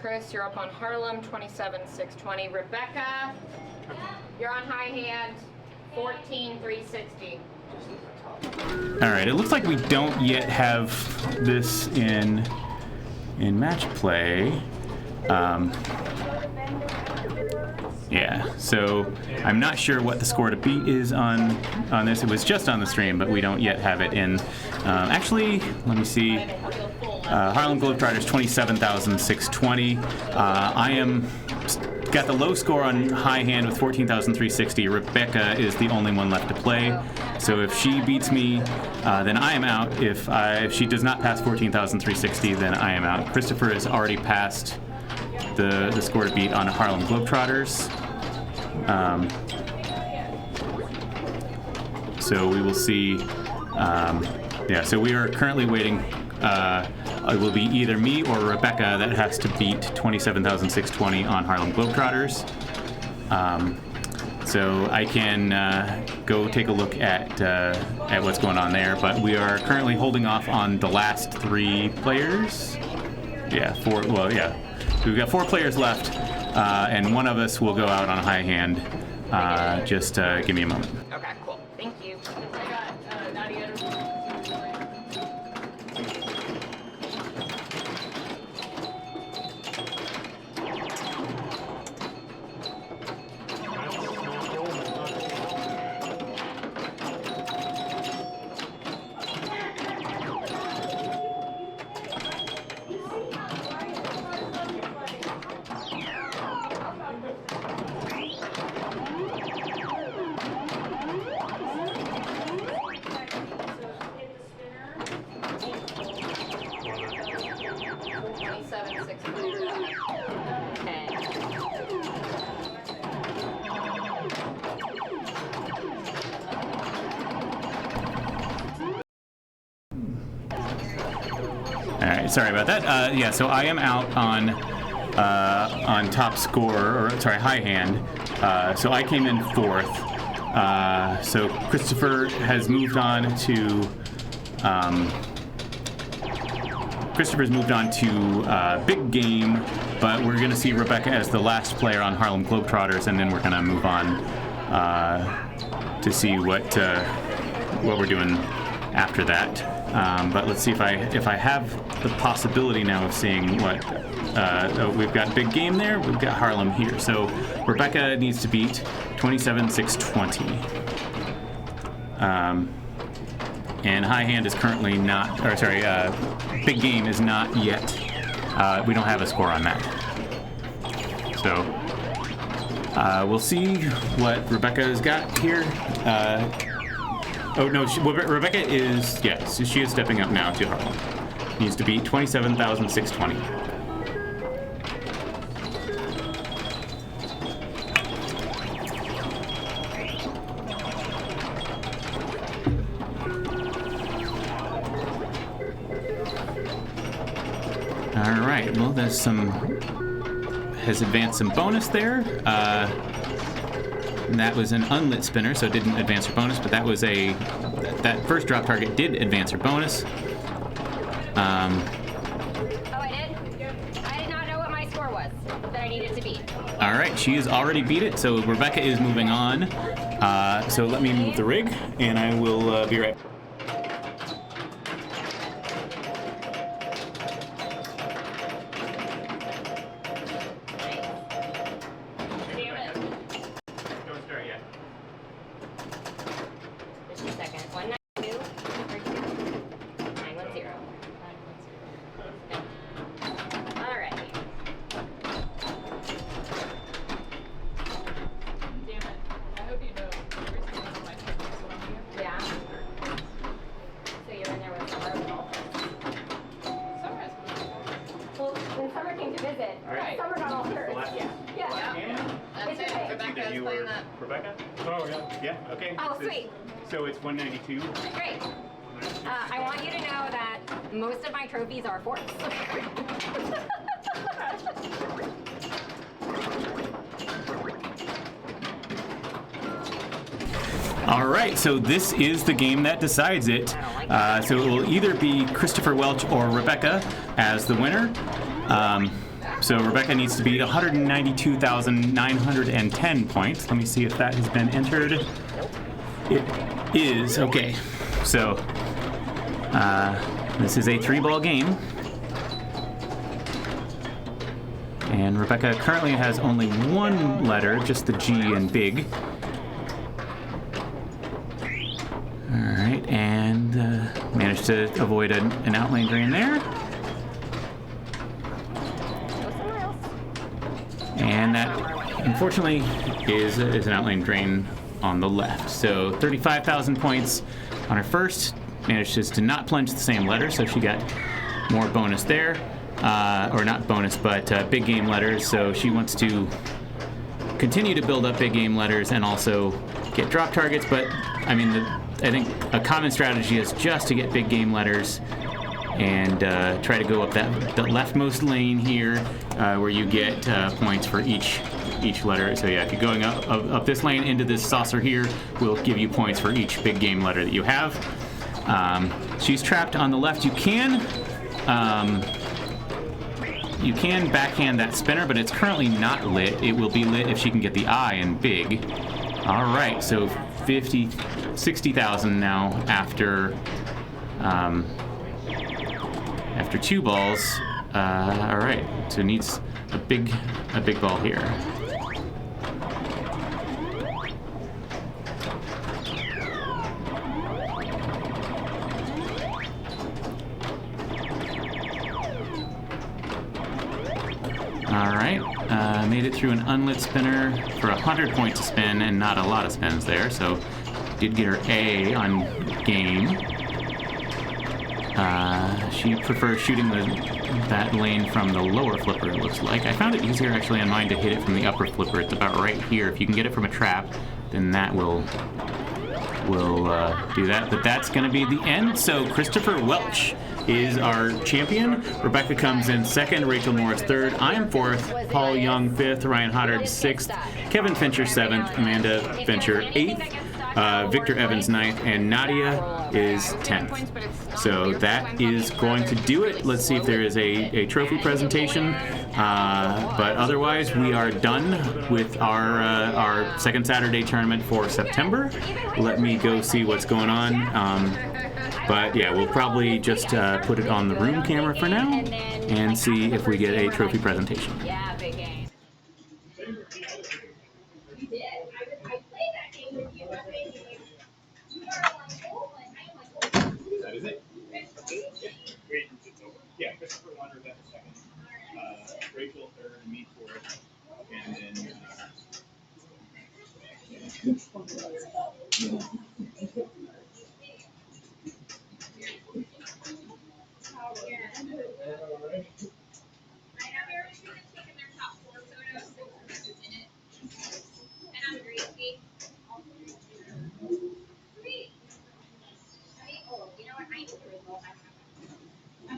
Chris, you're up on Harlem, 27, 620. Rebecca, you're on high hand, 14, 360. All right, it looks like we don't yet have this in match play. Yeah, so I'm not sure what the score to beat is on this. It was just on the stream, but we don't yet have it in. Actually, let me see. Harlem Globetrotters 27,620. I am got the low score on high hand with 14,360. Rebecca is the only one left to play. So if she beats me, then I am out. If she does not pass 14,360, then I am out. Christopher has already passed the score to beat on Harlem Globetrotters. So we will see. Yeah, so we are currently waiting. It will be either me or Rebecca that has to beat 27,620 on Harlem Globetrotters. So I can go take a look at what's going on there, but we are currently holding off on the last 3 players. Yeah, 4. Well, yeah, we've got 4 players left, and one of us will go out on a high hand. Just give me a moment. Okay, cool. Thank you. I got Nadia. Sorry about that. Yeah, so I am out on top score, or sorry, high hand. So I came in 4th. So Christopher has moved on to big game, but we're going to see Rebecca as the last player on Harlem Globetrotters, and then we're going to move on to see what we're doing after that. But let's see if I have the possibility now of seeing what we've got big game there. We've got Harlem here. So Rebecca needs to beat 27,620. And high hand is currently not, or sorry, big game is not yet. We don't have a score on that. So we'll see what Rebecca's got here. Oh no, Rebecca is, yes, she is stepping up now to Harlem. Needs to beat 27,620. All right, well, there's some, has advanced some bonus there. That was an unlit spinner, so it didn't advance her bonus, but that was that first drop target did advance her bonus. Oh, I did not know what my score was that I needed to beat. All right, she has already beat it, so Rebecca is moving on. So let me move the rig, and I will be right back. Just a second. 192 910. All right. Damn it. I hope you know. Every single one of my trophies on here. Yeah. So you're in there with Summer. Summer has Well, when Summer came to visit, All right. Summer got all hers. Yeah. Yeah. That's It's it. okay. Rebecca That is you playing were that. Rebecca? Oh, yeah. Yeah, okay. Oh, So- sweet. So it's 192. Great. I want you to know that most of my trophies are forts. All right, so this is the game that decides it. So it will either be Christopher Welch or Rebecca as the winner. So Rebecca needs to beat 192,910 points. Let me see if that has been entered. It is. Okay, so this is a 3-ball game. And Rebecca currently has only one letter, just the G in big. Alright, and managed to avoid an outlane drain there. And that, unfortunately, is an outlane drain on the left. So 35,000 points on her first. Managed just to not plunge the same letter, so she got more bonus there. Or not bonus, but big game letters. So she wants to continue to build up big game letters and also get drop targets. But, I mean, I think a common strategy is just to get big game letters and try to go up the leftmost lane here where you get points for each letter. So yeah, if you're going up this lane into this saucer here, we'll give you points for each big game letter that you have. She's trapped on the left. You can backhand that spinner, but it's currently not lit. It will be lit if she can get the I in big. All right, so 60,000 now after 2 balls. All right, so needs a big ball here. All right, made it through an unlit spinner for 100 points to spin and not a lot of spins there, so did get her A on game. She prefers shooting that lane from the lower flipper, it looks like. I found it easier actually on mine to hit it from the upper flipper. It's about right here. If you can get it from a trap, then that will do that. But that's going to be the end. So Christopher Welch is our champion. Rebecca comes in second, Rachel Morris third, I am fourth, Paul Young fifth, Ryan Hoddard sixth, Kevin Fincher seventh, Amanda Fincher eighth, Victor Evans ninth, and Nadia is 10th. So that is going to do it. Let's see if there is a trophy presentation. But otherwise, we are done with our second Saturday tournament for September. Let me go see what's going on. But yeah, we'll probably just put it on the room camera for now and see if we get a trophy presentation. Yeah, big game. You did. I played that game with you. You are like, oh, and I am like, oh. That is it. Wait, it's over. Yeah, Christopher won, Rebecca second. Rachel third, me fourth, and then.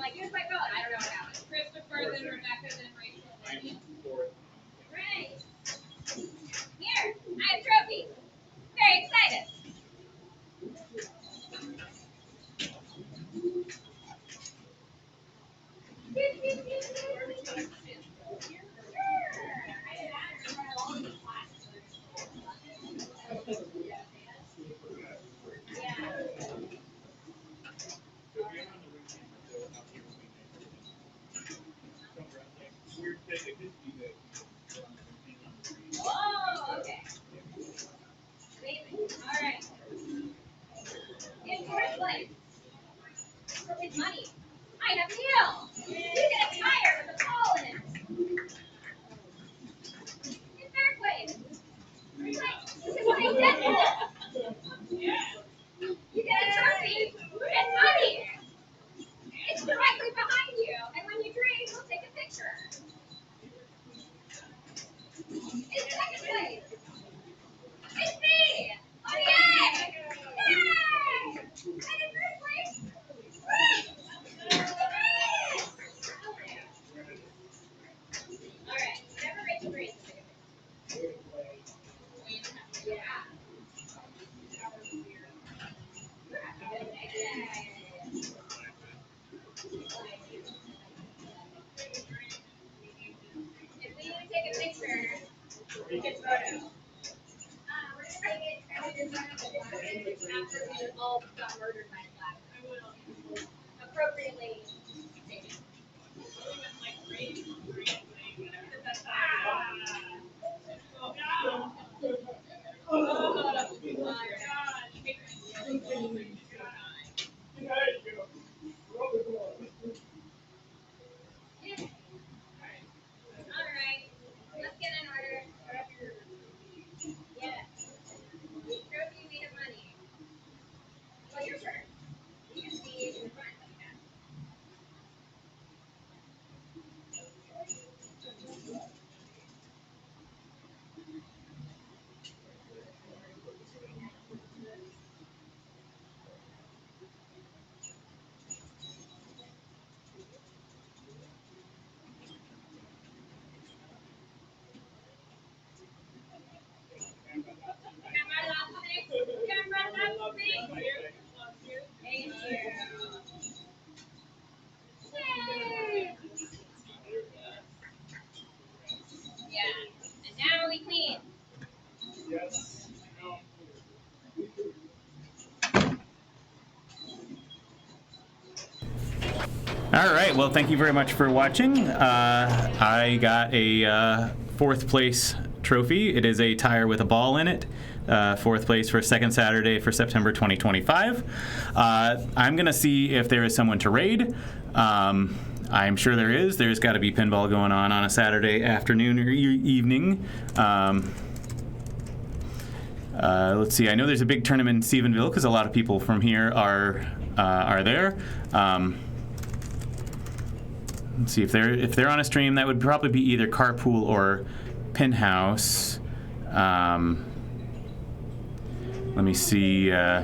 like, here's my phone. I don't know what happened. Christopher, then Rebecca, then Rachel. Right. Here, I have trophies. Very excited. Oh, okay. Amazing. All right. In fourth place, for his money, I have Neil. You get a tire with a ball in it. In third place, this is my Deadpool. You get a trophy and money. It's directly behind you, and when you drink, we'll take a picture. In second place, it's me. Oh yay! Yay! And in first place, all right, whatever Rachel brings. Yeah. If we need to take a picture, we can photo. We're just taking it after we all got murdered by a lab. Appropriately taken. Alright, let's get in order. Yeah. Trophy, we have money. Well, your turn. You can see in the front like that. Thank you. Yay! Yeah. And now we clean. Yes. All right. Well, thank you very much for watching. I got a fourth place trophy. It is a tire with a ball in it. Fourth place for second Saturday for September 2025. I'm going to see if there is someone to raid. I'm sure there is. There's got to be pinball going on a Saturday afternoon or evening. Let's see. I know there's a big tournament in Stephenville because a lot of people from here are there. Let's see if they're on a stream. That would probably be either Carpool or Pinhouse. Let me see. Yeah,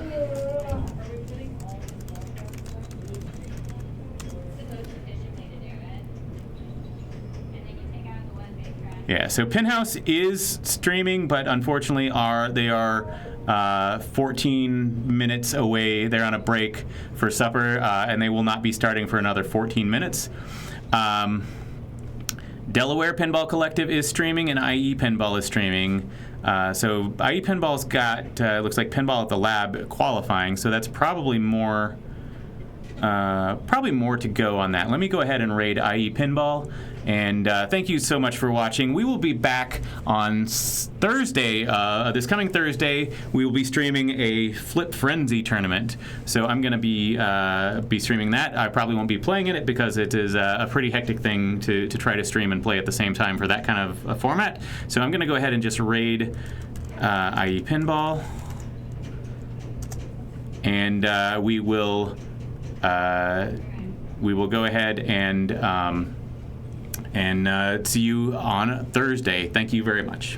so Pinhouse is streaming, but unfortunately they are 14 minutes away. They're on a break for supper, and they will not be starting for another 14 minutes. Delaware Pinball Collective is streaming, and IE Pinball is streaming. So IE Pinball's got, looks like Pinball at the Lab qualifying, so that's probably more to go on that. Let me go ahead and raid IE Pinball. And thank you so much for watching. We will be back on Thursday, this coming Thursday. We will be streaming a Flip Frenzy tournament. So I'm going to be streaming that. I probably won't be playing in it because it is a pretty hectic thing to try to stream and play at the same time for that kind of format. So I'm going to go ahead and just raid IE Pinball. And we will go ahead and see you on Thursday. Thank you very much.